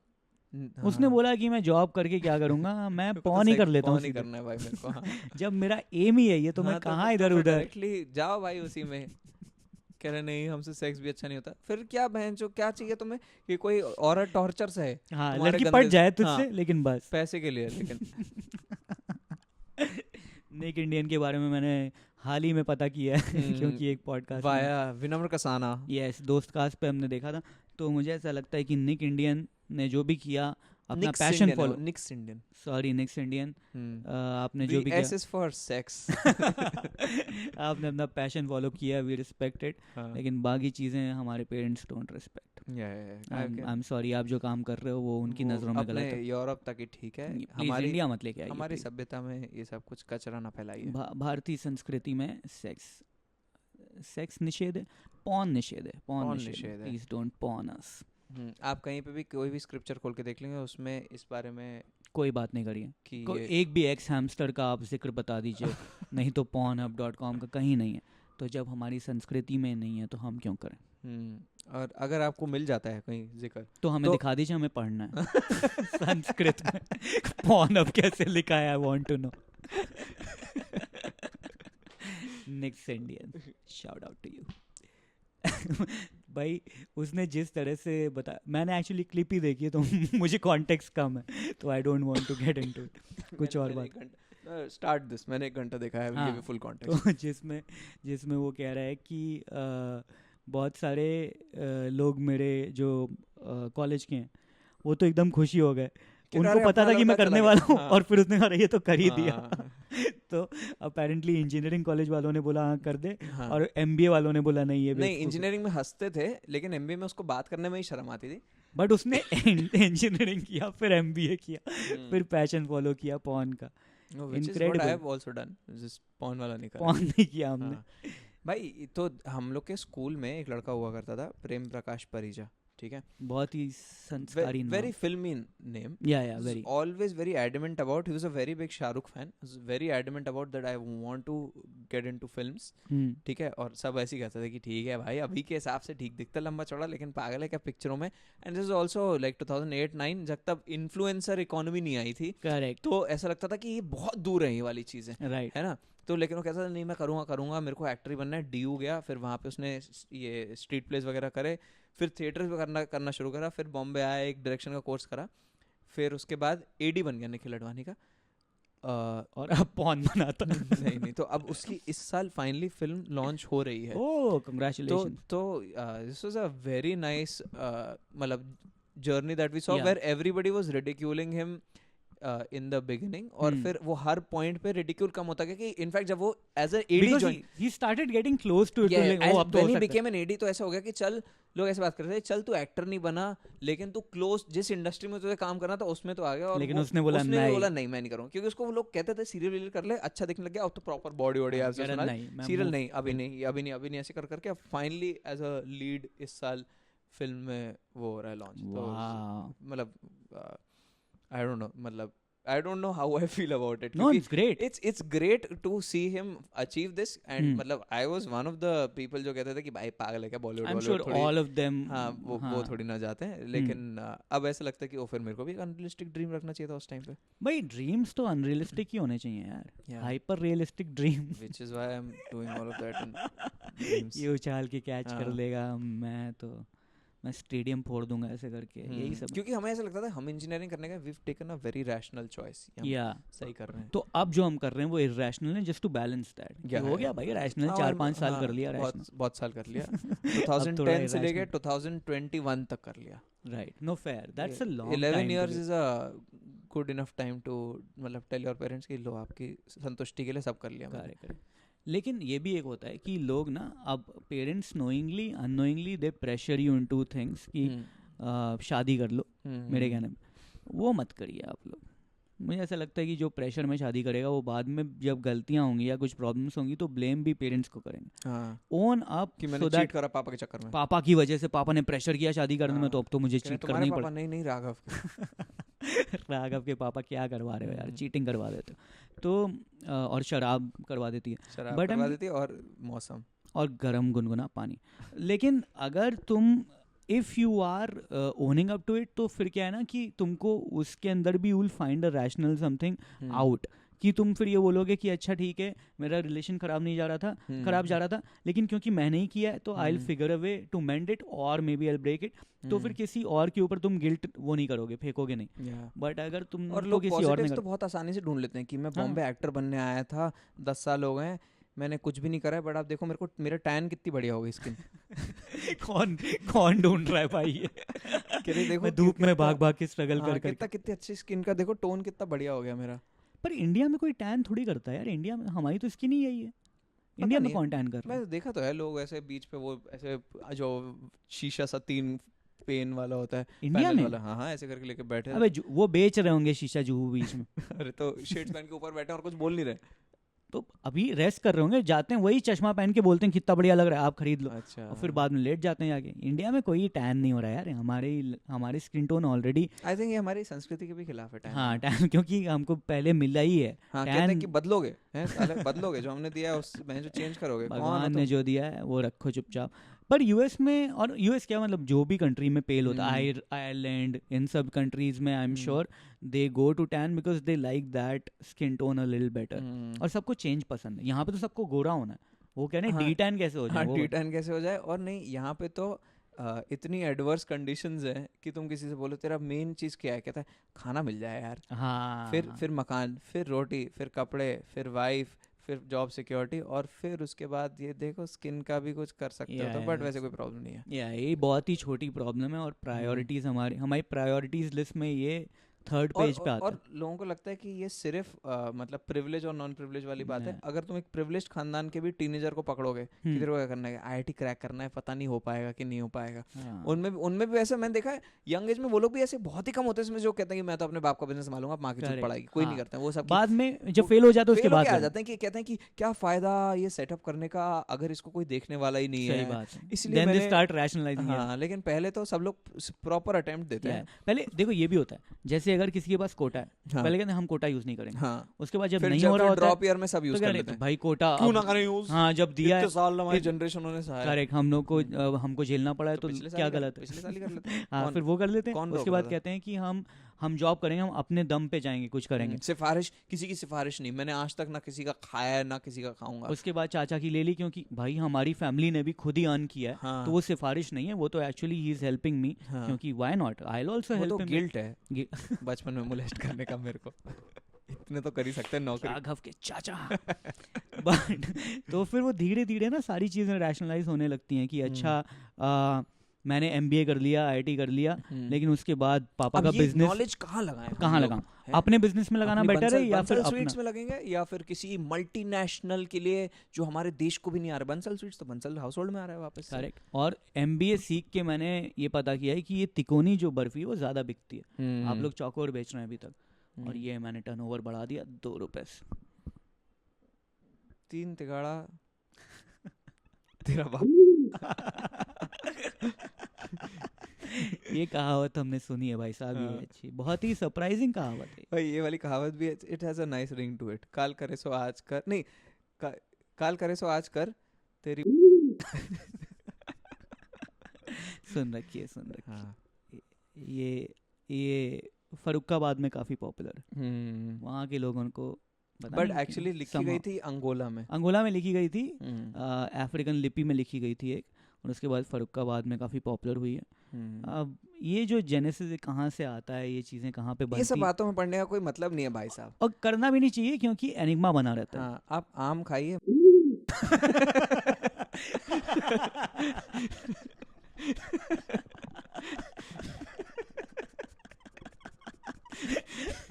हाँ, उसने बोला कि मैं जॉब करके क्या करूंगा, मैं तो पॉन ही कर लेता हूँ porn ही सीधे. करना है भाई मेरे को. हाँ. जब मेरा एम ही है ये, तो मैं हाँ, कहाँ इधर उधर. डायरेक्टली जाओ भाई उसी में. कह रहे नहीं, हमसे सेक्स भी अच्छा नहीं होता. फिर क्या बहन जो क्या चाहिए तुम्हें कि कोई औरत टॉर्चर से है हाँ, तुम्हारे लड़की गंदे पट से- जाए तुझसे, हाँ, लेकिन बस. पैसे के लिए. लेकिन निक इंडियन के बारे में मैंने हाल ही में पता किया है क्योंकि एक पॉडकास्ट वाया विनम्र कसाना. यस दोस्त कास्ट पे हमने देखा था. तो मुझे ऐसा लगता है कि निक इंडियन ने जो भी किया, अपना पैशन फॉलो, निक्स इंडियन. सॉरी निक्स इंडियन, आपने जो भी किया, एस इज फॉर सेक्स. आपने अपना पैशन फॉलो किया, वी रिस्पेक्ट इट. लेकिन बाकी चीज़ें हमारे parents don't respect. I am sorry, आप जो काम कर रहे हो वो उनकी नज़रों में गलत है. यूरोप तक ही ठीक है, हमारी इंडिया मत लेके आइए. हमारी please. सभ्यता में ये सब कुछ कचरा ना फैलाइए. भारतीय संस्कृति में सेक्स निषेध है, पॉन निषेध है. पॉन निषेध है. प्लीज डोंट पॉन अस. आप कहीं पे भी कोई भी स्क्रिप्चर खोल के देख लेंगे, उसमें इस बारे में कोई बात नहीं करिए कि एक भी एक्स हैमस्टर का आप जिक्र बता दीजिए. नहीं तो pornhub.com का कहीं नहीं है. तो जब हमारी संस्कृति में नहीं है तो हम क्यों करें. और अगर आपको मिल जाता है कहीं जिक्र, तो हमें दिखा दीजिए, हमें पढ़ना है. संस्कृत में pornhub कैसे लिखा है, I want to know. Nix Indian, shout out to you. भाई उसने जिस तरह से बताया, मैंने एक्चुअली क्लिप ही देखी है तो मुझे कॉन्टेक्स्ट कम है, तो I don't want to get into it. कुछ और बात. स्टार्ट दिस, मैंने 1 घंटा देखा है. हाँ, फुल कॉन्टेक्स्ट. तो जिसमें वो कह रहा है कि बहुत सारे लोग मेरे जो कॉलेज के हैं वो तो एकदम खुशी हो गए, उनको पता था कि मैं करने वाला हूँ. और फिर उसने कहा ये तो कर ही दिया. तो अपेरेंटली इंजीनियरिंग कॉलेज वालों ने बोला हाँ कर दे, और एमबीए वालों ने बोला नहीं ये नहीं. इंजीनियरिंग में हंसते थे, लेकिन एमबीए में उसको बात करने में ही शर्म आती थी. बट उसने इंजीनियरिंग किया, फिर एमबीए किया, फिर पैशन फॉलो किया पॉन का. पॉन वाला नहीं करा. पॉन नहीं किया हमने. भाई तो हम लोग के स्कूल में एक लड़का हुआ करता था, प्रेम प्रकाश परिजा. ठीक है, बहुत ही संस्कारी very filmy name. या Was very always very adamant about, he was a very big Shahrukh fan, was very adamant about that I want to get into films. ठीक है, और सब ऐसे ही कहते थे कि ठीक है भाई अभी के हिसाब से ठीक दिखता लंबा चौड़ा, लेकिन पागल है क्या पिक्चरों में. And this is also like 2008-9 जब तब इन्फ्लुएंसर इकोनॉमी नहीं आई थी, करेक्ट तो ऐसा लगता था कि ये बहुत दूर है ये वाली चीज़ें, राइट है ना. तो लेकिन वो कहता था नहीं मैं करूँगा मेरे को एक्टर ही बनना है. डीयू गया, फिर वहाँ पे उसने ये स्ट्रीट प्लेस वगैरह करे, फिर थिएटर पे करना शुरू करा, फिर बॉम्बे आया, एक डायरेक्शन का कोर्स करा, फिर उसके बाद एडी बन गया निखिल अडवाणी का. और अब पॉन बनाता नहीं तो अब उसकी इस साल फाइनली फिल्म लॉन्च हो रही है. Oh congratulation. तो this was a very nice मतलब journey that we saw, Yeah. Where everybody was ridiculing him in the beginning, और फिर वो हर पॉइंट पे रिडिक्यूल कम होता गया कि इनफैक्ट जब वो as a AD Because join, he started getting close to it. like, oh, अब तो when हो he सकता है. became an AD तो ऐसा हो गया कि चल, लोग ऐसे बात करते थे, चल तू एक्टर नहीं बना लेकिन तू क्लोज जिस इंडस्ट्री में तुझे काम करना था उसमें तो आ गया. और लेकिन वो- उसने बोला भी नहीं. बोला नहीं मैं नहीं करूँगा, क्योंकि उसको वो लोग कहते थे सीरियल वीरियल कर ले अच्छा दिखने लग गया, अब तो प्रॉपर बॉडी वॉडी हाँ, आपसे कह रहा सुना, नहीं, मैं सीरियल move- नहीं अभी नहीं ऐसे कर करके अब फाइनली एज अ लीड इस साल फिल्म में वो हो रहा है लॉन्च. तो Wow. मतलब आई डोंट नो, मतलब I don't know how I feel about it. No, क्योंकि it's great. It's great to see him achieve this, and Hmm. मतलब I was one of the people जो कहते थे कि भाई पागल है क्या बॉलीवुड I'm बॉलीवुड sure थोड़ी, all of them. हाँ वो हाँ. थोड़ी ना जाते हैं, लेकिन अब ऐसा लगता है कि वो फिर मेरे को भी एक अनरियलिस्टिक ड्रीम रखना चाहिए था उस टाइम पे, भाई ड्रीम्स तो अनरियलिस्टिक ही होने चाहिए यार. Yeah. Hyper realistic dream. which is why I'm doing all of that in dreams. ये उछाल के कैच कर हाँ. लेगा, मैं स्टेडियम फोड़ दूंगा ऐसे करके, यही सब. क्योंकि हमें ऐसा लगता था हम इंजीनियरिंग करने का we've taken a very rational choice, या सही कर रहे हैं. तो अब जो हम कर रहे हैं वो इरेशनल है, just to balance that. Yeah, हो yeah. गया भाई रैशनल, हाँ, 4-5 साल हाँ, कर लिया रैशनल. बहुत साल कर लिया. अब थोड़ा 2010 से लेके irrational. 2021 तक कर लिया. Right, no fair, that's a long 11 years is a good enough time to मतलब tell your parents कि लो आपकी संतुष्टि के लिए सब कर लिया मैंने. करेक्ट. लेकिन ये भी एक होता है कि लोग ना अब parents knowingly unknowingly they pressure you into things कि शादी कर लो. मेरे कहने में वो मत करिए आप लोग. मुझे ऐसा लगता है कि जो प्रेशर में शादी करेगा वो बाद में जब गलतियां होंगी या कुछ प्रॉब्लम्स होंगी तो ब्लेम भी पेरेंट्स को करेंगे. हाँ ओन अप कि मैंने चीट करा पापा के चक्कर में. पापा की वजह से, पापा ने प्रेशर किया शादी करने में, हाँ. तो अब तो मुझे कह रहे चीट करना तुम्हारे ही पापा पड़ेगा. नहीं राघव के. राघव के पापा क्या करवा रहे हो यार, हम्म. चीटिंग करवा देते हो. तो और शराब करवा देती है, शराब But करवा I'm- देती है और मौसम. और गरम गुनगुना पानी. लेकिन अगर तुम if you are owning up to it तो फिर क्या है ना कि तुमको उसके अंदर भी you will find a rational something out, कि तुम फिर ये बोलोगे कि अच्छा ठीक है मेरा रिलेशन खराब नहीं जा रहा था, खराब जा रहा था, लेकिन क्योंकि मैंने ही किया है तो I will figure a way to mend it, और maybe I will break it. तो फिर किसी और के ऊपर तुम गिल्ट वो नहीं करोगे, फेंकोगे नहीं. बट अगर तुम और तो लोग किसी और ने पॉजिटिव्स तो बहुत आसानी से ढूंढ लेते हैं कि मैं हाँ. बॉम्बे एक्टर बनने आया था, 10 साल हो गए हैं, मैंने कुछ भी नहीं करा है, बट आप देखो मेरा टैन कितनी बढ़िया हो गई स्किन. कौन कौन ढूंढ रहा है भाई ये? देखो मैं धूप में भाग भाग के स्ट्रगल हाँ, कर कितनी अच्छी स्किन का देखो टोन कितना बढ़िया हो गया मेरा. पर इंडिया में कोई टैन थोड़ी करता है यार. इंडिया में हमारी तो स्किन ही यही है. इंडिया में नहीं. कौन टैन कर रहा है? मैं देखा तो है लोग ऐसे बीच पे वो ऐसे जो शीशा सा 3 पेन वाला होता है इंडिया पैनल में? वाला, हाँ ऐसे करके लेके बैठे हैं. अबे वो बेच रहे होंगे शीशा जुहू बीच में. अरे तो शेड्स पहन के ऊपर बैठे हैं और कुछ बोल नहीं रहे. तो अभी रेस्ट कर रहे होंगे, जाते हैं वही चश्मा पहन के बोलते हैं कितना बढ़िया लग रहा है आप खरीद लो, अच्छा. और फिर बाद में लेट जाते हैं जाके. इंडिया में कोई टैन नहीं हो रहा है यार. हमारी स्किन टोन ऑलरेंडी. आई थिंक ये हमारी संस्कृति के भी खिलाफ है टैन. हाँ टैन, क्योंकि हमको पहले मिला ही है. हाँ कहते हैं टैन कि बदलोगे हैं साले, बदलोगे जो हमने दिया है उस मैं जो चेंज करोगे. कौन हो भगवान ने तुम? जो दिया है वो रखो चुपचाप. पर यूएस में, और यूएस क्या मतलब जो भी कंट्री में पेल होता है, आयरलैंड, इन सब कंट्रीज में I am sure they go to tan because they like that skin tone a little better. और सबको चेंज पसंद है. यहाँ पे तो सबको गोरा होना है. वो कह रहे हैं हाँ. डी टैन कैसे हो जाए. हाँ वो टी टैन कैसे हो जाए. और नहीं यहाँ पे तो इतनी एडवर्स कंडीशंस है कि तुम किसी से बोलो तेरा मेन चीज़ क्या है, कहता है खाना मिल जाए यार. हाँ फिर मकान, फिर रोटी, फिर कपड़े, फिर वाइफ, फिर जॉब सिक्योरिटी, और फिर उसके बाद ये देखो स्किन का भी कुछ कर सकते हो तो. बट वैसे कोई प्रॉब्लम नहीं है. ये बहुत ही छोटी प्रॉब्लम है. और प्रायोरिटीज़ हमारी प्रायोरिटीज़ लिस्ट में ये थर्ड पेज पे आता और है। लोगों को लगता है कि ये सिर्फ मतलब प्रिविलेज और नॉन प्रिविलेज वाली बात है। नहीं। अगर तुम एक प्रिविलेज खानदान के भी टीनेजर को पकड़ोगे कि तेरे को क्या करना है, आईआईटी क्रैक करना है, पता नहीं हो पाएगा कि नहीं हो पाएगा, हाँ, उनमें भी वैसे मैंने देखा है यंग एज में वो लोग भी ऐसे बहुत ही कम होते हैं इसमें जो कहते हैं कि मैं तो अपने बाप का बिजनेस संभालूंगा, माँ की चूत Correct, पढ़ाएगी, कोई नहीं हाँ। करता है वो सब। बाद में जब फेल हो जाता है उसके फेल बाद होके आ करना। जाते हैं कि कहते हैं कि क्या फायदा ये सेटअप करने का अगर इसको कोई देखने वाला ही नहीं सही है। बात है। इसलिए Then they मैंने start rationalizing it. हाँ, लेकिन पहले तो सब लोग प्रॉपर अटेम्प्ट देते Yeah. हैं। पहले देखो ये भी होता है, जैसे अगर किसी के पास कोटा है, हाँ। पहले कहते हैं हम कोटा यूज नहीं करेंगे, हाँ, उसके बाद जब फिर नहीं हो रहा होता है ड्रॉप ईयर में सब तो यूज क्या कर नहीं, लेते तो हैं, भाई कोटा क्यों अब- ना करें यूज, हाँ जब दिया है इतने साल हमारी जनरेशन ने सहारा। करेक्ट, हम लोग को हमको झेलना पड़ा है तो पिछले साल क्या ही कर- गलत है। पिछले साल ही कर लेते हैं। हाँ कौन- फिर वो कर लेते हैं, कौन उसके रोक बाद रहा था? कहते हैं कि हम जॉब करेंगे, हम अपने दम पे जाएंगे, कुछ करेंगे। सिफारिश, किसी की सिफारिश नहीं, मैंने आज तक ना किसी का खाया है ना किसी का खाऊंगा। उसके बाद चाचा की ले ली, क्योंकि भाई हमारी फैमिली ने भी खुद ही अर्न किया है, हाँ, तो वो सिफारिश नहीं है, वो तो actually he is helping me, हाँ, क्योंकि why not, I will also वो हेल्प तो हिम। गिल्ट है बचपन में मोलेस्ट करने का मेरे को। इतने तो कर ही सकते हैं नौकरी। राघव के चाचा बट तो फिर वो धीरे धीरे ना सारी चीज़ें रैशनलाइज होने लगती हैं कि अच्छा मैंने एमबीए कर लिया, आईआईटी कर लिया, लेकिन उसके बाद पापा का बिजनेस नॉलेज कहाँ लगाएं? कहाँ लगाऊं? अपने बिजनेस में लगाना बेटर है या फिर बंसल अपना? स्वीट्स में लगेंगे या फिर किसी मल्टीनेशनल के लिए जो हमारे देश को भी नहीं आ रहा। बंसल स्वीट्स तो बंसल हाउसहोल्ड में आ रहा है वापस से। करेक्ट। और एमबीए सीख के मैंने ये पता किया है कि ये तिकोनी जो बर्फी है वो ज़्यादा बिकती है। आप लोग चौकोर बेच रहे हैं अभी तक, और ये मैंने टर्नओवर बढ़ा दिया 2 रुपए से। 3 तिगाड़ा तेरा बाप। ये कहावत हमने सुनी है भाई साहब, ये अच्छी, बहुत ही सरप्राइजिंग कहावत है। भाई ये वाली कहावत भी it has a nice ring to it. काल करे सो आज कर, नहीं काल करे सो आज कर तेरी सुन रखिए हाँ। ये फरुखाबाद में काफ़ी पॉपुलर है, वहाँ के लोगों को पता बट नहीं एक्चुअली क्यों, लिखी गई थी अंगोला में। अंगोला में लिखी गई थी, अफ्रीकन लिपि में लिखी गई थी एक, और उसके बाद फरुखाबाद में काफ़ी पॉपुलर हुई है। अब ये जो जेनेसिस कहाँ से आता है, ये चीज़ें कहाँ पे ये सब बनती, बातों में पढ़ने का कोई मतलब नहीं है भाई साहब। और करना भी नहीं चाहिए क्योंकि एनिग्मा बना रहता है। हाँ, आप आम खाइए।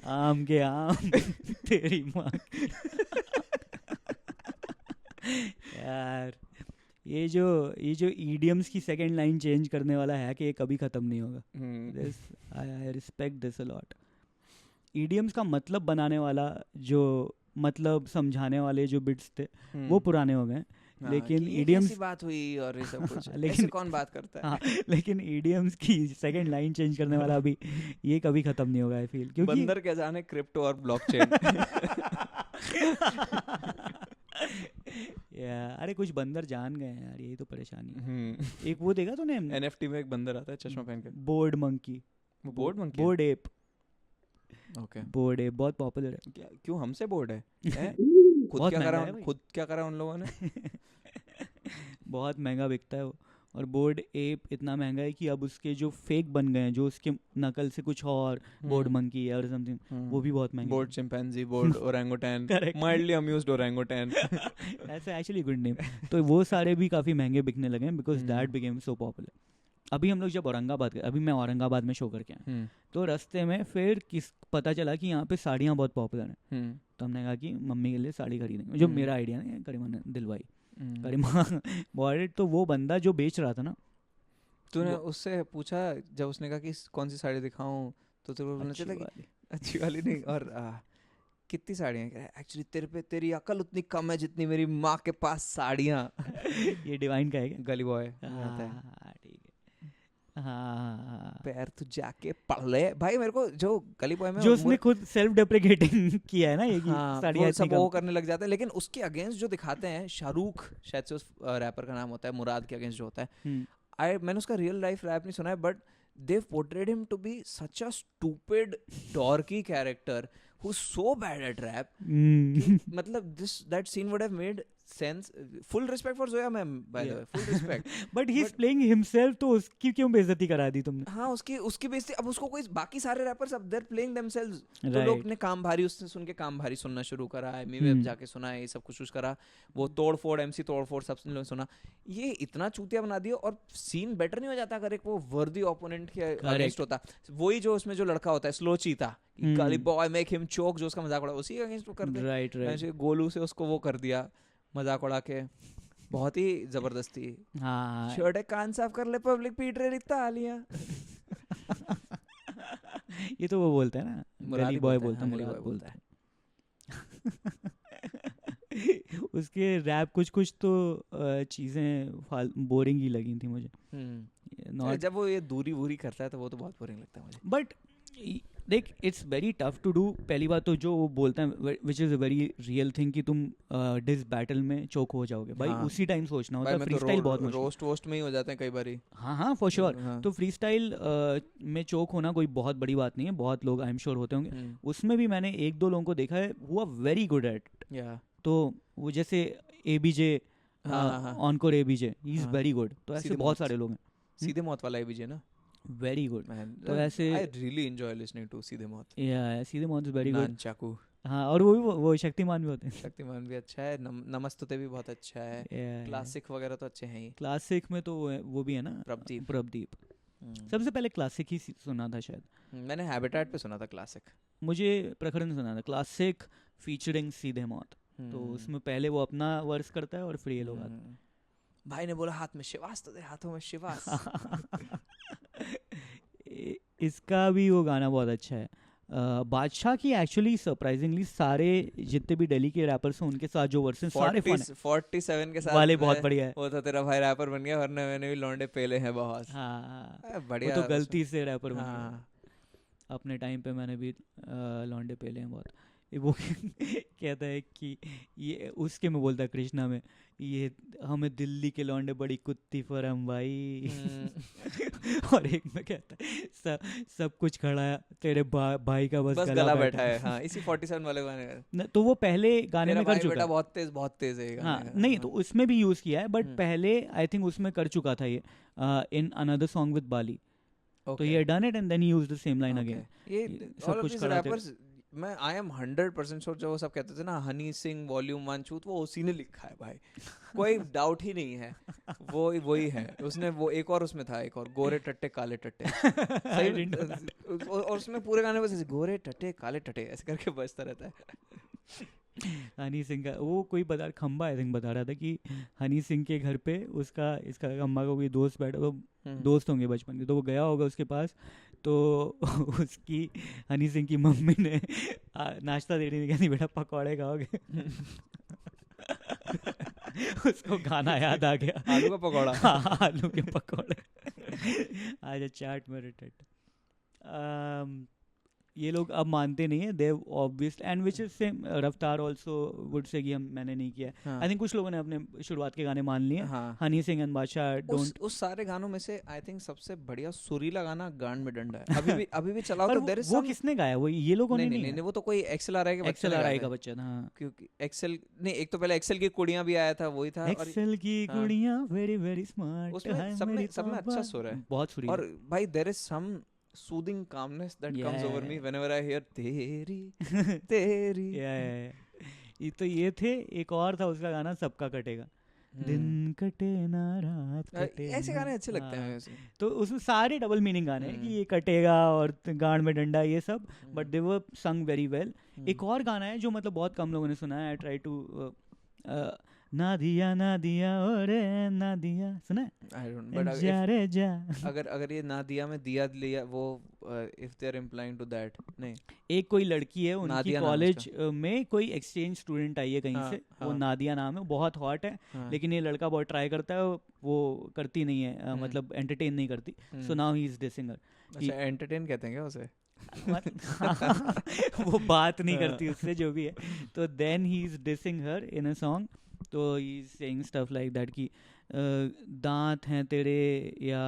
आम के आम तेरी माँ यार, ये जो ईडियम्स की सेकंड लाइन चेंज करने वाला है कि ये कभी खत्म नहीं होगा। This I respect this a lot. Idioms का मतलब बनाने वाला, जो मतलब समझाने वाले जो बिट्स थे वो पुराने हो गए, लेकिन ईडियम्स बात हुई और ये सब कुछ लेकिन ऐसे कौन बात करता है? हाँ, लेकिन ईडियम्स की सेकंड लाइन चेंज करने वाला अभी ये कभी खत्म नहीं होगा आई फील, क्योंकि बंदर क्या जाने क्रिप्टो और ब्लॉकचेन। यार अरे कुछ बंदर जान गए हैं यार, यही तो परेशानी है। एक वो देखा तूने एनएफटी में एक बंदर आता है चश्मा पहन के, board monkey, board monkey, board app, okay, board app बहुत पॉपुलर है। क्यों हमसे बोर्ड है? खुद बहुत क्या महंगा करा, है भाई। खुद क्या करा उन लोगों ने? बहुत महंगा बिकता है वो, और बोर्ड एप इतना महंगा है कि अब उसके जो फेक बन गए हैं, जो उसके नकल से कुछ और बोर्ड मंकी और समथिंग, वो भी बहुत महंगे। Board chimpanzee, board orangutan, Correct. Mildly amused orangutan. ऐसा एक्चुअली गुड नेम। तो वो सारे भी काफ़ी महंगे बिकने लगे हैं because that became so popular. अभी हम लोग जब औरंगाबाद गए, अभी मैं औरंगाबाद में शो करके आया, तो रास्ते में फिर पता चला कि यहाँ पे साड़ियाँ बहुत पॉपुलर हैं। तो हमने कहा कि मम्मी के लिए साड़ी खरीदेंगे, जो मेरा आइडिया नहीं, करीमा ने दिलवाई, करीमा बॉर्डेड। तो वो बंदा जो बेच रहा था ना, तूने उससे पूछा जब उसने कहा कि कौन सी साड़ी दिखाऊं, तो तेरे को बोलना चाहिए था कि अच्छी वाली नहीं, और कितनी साड़ियाँ? एक्चुअली तेरे पे तेरी अकल उतनी कम है जितनी मेरी माँ के पास साड़ियाँ। ये डिवाइन का है क्या? गली बॉय ठीक है। हाँ, पैर तू जाके पढ़ ले भाई। मेरे को जो गली बॉय में जो उसने खुद सेल्फ डेप्रिकेटिंग किया है ना, ये साड़ियाँ सब वो करने लग जाते हैं, लेकिन उसके अगेंस्ट जो दिखाते हैं, शाहरुख शायद से उस रैपर का नाम होता है, मुराद के अगेंस्ट जो होता है, मैंने उसका रियल लाइफ रैप नहीं सुना है, but they've portrayed him to be such a stupid dorky character who's so bad at rap कि, मतलब that scene would have made sense, full respect for Zoya ma'am by the way, full respect, but he is playing himself, तो उसकी क्यों बेइज्जती करा दी तुमने? हाँ उसकी बेइज्जती, अब उसको कोई, बाकी सारे रैपर्स अब देयर प्लेइंग देमसेल्व्स, तो Right. लोग ने काम भारी उससे सुन के काम भारी सुनना शुरू करा है, वेब जाके सुना है, ये सब कुछ करा, वो तोड़ फोड़ MC तोड़ फोड़ सब लोग सुना, ये इतना चूतिया बना दिया, और सीन बेटर नहीं हो जाता अगर एक वो वर्दी ओपोनेंट के अगेंस्ट होता, वही जो उसमें जो लड़का होता है स्लो चीता, गाली बॉय मेक हिम चोक, जो उसका मजाक उड़ा, उसी के अगेंस्ट वो कर दे, राइट राइट, गोलू से उसको वो कर दिया मजाक उड़ा के, बहुत ही जबरदस्ती। हाँ शर्ट है, कान साफ कर ले, पब्लिक पीट रहे, लिखता आलिया। ये तो वो बोलते हैं ना, गली बॉय बोलता है, गली मुराद बॉय बोलता है। उसके रैप कुछ तो चीज़ें बोरिंग ही लगी थी मुझे, जब वो ये दूरी वूरी करता है तो वो तो बहुत बोरिंग लगता है मुझे। बट देख, it's very tough to do. पहली बात तो जो वो बोलता है which is a very real thing कि तुम डिस बैटल में चोक हो जाओगे भाई, हाँ। उसी टाइम सोचना होता भाई है। मैं फ्री तो स्टाइल बहुत मुश्किल, रोस्ट वोस्ट में ही हो जाते हैं कई बारी। हाँ हाँ फॉर श्योर। हाँ। तो फ्री स्टाइल में चोक होना कोई बहुत बड़ी बात नहीं है, बहुत लोग आई एम श्योर होते होंगे। उसमें भी मैंने एक दो लोगों को देखा है हुआ वेरी गुड एट, तो वो जैसे ABJ, encore ABJ, he is very good. तो ऐसे बहुत सारे लोग हैं। सीधे मौत वाला ABJ ना, वेरी गुड। तो ऐसे I really enjoy listening to सीधे मौत। या सीधे मौत इज वेरी गुड। नानचाकू, हाँ, और वो शक्तिमान भी होते हैं। शक्तिमान भी अच्छा है, नमस्तुते भी बहुत अच्छा है, क्लासिक वगैरह तो अच्छे हैं ही। क्लासिक में तो वो भी है ना, प्रभदीप। सबसे पहले क्लासिक ही सुना था शायद मैंने, हैबिटेट पे सुना था क्लासिक। मुझे प्रखर ने सुना था क्लासिक फीचरिंग सीधे मौत। तो उसमें पहले वो अपना वर्स करता है और फिर ये लोग आते हैं। भाई ने बोला हाथ में शिवास तो दे, हाथों में शिवास। इसका भी वो गाना बहुत अच्छा है। बादशाह की एक्चुअली सरप्राइजिंगली सारे जितने भी दिल्ली के रैपर्स हैं उनके साथ जो वर्सेस सारे फन है। 47 के साथ वाले बहुत बढ़िया है। वो तो तेरा भाई रैपर बन गया, वरना मैंने भी लौंडे पेले हैं बहुत। हाँ बढ़िया, वो तो गलती से रैपर बन गया। हाँ। अपने टाइम पे मैंने भी लौंडे पेले हैं बहुत। वो कहता है कि ये उसके में बोलता है कृष्णा में, ये हमें दिल्ली के लौंडे बड़ी कुत्ती फरम भाई। और एक में कहता है सब कुछ खड़ा है, तेरे भाई का बस गला बैठा है। हाँ, इसी 47 वाले गाने का। तो वो पहले गाने में कर चुका बेटा बहुत तेज है ये गाने। हाँ नहीं, तो उसमें भी यूज किया है, बट पहले आई थिंक उसमें कर चुका था ये in another song with Bali. तो ये done it and then he used the same line again. ये सब कुछ खड़ा रैपर्स, मैं आई एम 100% श्योर, जो वो सब कहते थे ना हनी सिंह वॉल्यूम 1 छूत, वो उसी ने लिखा है भाई, कोई डाउट ही नहीं है। वो वही है, उसने वो एक और उसमें था, एक और गोरे टट्टे काले टट्टे। सही, और उसमें पूरे गाने बस गोरे टट्टे काले टट्टे ऐसे करके बजता रहता है। हनी सिंह का वो कोई बता, खंबा आई थिंक बता रहा था कि हनी सिंह के घर पे इसका खंबा का कोई दोस्त बैठा, वो दोस्त होंगे बचपन के, तो वो गया होगा उसके पास, तो उसकी हनी सिंह की मम्मी ने नाश्ता दे रही थी, कहती बेटा पकौड़े खाओगे। उसको गाना याद आ गया, आलू का पकौड़ा। हाँ, आलू के पकौड़े। आज चाट मेरे टट। ये लोग अब मानते नहीं है, Dev obviously, and which is same Raftaar also would say कि मैंने नहीं किया। आई थिंक कुछ लोगों ने अपने शुरुआत के गाने मान लिए। हनी सिंह एंड बादशाह डोंट। उस सारे गानों में से आई थिंक सबसे बढ़िया सुरीला गाना गांड में डंडा है, अभी भी चलाओ तो देयर इज वो किसने गाया? वो ये लोगों ने नहीं, वो तो कोई XLRI का बच्चा था। हाँ, क्योंकि एक्सेल नहीं, एक तो पहले एक्सेल की कुड़ियां भी आया था, वही था। एक्सेल की कुड़ियां वेरी वेरी स्मार्ट, उसमें सब में अच्छा सुर है, बहुत सुरीला। और भाई there is some soothing calmness that comes over me whenever I hear तेरी। ये तो ये थे। एक और था उसका गाना सबका कटेगा, दिन कटे ना रात कटे, ऐसे गाने अच्छे लगते हैं वैसे। तो उसमें सारे डबल मीनिंग गाने हैं कि ये कटेगा और गांड में डंडा, ये सब, बट दे वर संग वेरी वेल। एक और गाना है जो मतलब बहुत कम लोगों ने सुना है, आई ट्राई टू ना दिया ओरे ना दिया, सुना है? जा अगर ये ना दिया में दिया लिया, वो if they are implying to that, नहीं, एक कोई लड़की है उनकी कॉलेज में, कोई एक्सचेंज स्टूडेंट आई है कहीं से, वो नादिया नाम है, बहुत हॉट है, लेकिन ये लड़का बहुत ट्राई करता है, वो करती नहीं है, मतलब एंटरटेन नहीं करती। So now he is dissing her. अच्छा, एंटरटेन कहते हैं क्या उसे? वो बात नहीं करती उससे, जो भी है। तो then he is dissing her in a song. तो he is saying stuff like that कि दांत हैं तेरे या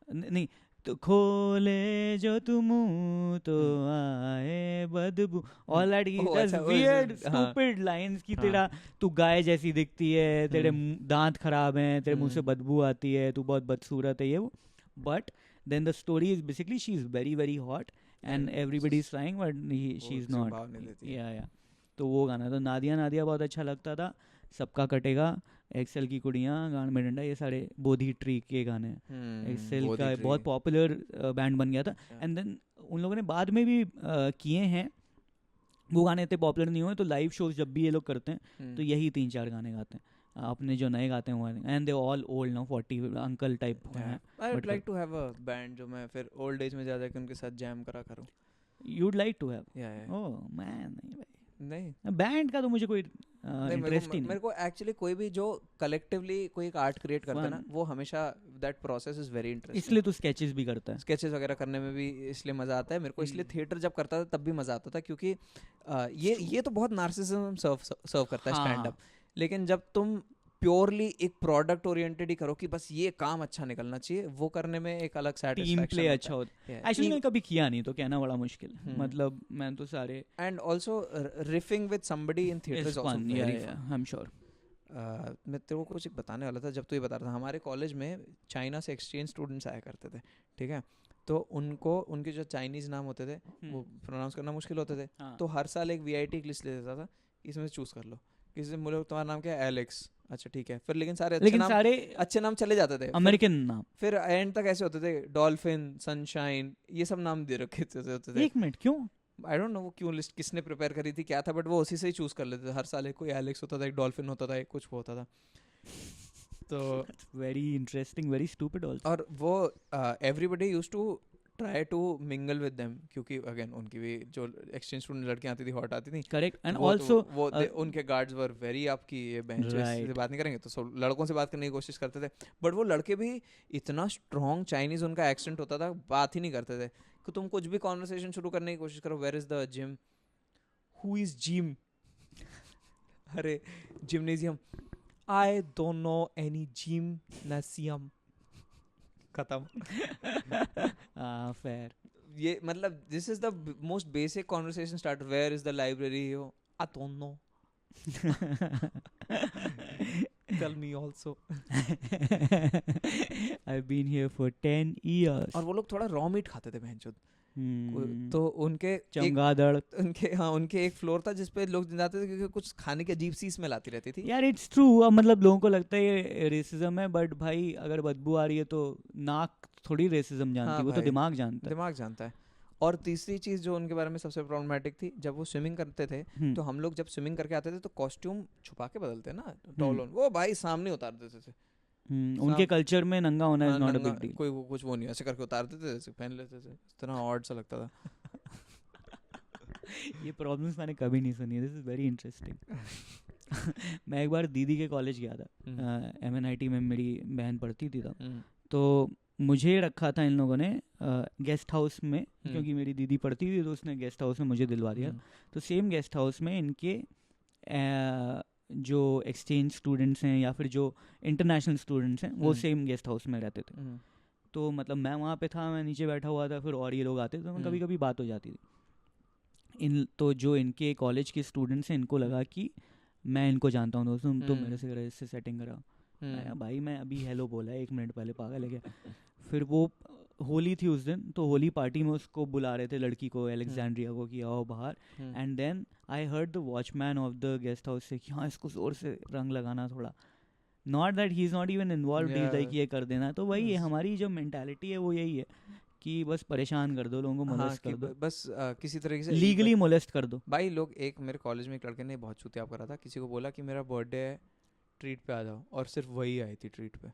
नहीं, तो खोले जो तू मुंह तो आए बदबू, all that he does weird stupid lines की तेरा तू गाय जैसी दिखती है, तेरे दांत खराब हैं, तेरे मुंह से बदबू आती है, तू बहुत बदसूरत है, ये वो. But then the story is basically she is very very hot and everybody is trying but she is not. yeah. तो वो गाना तो नादिया बहुत अच्छा लगता था. सबका कटेगा, एक्सेल की कुड़ियाँ, गान में डंडा, ये सारे बोधी ट्री के गाने हैं. एक्सेल का बहुत पॉपुलर बैंड बन गया था. एंड देन उन लोगों ने बाद में भी किए हैं. वो गाने इतने पॉपुलर नहीं हुए, तो लाइव शोज जब भी ये लोग करते हैं तो यही 3-4 गाने गाते हैं. अपने जो नए गाते हैं वो, and they all old now, 40 uncle type हैं. I would like to have a band जो मैं फिर ओल्ड एज में ज्यादा कि उनके साथ जैम करा करूं. You would like to have? Oh man, नहीं बैंड का तो मुझे कोई इंटरेस्ट ही नहीं. मेरे को एक्चुअली कोई भी जो कलेक्टिवली कोई एक आर्ट क्रिएट करता है ना, वो हमेशा that process is very interesting. इसलिए तो स्केचेस भी करता है. स्केचेस वगैरह करने में भी इसलिए मजा आता है मेरे को. इसलिए थिएटर जब करता था तब भी मजा आता था, क्योंकि ये तो बहुत नार्सिसिज्म सर्व करता है स्टैंड अप. लेकिन जब तुम प्योरली एक प्रोडक्ट ओरिएंटेड ही करो कि बस ये काम अच्छा निकलना चाहिए, वो करने में एक अलग सैटिस्फैक्शन, टीम प्ले अच्छा होता है. एक्चुअली मैं कभी किया नहीं तो कहना बड़ा मुश्किल. मतलब मैं तो सारे, and also riffing with somebody in theatre is also very fun. I am sure. मैं तेरे को कुछ बताने वाला था जब तू ये बता रहा था. हमारे कॉलेज में चाइना से एक्सचेंज स्टूडेंट्स आया करते थे, ठीक है. तो उनको उनके जो चाइनीज नाम होते थे वो प्रोनाउंस करना मुश्किल होते थे. तो हर साल एक वीआईटी लिस्ट ले देता था, इसमें से चूज कर लो. किसी से बोले तुम्हारा नाम क्या है, एलेक्स. अच्छा ठीक है. फिर लेकिन सारे अच्छे नाम चले जाते थे, अमेरिकन नाम. फिर एंड तक ऐसे होते थे, डॉल्फिन, सनशाइन, ये सब नाम दे रखे होते थे. एक मिनट, क्यों? आई डोंट नो वो क्यों लिस्ट किसने प्रिपेयर करी थी, क्या था, बट वो उसी से ही चूज कर लेते थे. हर साल एक कोई एलेक्स होता था, एक डॉल्फिन होता था, एक कुछ होता था. तो very interesting, very stupid also. और वो everybody used to try to mingle with them, क्योंकि अगेन उनकी भी जो एक्सचेंज स्टूडेंट लड़कियां आती थी हॉट आती थी. करेक्ट. एंड आल्सो वो उनके गार्ड्स वर वेरी आपकी ये बेंच से बात नहीं करेंगे, तो लड़कों से बात करने की कोशिश करते थे. बट वो लड़के भी इतना स्ट्रॉन्ग चाइनीज उनका एक्सेंट होता था, बात ही नहीं करते थे. कि तुम कुछ भी कॉन्वर्सेशन शुरू करने की कोशिश करो, where is the gym, who is gym, अरे gymnasium, I don't know any gymnasium, खत्म. फेयर. ये मतलब this is the most basic conversation starter. Where is the library, I don't know, tell me also, I have been here for 10 years. और वो लोग थोड़ा raw meat खाते थे बहनचोद. तो उनके चमगादड़, उनके एक फ्लोर था जिसपे लोग जाते थे, क्योंकि कुछ खाने की अजीब सी स्मेल आती रहती थी. यार इट्स ट्रू. मतलब लोगों को लगता है ये रेसिज्म है, बट भाई अगर बदबू आ रही है तो नाक थोड़ी रेसिज्म जानती है, वो तो दिमाग जानता है. और तीसरी चीज जो उनके बारे में सबसे प्रॉब्लमेटिक थी, जब वो स्विमिंग करते थे तो हम लोग जब स्विमिंग करके आते थे तो कॉस्ट्यूम छुपा के बदलते ना, टॉल ऑन, वो भाई सामने उतार देते थे. उनके कल्चर में नंगा होना is not a big deal. कोई कुछ वो नहीं, ऐसे करके उतार देते थे, ऐसे पहन लेते थे. इतना ऑड सा लगता था. ये प्रॉब्लम्स मैंने कभी नहीं सुनी. This is very interesting. मैं एक बार दीदी के कॉलेज गया था, MNIT में मेरी बहन पढ़ती थी तब. तो मुझे रखा था इन लोगों ने गेस्ट हाउस में, क्योंकि मेरी दीदी पढ़ती थी तो उसने गेस्ट हाउस में मुझे दिलवा दिया. तो सेम गेस्ट हाउस में इनके जो एक्सचेंज स्टूडेंट्स हैं या फिर जो इंटरनेशनल स्टूडेंट्स हैं वो सेम गेस्ट हाउस में रहते थे. तो मतलब मैं वहाँ पे था, मैं नीचे बैठा हुआ था, फिर और ये लोग आते थे, तो कभी कभी बात हो जाती थी. तो जो इनके कॉलेज के स्टूडेंट्स हैं, इनको लगा कि मैं इनको जानता हूँ दोस्तों, तो मेरे से इससे सेटिंग करा. भाई मैं अभी हेलो बोला है 1 मिनट पहले, पागल है क्या. फिर वो होली थी उस दिन, तो होली पार्टी में उसको बुला रहे थे, लड़की को, अलेक्जेंड्रिया को, कि आओ बाहर. And then I heard the watchman of the guest house से कि हाँ इसको जोर से रंग लगाना थोड़ा. Not that he is not even involve, he is like ये कर देना. तो वही है हमारी जो मेंटालिटी है, वो यही है कि बस परेशान कर दो लोगों को, मोलेस्ट कर दो, बस किसी तरीके से लीगली मोलेस्ट कर दो. भाई लोग, एक मेरे कॉलेज में एक लड़के ने बहुत चुतियाप करा था. किसी को बोला कि मेरा बर्थडे है, ट्रीट पे आ जाओ, और सिर्फ वही आई थी ट्रीट पे,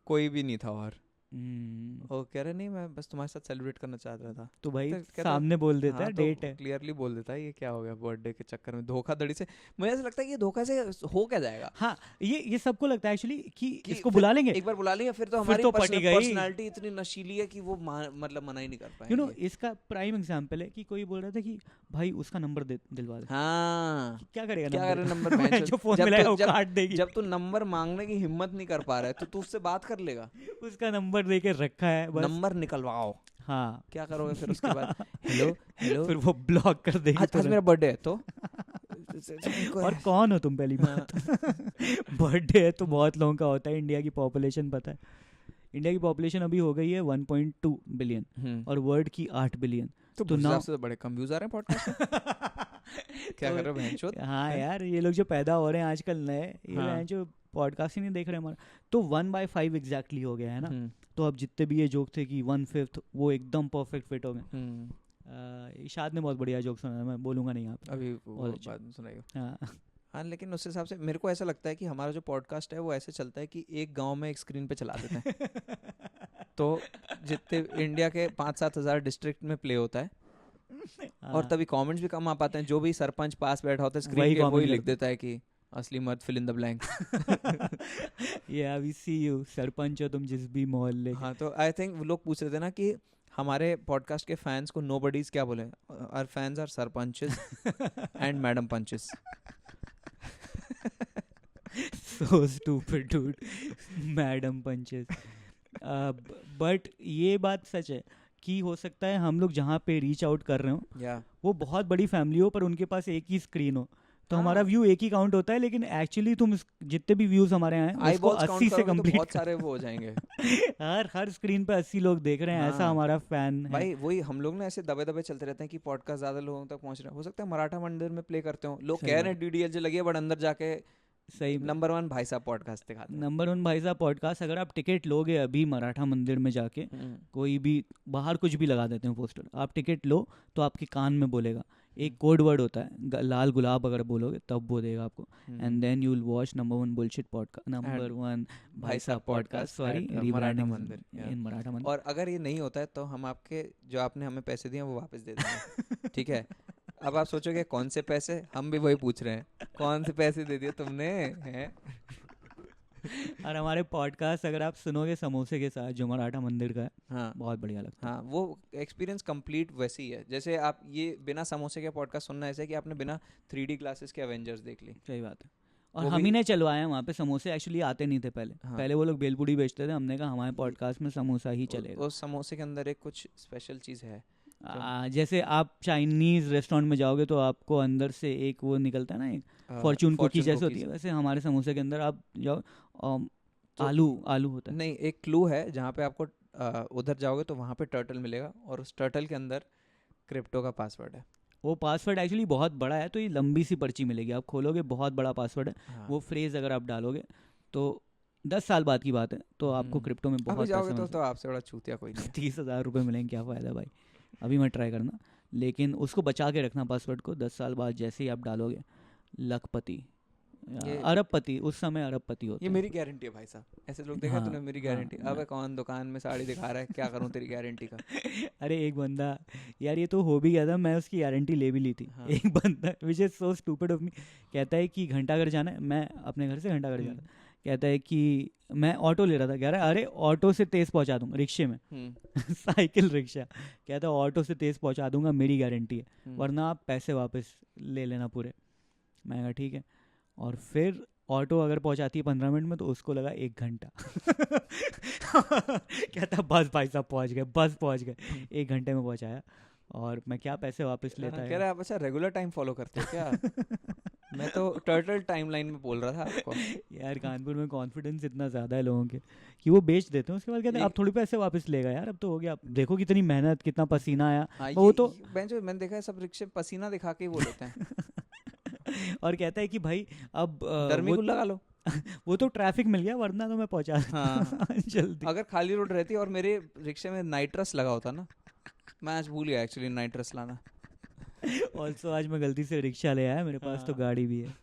कोई भी नहीं था. और वो कह रहे नहीं, मैं बस तुम्हारे साथ सेलिब्रेट करना चाह रहा था. तो भाई सामने बोल देता है, डेट है, क्लियरली बोल देता है, ये क्या हो गया बर्थडे के चक्कर में धोखाधड़ी से. मुझे ऐसा लगता है कि धोखा से हो क्या जाएगा. हाँ, ये सबको लगता है एक्चुअली कि इसको बुला लेंगे, एक बार बुला लेंगे, फिर तो हमारी पर्सनालिटी इतनी नशीली है कि वो मतलब मना ही नहीं कर पाएंगे. यू नो, इसका प्राइम एग्जांपल है कि कोई बोल रहा था कि भाई उसका नंबर दिलवा दे. हाँ, क्या करेगा, क्या करे नंबर जो फोन मिलाएगा वो काट देगी. जब तू नंबर मांगने की हिम्मत नहीं कर पा रहा है तो तू उससे बात कर लेगा. उसका नंबर दे के रखा है बस। नंबर निकलवाओ, हाँ क्या करोगे फिर उसके बाद? हेलो हेलो, फिर वो ब्लॉक कर देंगे आज तुरंत। मेरा बर्थडे है तो और कौन हो तुम पहली बात? बर्थडे है तो बहुत लोगों का होता है। इंडिया की पॉपुलेशन पता है, इंडिया की पॉपुलेशन अभी हो गई है 1.2 बिलियन और वर्ल्ड की 8 बिलियन। तो तो उस now- हिसाब से तो बड़े कम व्यूज आ रहे हैं पॉडकास्ट में। क्या कर रहे हो बहनचोद? हाँ हैं? यार, ये लोग जो पैदा हो रहे हैं आजकल नए, ये हाँ। हैं जो पॉडकास्ट ही नहीं देख रहे हमारा। तो 1/5 एग्जैक्टली हो गया है ना। हम्म, तो अब जितने भी ये जोक थे कि 1/5 वो एकदम परफेक्ट फिट हो गए। इशाद ने बहुत बढ़िया जोक सुना, मैं बोलूंगा नहीं यहाँ पे। अभी वो बहुत अच्छा। बाद में सुनाइए। हाँ हाँ, लेकिन उस हिसाब से मेरे को ऐसा लगता है कि हमारा जो पॉडकास्ट है वो ऐसे चलता है कि एक गांव में एक स्क्रीन पे चला देते हैं। तो जितने इंडिया के 5-7 हज़ार डिस्ट्रिक्ट में प्ले होता है, और हाँ, तभी कमेंट्स भी कम आ पाते हैं। जो भी सरपंच पास बैठा होता है स्क्रीन वही के, वही comment लिख करता है। देता है कि असली मर्द फिल इन द ब्लैंक। ये वी सी यू, सरपंच हो तुम जिस भी मोहल्ले के। हाँ, तो आई थिंक वो लोग पूछ रहे थे ना कि हमारे पॉडकास्ट के फैंस को नोबडीज क्या बोले। Our fans are sarpanches and madam panches. So stupid dude, madam panches. But ये बात सच है कि हो सकता है हम लोग जहाँ पे रीच आउट कर रहे हो या वो बहुत बड़ी फैमिली हो, पर उनके पास एक ही स्क्रीन हो, तो हमारा हाँ। व्यू एक ही काउंट होता है। लेकिन एक्चुअली तुम जितने भी व्यूज हमारे यहाँ हैं आई उसको बॉल्स 80 काउंट से करोगे तो कंप्लीट बहुत सारे वो हो जाएंगे। हर स्क्रीन पे 80 लोग देख रहे हैं, ऐसा हाँ। हमारा फैन है। भाई वही हम लोग ना ऐसे दबे दबे चलते रहते हैं कि पॉडकास्ट ज्यादा लोगों तक पहुंच रहा है। हो सकता है मराठा मंदिर में प्ले करते हो, लोग सही कह बात। रहे हैं DDLJ लगी है, बट अंदर जाके सही नंबर 1 भाई साहब पॉडकास्ट दिखाते हैं। नंबर 1 भाई साहब पॉडकास्ट। अगर आप टिकट लोगे अभी मराठा मंदिर में जाके, हम्म, कोई भी बाहर कुछ भी लगा देते हैं पोस्टर, आप टिकट लो तो आपके कान में बोलेगा एक कोड वर्ड होता है, लाल गुलाब अगर बोलोगे तब वो देगा आपको। And then you will watch number 1 bullshit podcast, number 1 भाई साहब podcast, sorry at, Maratha rebranding Mandir, yeah. In Maratha Mandir. और अगर ये नहीं होता है तो हम आपके जो आपने हमें पैसे दिए हैं वो वापस दे देंगे। ठीक है? अब आप सोचोगे कौन से पैसे, हम भी वही पूछ रहे हैं, कौन से पैसे दे दिए तुमने हैं? और हमारे पॉडकास्ट अगर आप सुनोगे समोसे के साथ जो मराठा मंदिर का है, हाँ बहुत बढ़िया लगता है। हाँ, वो एक्सपीरियंस कंप्लीट वैसे ही है जैसे आप ये बिना समोसे के पॉडकास्ट सुनना, ऐसे कि आपने बिना 3D ग्लासेस के एवेंजर्स देख ली। सही बात है। और वो हम भी- ही ने चलवाए हैं वहाँ पे समोसे, एक्चुअली आते नहीं थे पहले। हाँ। पहले वो लोग भेलपूरी बेचते थे, हमने कहा हमारे पॉडकास्ट में समोसा ही चलेगा। उस समोसे के अंदर एक कुछ स्पेशल चीज़ है। जैसे आप चाइनीज रेस्टोरेंट में जाओगे तो आपको अंदर से एक वो निकलता है ना, एक फॉर्चून कुकी जैसे होती है, वैसे हमारे समोसे के अंदर आप जाओ तो आलू होता है। नहीं, एक क्लू है जहाँ पे आपको उधर जाओगे तो वहाँ पे टर्टल मिलेगा, और उस टर्टल के अंदर क्रिप्टो का पासवर्ड है। वो पासवर्ड एक्चुअली बहुत बड़ा है, तो ये लंबी सी पर्ची मिलेगी, आप खोलोगे बहुत बड़ा पासवर्ड है। हाँ। वो फ्रेज अगर आप डालोगे तो 10 साल बाद की बात है, तो आपको क्रिप्टो में अभी बहुत जाओगे पैसे तो आपसे बड़ा चूतिया कोई नहीं है। 30,000 रुपये मिलेंगे, क्या फ़ायदा भाई। अभी मैं ट्राई करना, लेकिन उसको बचा के रखना पासवर्ड को। 10 साल बाद जैसे ही आप डालोगे, लखपति ये- अरबपति, उस समय अरबपति होते ये हैं। मेरी गारंटी है भाई साहब, ऐसे लोग देखा हाँ, तूने, मेरी हाँ, गारंटी। हाँ। अबे कौन दुकान में साड़ी दिखा रहा है, क्या करूँ तेरी गारंटी का। अरे एक बंदा, यार ये तो हो भी गया था, मैं उसकी गारंटी ले भी ली थी। हाँ। एक बंदा which is so stupid of me, कहता है कि घंटाघर जाना है, मैं अपने घर से घंटाघर जा रहा था, कहता है कि मैं ऑटो ले रहा था, कह रहा है अरे ऑटो से तेज़ पहुंचा दूंगा, रिक्शे में साइकिल रिक्शा, कहता है ऑटो से तेज़ पहुंचा दूंगा, मेरी गारंटी है, वरना आप पैसे वापस ले लेना पूरे। मैं कहा ठीक है। और फिर ऑटो अगर पहुंचाती है 15 मिनट में तो उसको लगा 1 घंटा। कहता बस भाई साहब पहुंच गए, बस पहुंच गए, 1 घंटे में पहुंचाया। और मैं क्या पैसे वापस लेता कह है। रहा है आप अच्छा रेगुलर टाइम फॉलो करते हो क्या? मैं तो टर्टल टाइमलाइन में बोल रहा था आपको। यार कानपुर में कॉन्फिडेंस इतना ज़्यादा है लोगों के कि वो बेच देते हैं, उसके बाद कहते हैं अब थोड़ी पैसे वापस लेगा यार, अब तो हो गया, अब देखो कितनी मेहनत, कितना पसीना आया। हाँ, वो तो मैंने देखा है सब रिक्शे पसीना दिखा के ही वो लेते हैं। और कहता है कि भाई अब गर्मी वो को लगा लो। वो तो ट्रैफिक मिल गया, वरना तो मैं पहुंचा हाँ। जल्दी। अगर खाली रोड रहती और मेरे रिक्शे में नाइट्रस लगा होता ना, मैं आज भूल गया एक्चुअली नाइट्रस लाना। ऑल्सो आज मैं गलती से रिक्शा ले आया, मेरे पास तो हाँ। गाड़ी भी है।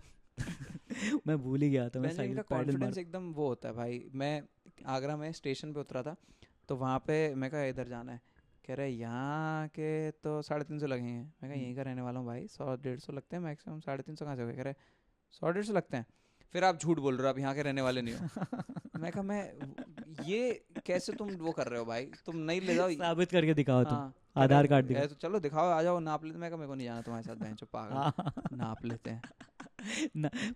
मैं भूल ही गया था, मैं इनका साइकिल पैडल कॉन्फिडेंस मार। एकदम वो होता है भाई। मैं आगरा में स्टेशन पे उतरा था, तो वहाँ पे मैं कहा इधर जाना है, कह रहे यहाँ के तो 350 लगेंगे। मैं कहा यहीं का रहने वाला हूँ भाई, 100-150 लगते हैं मैक्सिमम, 350 कहाँ से हो गए? कह रहे 100-150 लगते हैं। फिर आप झूठ बोल रहे हो, आप यहाँ के रहने वाले नहीं हो। मैं कहा मैं ये कैसे तुम वो कर रहे हो भाई, तुम नहीं ले जाओ। साबित करके दिखाओ तुम, हाँ, आधार कार्ड है दिखाओ। तो चलो दिखाओ, आ जाओ नाप लेते। मैं कहा मेरे को नहीं जाना तुम्हारे साथ, बहन चो पागल, नाप लेते हैं।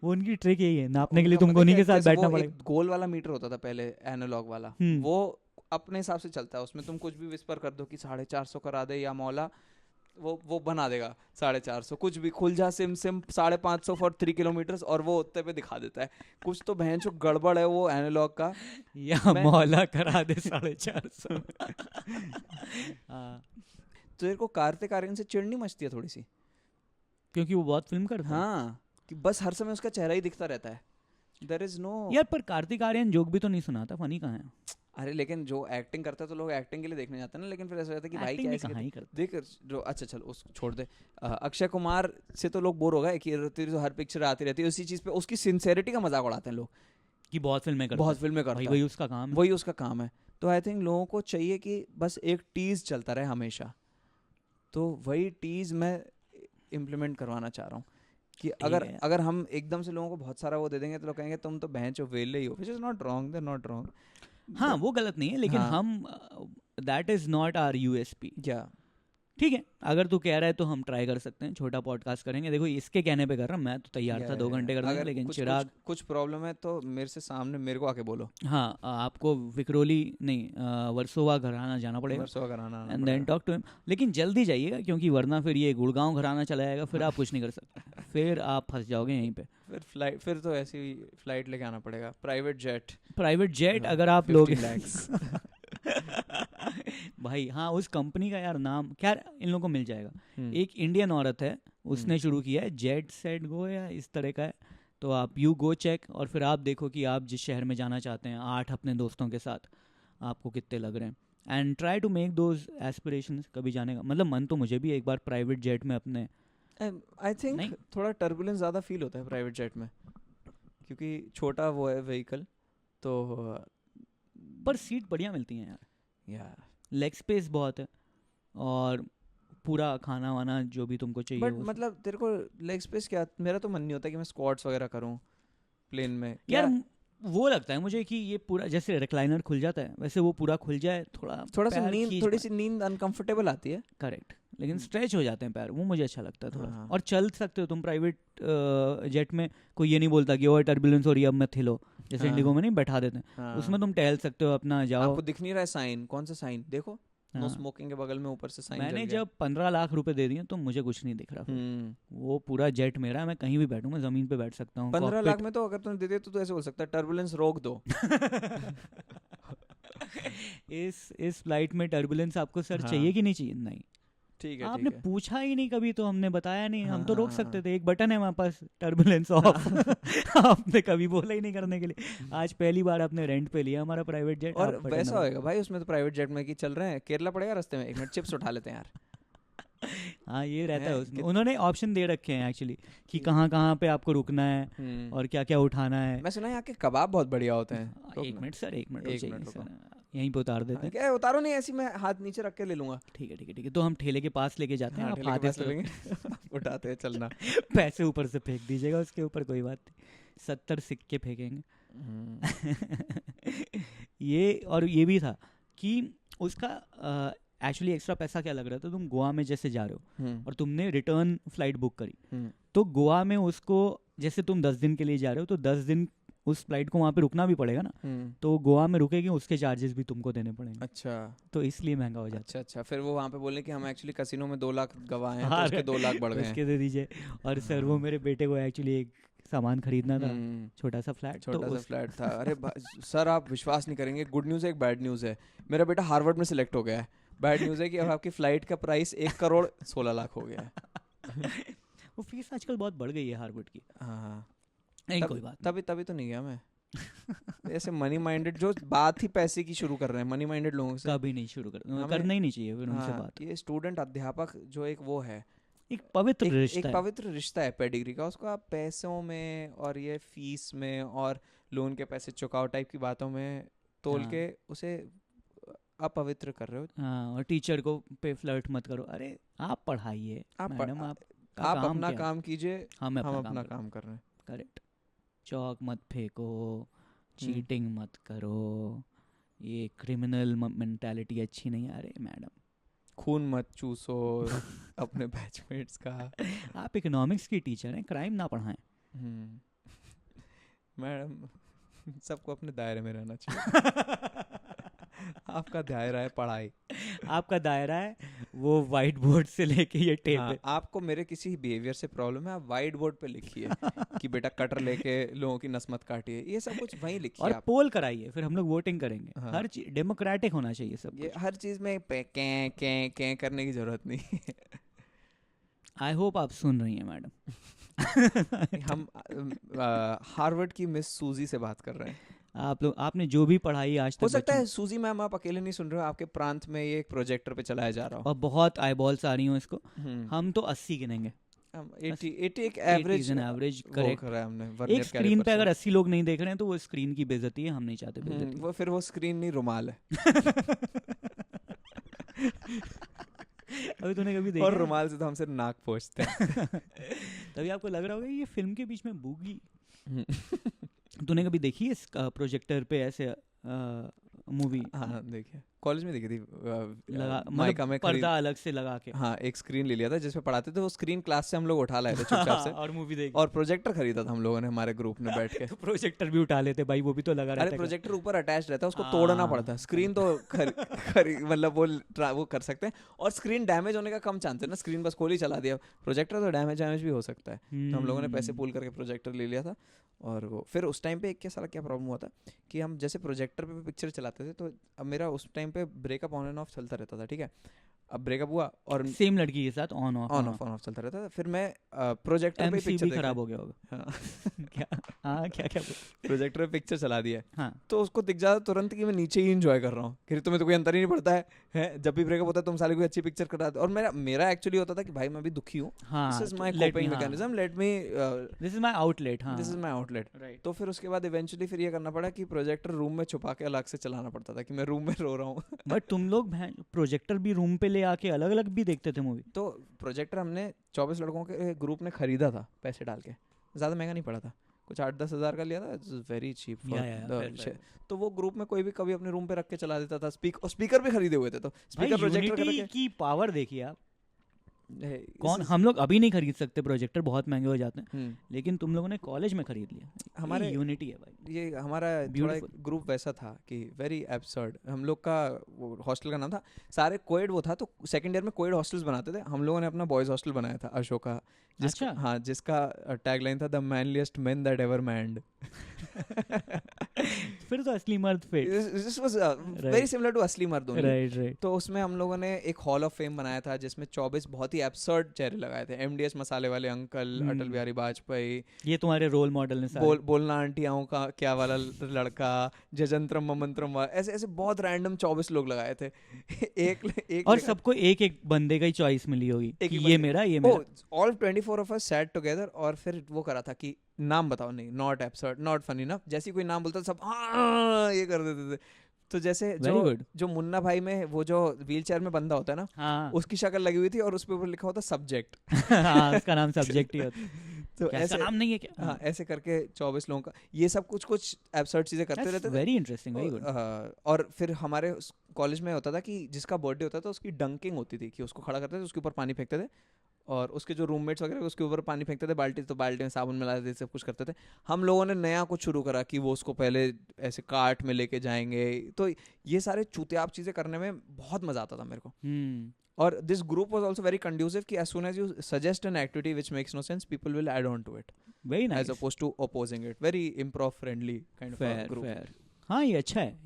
वो उनकी ट्रिक यही है, नापने के लिए उनका तुमको मतलब उन्हीं के क्या, साथ जैसे बैठना वो पड़ेगा। एक गोल वाला मीटर होता था पहले, एनालॉग वाला, हम्म। वो अपने हिसाब से चलता है, उसमें तुम कुछ भी विस्पर कर दो कि 450 करा दे या मौला, वो बना देगा 450, कुछ भी खुल जा सिम 550 फॉर 3 किलोमीटर और वो उतने पे दिखा देता है। कुछ तो बहन जो गड़बड़ है वो एनालॉग का, या मौला करा दे 450। हाँ, तो तेरे को कार्तिक आर्यन से चिढ़ नहीं मचती है थोड़ी सी? क्योंकि वो बहुत फिल्म करता है। हाँ, कि बस हर समय उसका चेहरा ही दिखता रहता है, देयर इज नो। यार पर कार्तिक आर्यन जोक भी तो नहीं सुनाता, फनी कहाँ है? अरे लेकिन जो एक्टिंग करता है तो लोग एक्टिंग के लिए देखने जाते हैं ना, लेकिन फिर ऐसा रहता है कि भाई Acting क्या भी ऐसे कहाँ ही करता देख जो, अच्छा चल उस छोड़ दे। अक्षय कुमार से तो लोग बोर हो गए कि तेरी तो हर पिक्चर आती रहती है उसी चीज पे, उसकी सिंसेरिटी का मजाक उड़ाते हैं लोग कि बहुत फिल्में करता बहुत है। फिल्में भाई करता वही है, उसका काम है। वही उसका काम है। तो आई थिंक लोगों को चाहिए कि बस एक टीज चलता रहे हमेशा, तो वही टीज मैं इम्प्लीमेंट करवाना चाह रहा हूँ कि अगर है। अगर हम एकदम से लोगों को बहुत सारा वो दे देंगे तो लोग कहेंगे तुम तो बहन चो वेले ही हो, which is not wrong, they not wrong. हाँ वो गलत नहीं है, लेकिन हाँ। हम that is not our USP. क्या ठीक है, अगर तू कह रहा है तो हम ट्राई कर सकते हैं, छोटा पॉडकास्ट करेंगे। देखो इसके कहने पे कर रहा हूँ, मैं तो तैयार था 2 घंटे करने में, अगर लेकिन कुछ चिराग कुछ प्रॉब्लम है तो मेरे से सामने मेरे को आके बोलो, हाँ आपको विक्रोली नहीं वर्सोवा घराना जाना पड़ेगा वर्सोवा कराना आना एंड देन पड़ेगा। Talk to him. लेकिन जल्दी जाइएगा, क्योंकि वरना फिर ये गुड़गांव घराना चला जाएगा, फिर आप कुछ नहीं कर सकते, फिर आप फंस जाओगे यहीं पे। फिर तो ऐसी फ्लाइट लेके आना पड़ेगा, प्राइवेट जेट। प्राइवेट जेट हाँ, अगर आप 50 लोग lakhs। भाई हाँ, उस कंपनी का यार नाम क्या, इन लोगों को मिल जाएगा। हम्म, एक इंडियन औरत है, उसने शुरू किया है, जेट सेट गो या इस तरह का है। तो आप यू गो चेक, और फिर आप देखो कि आप जिस शहर में जाना चाहते हैं 8 अपने दोस्तों के साथ, आपको कितने लग रहे हैं। And try to make those aspirations कभी जाने का। मतलब मन तो मुझे भी एक बार प्राइवेट जेट में अपने, आई थिंक नहीं। थोड़ा टर्बुलेंस ज़्यादा फील होता है प्राइवेट जेट में, क्योंकि छोटा वो है व्हीकल, तो पर सीट बढ़िया मिलती हैं यार, या लेग स्पेस बहुत है, और पूरा खाना वाना जो भी तुमको चाहिए बट वो सब। मतलब तेरे को लेग स्पेस क्या, मेरा तो मन नहीं होता कि मैं स्क्वाट्स वगैरह करूं प्लेन में यार या वो लगता है मुझे कि ये पूरा जैसे रिक्लाइनर खुल जाता है वैसे वो पूरा खुल जाए, थोड़ा थोड़ा सा पैर नींद, खींच थोड़ी पाए। सी नींद अनकंफर्टेबल आती है। करेक्ट, लेकिन स्ट्रेच हो जाते हैं पैर, वो मुझे अच्छा लगता है थोड़ा। हाँ। और चल सकते हो तुम प्राइवेट जेट में, कोई ये नहीं बोलता कि ओवर टर्बुलेंस हो रही है अब मत हिलो, जैसे हाँ, इंडिगो में नहीं बैठा देते हैं। हाँ। उसमें तुम टहल सकते हो, अपना जाओ। आपको दिख नहीं रहा है साइन, कौन सा साइन देखो, नो हाँ। स्मोकिंग के बगल में ऊपर से साइन जल मैंने गया। जब 15 लाख रुपए दे दिए तो मुझे कुछ नहीं दिख रहा फिर। हम्म, वो पूरा जेट मेरा है, मैं कहीं भी बैठूं, मैं जमीन पे बैठ सकता हूँ। 15 लाख में तो अगर तुमने दे दिया तो ऐसे बोल सकता है टर्बुलेंस रोक दो। इस फ्लाइट में टर्बुलेंस आपको सर हाँ। चाहिए कि नहीं चाहिए? नहीं, ठीक है, आपने ठीक है। पूछा ही नहीं कभी, तो हमने बताया नहीं। हम तो हाँ, रोक हाँ, सकते हाँ। थे, एक बटन है हमारे पास, टर्बुलेंस ऑफ। आपने कभी बोला ही नहीं करने के लिए। आज पहली बार आपने रेंट पे लिया हमारा प्राइवेट जेट। और वैसा होएगा भाई उसमें तो प्राइवेट जेट में कि चल रहे हैं केरला पड़ेगा रास्ते में, 1 मिनट चिप्स उठा लेते हैं यार। हाँ ये रहता है है, उसमें, उन्होंने ऑप्शन दे रखे हैं एक्चुअली कि कहाँ कहाँ पे आपको रुकना है और क्या क्या उठाना है। मैं सुना है यहाँ के कबाब बहुत बढ़िया होते हैं। एक मिनट सर, एक मिनट एक चाहिए मिनट रुको। सर, यहीं पे उतार देते हैं। क्या उतारो नहीं, ऐसी मैं हाथ नीचे रख के ले लूंगा। ठीक है ठीक है ठीक है, तो हम ठेले के पास लेके जाते हैं, हाँ, आप ठेले के हाथ पास ऐसे ले लेंगे। उठाते हैं चलना। पैसे ऊपर से फेंक दीजिएगा उसके ऊपर, कोई बात नहीं, 70 सिक्के फेंकेंगे। ये और ये भी था कि उसका एक्चुअली एक्स्ट्रा पैसा क्या लग रहा था, तुम गोवा में जैसे जा रहे हो और तुमने रिटर्न फ्लाइट बुक करी, तो गोवा में उसको, जैसे तुम 10 दिन के लिए जा रहे हो तो 10 दिन उस फ्लाइट को वहाँ पे रुकना भी पड़ेगा ना, तो गोवा में रुकेगी, उसके चार्जेस भी तुमको देने पड़ेंगे। अच्छा, तो इसलिए महंगा हो जाता अच्छा अच्छा, फिर वो वहाँ पे बोले कि हम एक्चुअली कसिनो में 2 लाख गवाए हैं, हाँ, तो उसके 2 लाख बढ़ गए उसके हैं। दे दीजिए। और सर वो मेरे बेटे को एक्चुअली एक सामान खरीदना था, छोटा सा फ्लैट, छोटा सा फ्लैट था। अरे सर आप विश्वास नहीं करेंगे, गुड न्यूज़ है एक बैड न्यूज़ है, मेरा बेटा हार्वर्ड में सिलेक्ट हो गया है। बैड न्यूज़ है कि अब आपकी फ्लाइट का प्राइस 1 करोड़ 16 लाख हो गया है। वो फीस आजकल बहुत बढ़ गई है हार्वर्ड की। हाँ, नहीं कोई बात तभी तो नहीं गया मैं। ऐसे मनी माइंडेड जो बात ही पैसे की शुरू कर रहे हैं, मनी माइंडेड लोगों से कभी नहीं शुरू करना ही नहीं चाहिए फिर उनसे बात। ये स्टूडेंट अध्यापक जो एक वो है, एक पवित्र रिश्ता एक है। पवित्र रिश्ता है पेडिग्री का, उसको आप पैसों में और ये फीस में और लोन के पैसे चुकाओ टाइप की बातों में तोल के उसे अपवित्र कर रहे हो। हाँ, और टीचर को पे फ्लर्ट मत करो। अरे आप पढ़ाइए मैडम, आप अपना काम कीजिए, हम अपना काम कर रहे हैं। करेक्ट, चौक मत फेंको, चीटिंग मत करो, ये क्रिमिनल मेंटालिटी अच्छी नहीं। अरे मैडम खून मत चूसो अपने बैचमेट्स का। आप इकोनॉमिक्स की टीचर हैं, क्राइम ना पढ़ाएं। मैडम सबको अपने दायरे में रहना चाहिए। आपका दायरा है पढ़ाई, आपका दायरा है वो व्हाइट बोर्ड से लेके ये टेप हाँ, है। आपको मेरे किसी बिहेवियर से प्रॉब्लम है, आप व्हाइट बोर्ड पे लिखिए कि बेटा कटर लेके लोगों की नस मत काटिए, ये सब कुछ वहीं लिखिए और आप। पोल कराइए, फिर हम लोग वोटिंग करेंगे। हाँ। हर चीज डेमोक्रेटिक होना चाहिए सब ये कुछ। हर चीज में कै कै कै करने की जरूरत नहीं। आई होप आप सुन रही हैं मैडम। हम हार्वर्ड की मिस सूजी से बात कर रहे हैं। आप लोग, आपने जो भी पढ़ाई आज तक हो सकता बच्चों- है सूजी मैम आप अकेले नहीं सुन रहे हो, आपके प्रांत में ये एक प्रोजेक्टर पे चलाया जा रहा हो। और बहुत आई बॉल्स आ रही हूँ इसको। हम्म, हम तो 80 गिनेंगे। 80 एक 80 एवरेज is an average, वो correct। करा है हमने एक वर्नियर स्क्रीन पे कैलिपर अगर से। 80 लोग नहीं देख रहे हैं तो वो स्क्रीन की बेइज्जती है, हम नहीं चाहते बेइज्जती। वो फिर वो स्क्रीन नहीं रुमाल है। अभी तूने कभी देखा और है? रुमाल से तो हम सिर्फ नाक पोंछते हैं। तभी आपको लग रहा होगा ये फिल्म के बीच में बूगी। हम्म। तूने कभी देखी है इस प्रोजेक्टर पे ऐसे मूवी? हाँ देखिए, कॉलेज में देखी थी लगा माइका में मतलब पर्दा अलग से लगा के। हाँ एक स्क्रीन ले लिया था जिसपे पढ़ाते थे, वो स्क्रीन क्लास से हम लोग उठा लाए थे चुपचाप से। और मूवी देखी। और प्रोजेक्टर खरीदा था हम लोगों ने हमारे ग्रुप में बैठ के। तो प्रोजेक्टर भी उठा लेते भाई, वो भी तो लगा रहता अरे है। प्रोजेक्टर ऊपर अटैच रहता है, उसको हाँ। तोड़ना पड़ता है, स्क्रीन तो मतलब वो कर सकते हैं। और स्क्रीन डैमेज होने का कम चांस है ना, स्क्रीन बस खोल ही चला दिया। प्रोजेक्टर तो डैमेज भी हो सकता है। तो हम लोगों ने पैसे पूल करके प्रोजेक्टर ले लिया था। और वो फिर उस टाइम पे क्या साला क्या प्रॉब्लम हुआ था कि हम जैसे प्रोजेक्टर पे पिक्चर चलाते थे, तो अब मेरा उस टाइम पे ब्रेकअप ऑन एंड ऑफ चलता रहता था, ठीक है। अब ब्रेकअप हुआ और सेम लड़की के साथ ऑन ऑफ चलता रहता था। फिर मैं प्रोजेक्टर पे MC पिक्चर भी खराब हो गया होगा। क्या? हाँ क्या क्या प्रोजेक्टर पे पिक्चर चला दिया है, हाँ। तो उसको दिख जाता तुरंत कि मैं नीचे ही एंजॉय कर रहा हूँ, कि तुम्हें तो कोई अंतर ही नहीं पड़ता है। जब भी ब्रेकअप होता है तुम साले कोई अच्छी पिक्चर कराते। और मेरा एक्चुअली होता था कि भाई मैं भी दुखी हूँ, हाँ, this is my let me- coping हाँ। Mechanism, let me this is my outlet. हाँ, this is my outlet. Right. तो फिर उसके बाद इवेंचुअली फिर ये करना पड़ा कि प्रोजेक्टर रूम में छुपा के अलग से चलाना पड़ता था, कि मैं रूम में रो रहा हूँ। बट तुम लोग प्रोजेक्टर भी रूम पे ले आके अलग अलग भी देखते थे मूवी? तो प्रोजेक्टर हमने 24 लड़कों के ग्रुप ने खरीदा था पैसे डाल के, ज़्यादा महंगा नहीं पड़ा था, कुछ 8-10 हज़ार का लिया था, वेरी चीप fair. तो वो ग्रुप में कोई भी कभी अपने रूम पे रख के चला देता था। स्पीकर भी खरीदे हुए थे, तो स्पीकर प्रोजेक्टर यूनिटी की पावर देखिए आप। कौन, इस- हम लोग अभी नहीं खरीद सकते, प्रोजेक्टर बहुत महंगे हो जाते हैं, हम्म, लेकिन तुम लोगों ने कॉलेज में खरीद लिया। हमारे यूनिटी है भाई। ये हमारा थोड़ा Beautiful. ग्रुप वैसा था कि वेरी एब्सर्ड। हम लोग का वो हॉस्टल का नाम था सारे कोएड वो था, तो सेकंड ईयर में कोएड हॉस्टल्स बनाते थे। हम लोगों ने अपना बॉयज हॉस्टल बनाया था अशोका, जिसका अच्छा। हाँ जिसका टैगलाइन था the manliest men that ever manned. फिर तो असली मर्द fit. This was very similar to asli mard only। Right. तो उसमें हम लोगों ने एक हॉल ऑफ फेम बनाया था जिसमें 24 बहुत ही एब्सर्ड चेहरे लगाए थे। MDS मसाले वाले अंकल, अटल बिहारी वाजपेयी, ये तुम्हारे रोल मॉडल ने सारे। बोलना आंटियाओं का क्या वाला लड़का, जजंत्रम ममंत्रम वाला, ऐसे ऐसे बहुत रैंडम 24 लोग लगाए थे। एक और सबको एक एक बंदे का ही चॉइस मिली होगी एक कि ही ये बंदे- मेरा, ये मेरा। All 24 of us set together. और फिर वो करा था कि नाम बताओ, नहीं नॉट एब्सर्ड, नॉट फनी ना, जैसे कोई नाम बोलता सब ये कर देते थे। तो जैसे Very जो मुन्ना भाई में वो जो व्हील चेयर में बंदा होता है ना, हाँ। उसकी शक्ल लगी हुई थी और उस पे ऊपर लिखा होता सब्जेक्ट। हाँ, उसका नाम सब्जेक्ट ही होता है। तो क्या ऐसे इसका नाम नहीं है क्या? हाँ ऐसे करके 24 लोगों का ये सब कुछ एब्सर्ड चीजें करते रहते थे। Very interesting, very good. और फिर हमारे कॉलेज में होता था कि जिसका बर्थडे होता था उसकी डंकिंग होती थी, कि उसको खड़ा करते थे, उसके ऊपर पानी फेंकते थे, और उसके जो रूममेट्स वगैरह उसके ऊपर पानी फेंकते थे बाल्टी, तो बाल्टी में साबुन मिला देते, सब कुछ करते थे। हम लोगों ने नया कुछ शुरू करा कि वो उसको पहले ऐसे कार्ट में लेके जाएंगे। तो ये सारे चूतियाप चीज़ें करने में बहुत मज़ा आता था मेरे को। और this group was also very conducive कि as soon as you suggest an activity which makes no sense, people will add on to it, very nice, as opposed to opposing it. Very improv friendly kind of a fair group. Fair. हाँ, ये अच्छा है।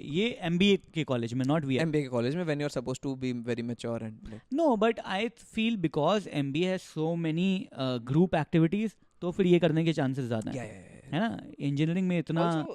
ये MBA के college में, not we MBA के college में when you're supposed to be very mature and like, no, but I feel because MBA has so many group activities, तो फिर ये करने के चांसेस ज़्यादा हैं, है ना। इंजीनियरिंग में इतना also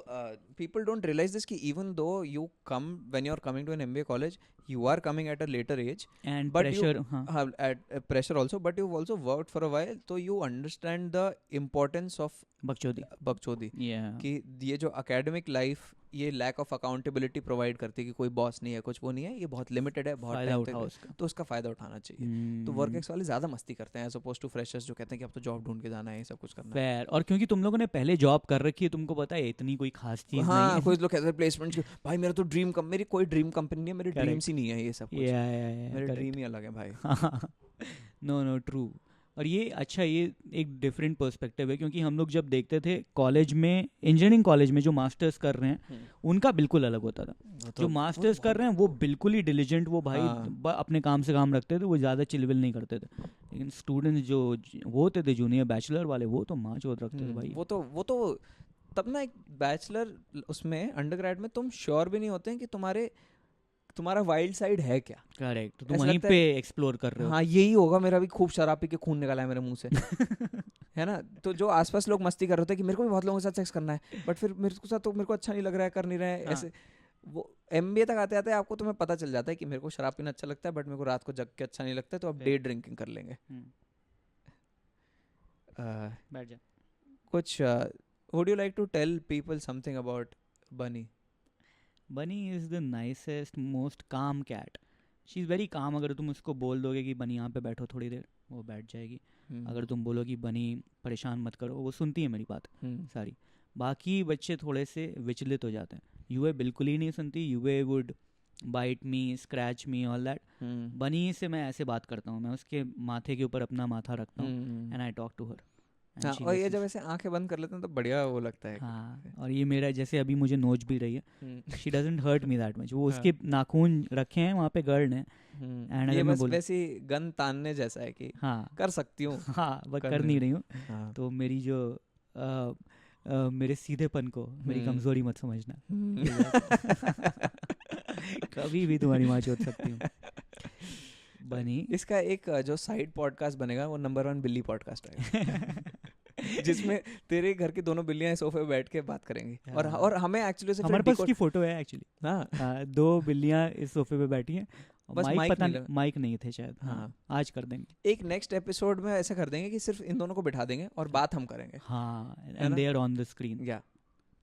people don't realize this कि even though you come when you're coming to an MBA college, you are coming at a later age and but you- pressure. हाँ, have at pressure also, but you've also worked for a while, so you understand the importance of बकचोदी yeah. कि ये जो academic life ये lack of accountability provide करती है कि कोई बॉस नहीं है, कुछ वो नहीं है, ये बहुत लिमिटेड है, बहुत फायदा टाइम उठाओ तक उसका। है, तो उसका फायदा उठाना चाहिए। तो वर्क एक्स वाले ज्यादा मस्ती करते हैं एज अपोज टू फ्रेशर्स जो कहते हैं कि अब तो जॉब ढूंढ के जाना है, ये सब कुछ करना है। फेयर। और क्योंकि तुम लोगों ने पहले जॉब कर रखी है, तुमको पता है इतनी कोई खास चीज नहीं हाँ है। कुछ लोग कहते हैं प्लेसमेंट, भाई मेरा तो ड्रीम मेरी कोई ड्रीम कंपनी नहीं है, मेरे Correct. ड्रीम्स ही नहीं है ये सब कुछ, Yeah, मेरे ड्रीम ही अलग है भाई। No no true. और ये अच्छा, ये एक डिफरेंट पर्सपेक्टिव है, क्योंकि हम लोग जब देखते थे कॉलेज में, इंजीनियरिंग कॉलेज में जो मास्टर्स कर रहे हैं उनका बिल्कुल अलग होता था। जो मास्टर्स कर रहे हैं वो बिल्कुल ही डिलीजेंट, वो भाई अपने काम से काम रखते थे, वो ज़्यादा चिलविल नहीं करते थे। लेकिन स्टूडेंट्स जो वो होते थे जूनियर बैचलर वाले, वो तो माँ चोत रखते थे भाई। वो तो तब ना एक बैचलर उसमें अंडरग्रेड में तुम श्योर भी नहीं होते हैं कि तुम्हारा वाइल्ड साइड है क्या। करेक्ट, तो तुम वहीं पे एक्सप्लोर कर रहे हो। हाँ यही होगा, मेरा भी खूब शराब पी के खून निकला है मेरे मुंह से है ना। तो जो आसपास लोग मस्ती कर रहे होते हैं कि मेरे को भी बहुत लोगों के साथ सेक्स करना है, बट फिर मेरे साथ तो मेरे को अच्छा नहीं लग रहा है, कर नहीं रहे हैं ऐसे। वो MBA तक आते आते आपको तुम्हें पता चल जाता है कि मेरे को शराब पीना अच्छा लगता है, बट मेरे को रात को जग के अच्छा नहीं लगता है, तो अब डे ड्रिंकिंग कर लेंगे। बैठ जा। कुछ would you like to tell people something about Bunny? Bunny is the nicest, most calm cat. She is very calm. अगर तुम उसको बोल दोगे कि बनी यहाँ पे बैठो थोड़ी देर, वो बैठ जाएगी। अगर तुम बोलो कि बनी परेशान मत करो, वो सुनती है मेरी बात सारी। बाकी बच्चे थोड़े से विचलित हो जाते हैं। यूए बिल्कुल ही नहीं सुनती। You would bite me, scratch me, all that. Bunny से मैं ऐसे बात करता हूँ, मैं उसके माथे के ऊपर अपना माथा रखता हूँ and I talk to her. हाँ, और ये जब ऐसे आंखें बंद कर लेते हैं तो बढ़िया वो लगता है। हाँ, और ये मेरा जैसे अभी मुझे नोच भी रही है, she doesn't hurt me that much. वो उसके नाखून रखे हैं वहाँ पे गर्ड हैं, एंड ये बस वैसी गन तानने जैसा है कि हाँ कर सकती हूँ, हाँ बट कर नहीं रही हूँ। तो मेरी जो मेरे सीधेपन को मेरी कमजोरी मत समझना। कभी भी तुम्हारी माँ चोट सकती हूँ। बनी इसका एक जो साइड पॉडकास्ट बनेगा वो नंबर 1 बिल्ली पॉडकास्ट है जिसमें तेरे घर की दोनों बिल्लियां सोफे पे बैठ के बात करेंगे। और हमें एक्चुअली हमारे पास की फोटो है एक्चुअली। हाँ, 2 बिल्लियां इस सोफे पे बैठी हैं। बस माइक नहीं थे शायद। हाँ, आज कर देंगे। एक नेक्स्ट एपिसोड में ऐसा कर देंगे कि सिर्फ इन दोनों को बिठा देंगे और बात हम करेंगे। हाँ, and they are on the screen. या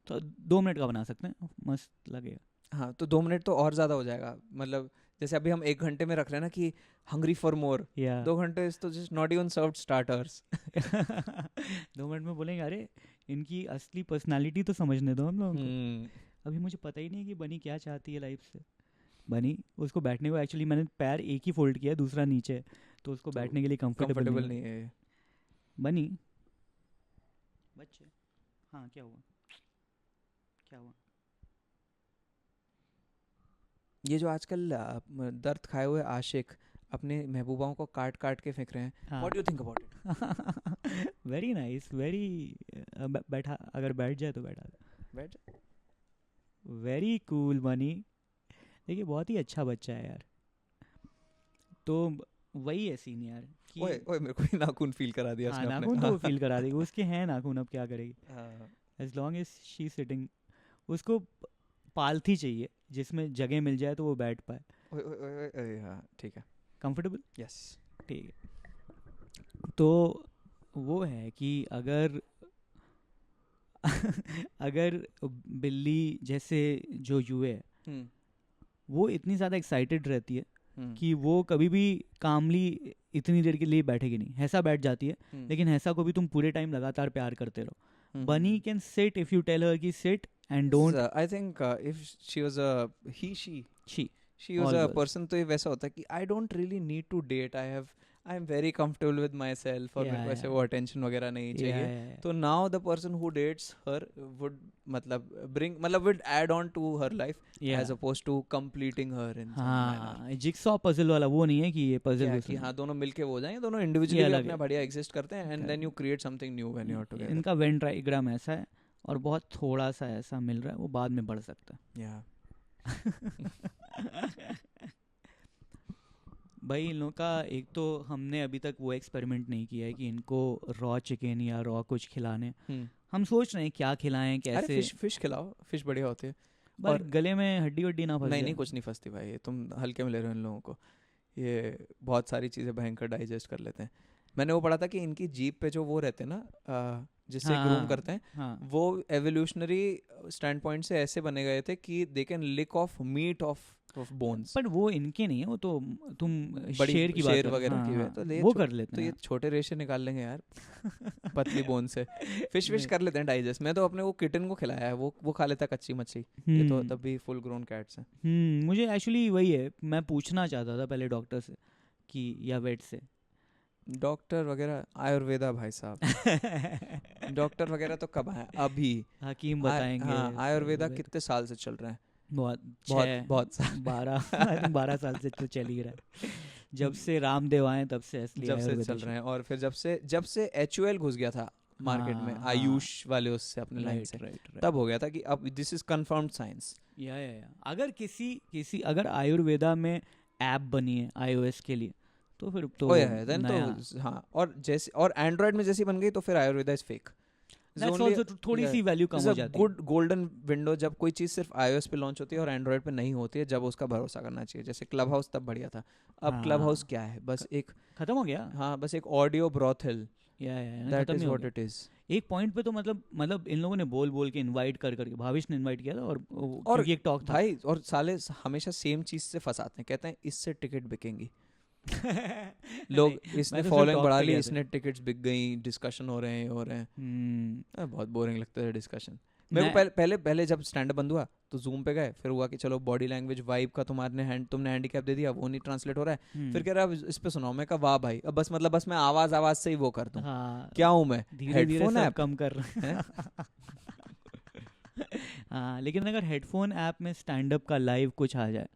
तो 2 मिनट का बना सकते हैं, मस्त लगेगा। हाँ, तो 2 मिनट तो और ज्यादा हो जाएगा। मतलब जैसे अभी हम 1 घंटे में रख रहे हैं ना कि हंग्री फॉर मोर, 2 घंटे इज तो just not even served starters. 2 minute में बोलेंगे अरे इनकी असली पर्सनालिटी तो समझने दो हम लोगों को। अभी मुझे पता ही नहीं कि बनी क्या चाहती है लाइफ से। बनी उसको बैठने को, एक्चुअली मैंने पैर एक ही फोल्ड किया, दूसरा नीचे, तो उसको बैठने के लिए कंफर्टेबल नहीं है। बनी बच्चे, हाँ क्या हुआ? ये जो आजकल दर्द खाए हुए आशिक अपने महबूबाओं को काट काट के फेंक रहे हैं, what do you think about it? Very nice, very बैठा, अगर बैठ जाए तो बैठ जा। वेरी कूल बनी। देखिए बहुत ही अच्छा बच्चा है यार। तो वही है सीन यार कि ओए मेरे को नाखून फील करा दिया उसने। नाखून तो फील करा देगी, उसके हैं नाखून, अब क्या करेगी। As long as she sitting, उसको पालती चाहिए जिसमें जगह मिल जाए तो वो बैठ पाए। हाँ ठीक है, कंफर्टेबल, यस ठीक है। तो वो है कि अगर अगर बिल्ली जैसे जो यूए है वो इतनी ज़्यादा एक्साइटेड रहती है कि वो कभी भी कामली इतनी देर के लिए बैठेगी नहीं। हैसा बैठ जाती है, लेकिन हैसा को भी तुम पूरे टाइम लगातार प्यार करते रहो। Bunny can sit if you tell her कि sit and don't. I think if she was a she was a person, तो ये वैसा होता है कि I don't really need to date, I am very comfortable with myself, और मेरे को ऐसे वो attention वगैरह नहीं चाहिए। तो now the person who dates her would would add on to her life as opposed to completing her in some manner। jigsaw puzzle वाला वो नहीं है कि ये puzzle कि हाँ दोनों मिलके वो हो जाएंगे, दोनों individually अपना बढ़िया exist करते हैं and then you create something new when you are together। इनका Venn diagram ऐसा है और बहुत थोड़ा सा ऐसा मिल रहा है, वो बाद में बढ़ सकता है। भाई इन लोगों का एक तो हमने अभी तक वो एक्सपेरिमेंट नहीं किया है कि इनको रॉ चिकन या रॉ कुछ खिलाने। हम सोच रहे हैं क्या खिलाएं, कैसे। अरे फिश खिलाओ, फिश बढ़िया होती है। और गले में हड्डी वड्डी ना फंसे। नहीं कुछ नहीं फंसती भाई, तुम हल्के में ले रहे हो इन लोगों को। ये बहुत सारी चीज़ें भयंकर डाइजेस्ट कर लेते हैं। मैंने वो पढ़ा था कि इनकी जीभ पे जो वो रहते हैं ना जिससे ग्रूम करते हैं, वो एवोल्यूशनरी स्टैंड पॉइंट से ऐसे बने गए थे कि they can lick off meat off bones. पर वो इनके नहीं है, वो तो तुम शेर की शेर वगैरह की है, तो वो कर लेते हैं। तो ये छोटे रेशे निकाल लेंगे यार पतली बोन से। फिश कर लेते हैं डाइजेस्ट। मैं तो अपने वो किटन को खिलाया है, वो खा लेता है कच्ची मच्छी। ये तो तब भी फुल ग्रोन कैट्स हैं। मुझे एक्चुअली वही है, मैं पूछना चाहता था पहले डॉक्टर से कि या वेट से डॉक्टर वगैरह आयुर्वेदा भाई साहब डॉक्टर वगैरह तो कब आए अभी हकीम बताएंगे। हाँ आयुर्वेदा कितने साल से चल रहा है बहुत बहुत साल 12 साल से तो चल ही रहा है। जब से रामदेव आए तब से असली जब से आयुर्वेदा चल रहे हैं और फिर जब से HUL घुस गया था मार्केट में हाँ, आयुष वाले उससे अपने लाइन से राइट तब हो गया था कि अब दिस इज कंफर्म्ड साइंस। या अगर किसी अगर आयुर्वेदा में ऐप बनी है iOS के लिए तो फिर तो देन तो हाँ और जैसे और एंड्रॉइड में जैसी बन गई तो फिर Ayurveda is fake. That's also थोड़ी सी वैल्यू कम हो जाती है। गुड गोल्डन विंडो जब कोई चीज़ सिर्फ iOS पे लॉन्च होती है और एंड्रॉइड पे नहीं होती है जब उसका भरोसा करना चाहिए। जैसे क्लब हाउस तब बढ़िया था। अब क्लब हाउस क्या है बस एक खत्म हो गया। हाँ बस एक audio brothel that is what it is. एक पॉइंट पे तो मतलब इन लोगों ने बोल के इन्वाइट करके भाविश ने इन्वाइट किया था और क्योंकि एक टॉक था भाई और साले हमेशा सेम चीज़ से फंसाते हैं कहते हैं इससे टिकट बिकेंगी लोग इसने फॉलोइंग बढ़ा ली इसने टिकट्स बिक गई डिस्कशन हो रहे हैं बहुत बोरिंग लगता है डिस्कशन मेरे को। पहले जब स्टैंड अप बंद हुआ तो जूम पे गए फिर हुआ कि चलो बॉडी लैंग्वेज वाइब का तुमने हैंडीकैप दे दिया वो नहीं ट्रांसलेट हो रहा है फिर कह रहा है इस पे सुनाओ। मैं कहा वाह भाई अब बस मैं आवाज से ही वो कर दूं। क्या हूँ मैं हेडफोन ऐप कम कर रहे हैं हाँ लेकिन अगर हेडफोन ऐप में स्टैंड अप का लाइव कुछ आ जाए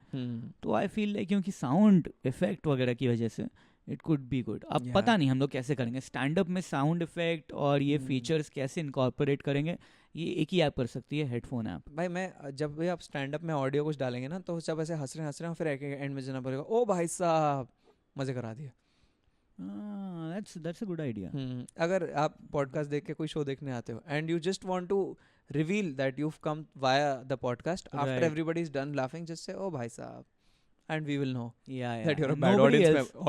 तो आई फील लाइक क्योंकि साउंड इफेक्ट वगैरह की वजह से इट कुड बी गुड। अब पता नहीं हम लोग कैसे करेंगे स्टैंड अप में साउंड इफेक्ट और ये फीचर्स कैसे इनकॉर्पोरेट करेंगे। ये एक ही ऐप कर सकती है हेडफोन ऐप। भाई मैं जब भी आप स्टैंड अप में ऑडियो कुछ डालेंगे ना तो जब ऐसे हंस रहे हैं फिर एंड में जाना पड़ेगा ओ भाई साहब मजे करा दिया। that's a good idea. अगर आप पॉडकास्ट देख के कोई शो देखने आते हो and you just want to reveal that you've come via the podcast after everybody's done laughing just say oh bhai sahab and we will know that you're a bad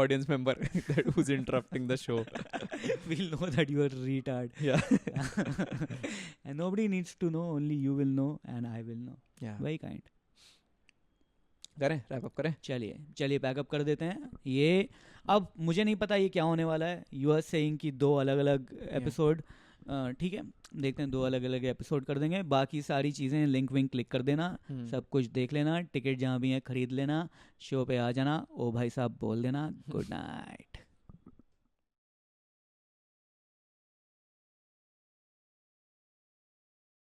audience member that who's interrupting the show. We'll know that you are a retard. And nobody needs to know, only you will know and I will know. Very kind. करें wrap up करें चलिए pack up कर देते हैं। ये अब मुझे नहीं पता ये क्या होने वाला है। यू आर सेइंग कि 2 अलग-अलग एपिसोड ठीक है देखते हैं 2 अलग-अलग एपिसोड कर देंगे। बाकी सारी चीज़ें लिंक विंक क्लिक कर देना सब कुछ देख लेना टिकट जहाँ भी है खरीद लेना शो पे आ जाना ओ भाई साहब बोल देना गुड नाइट।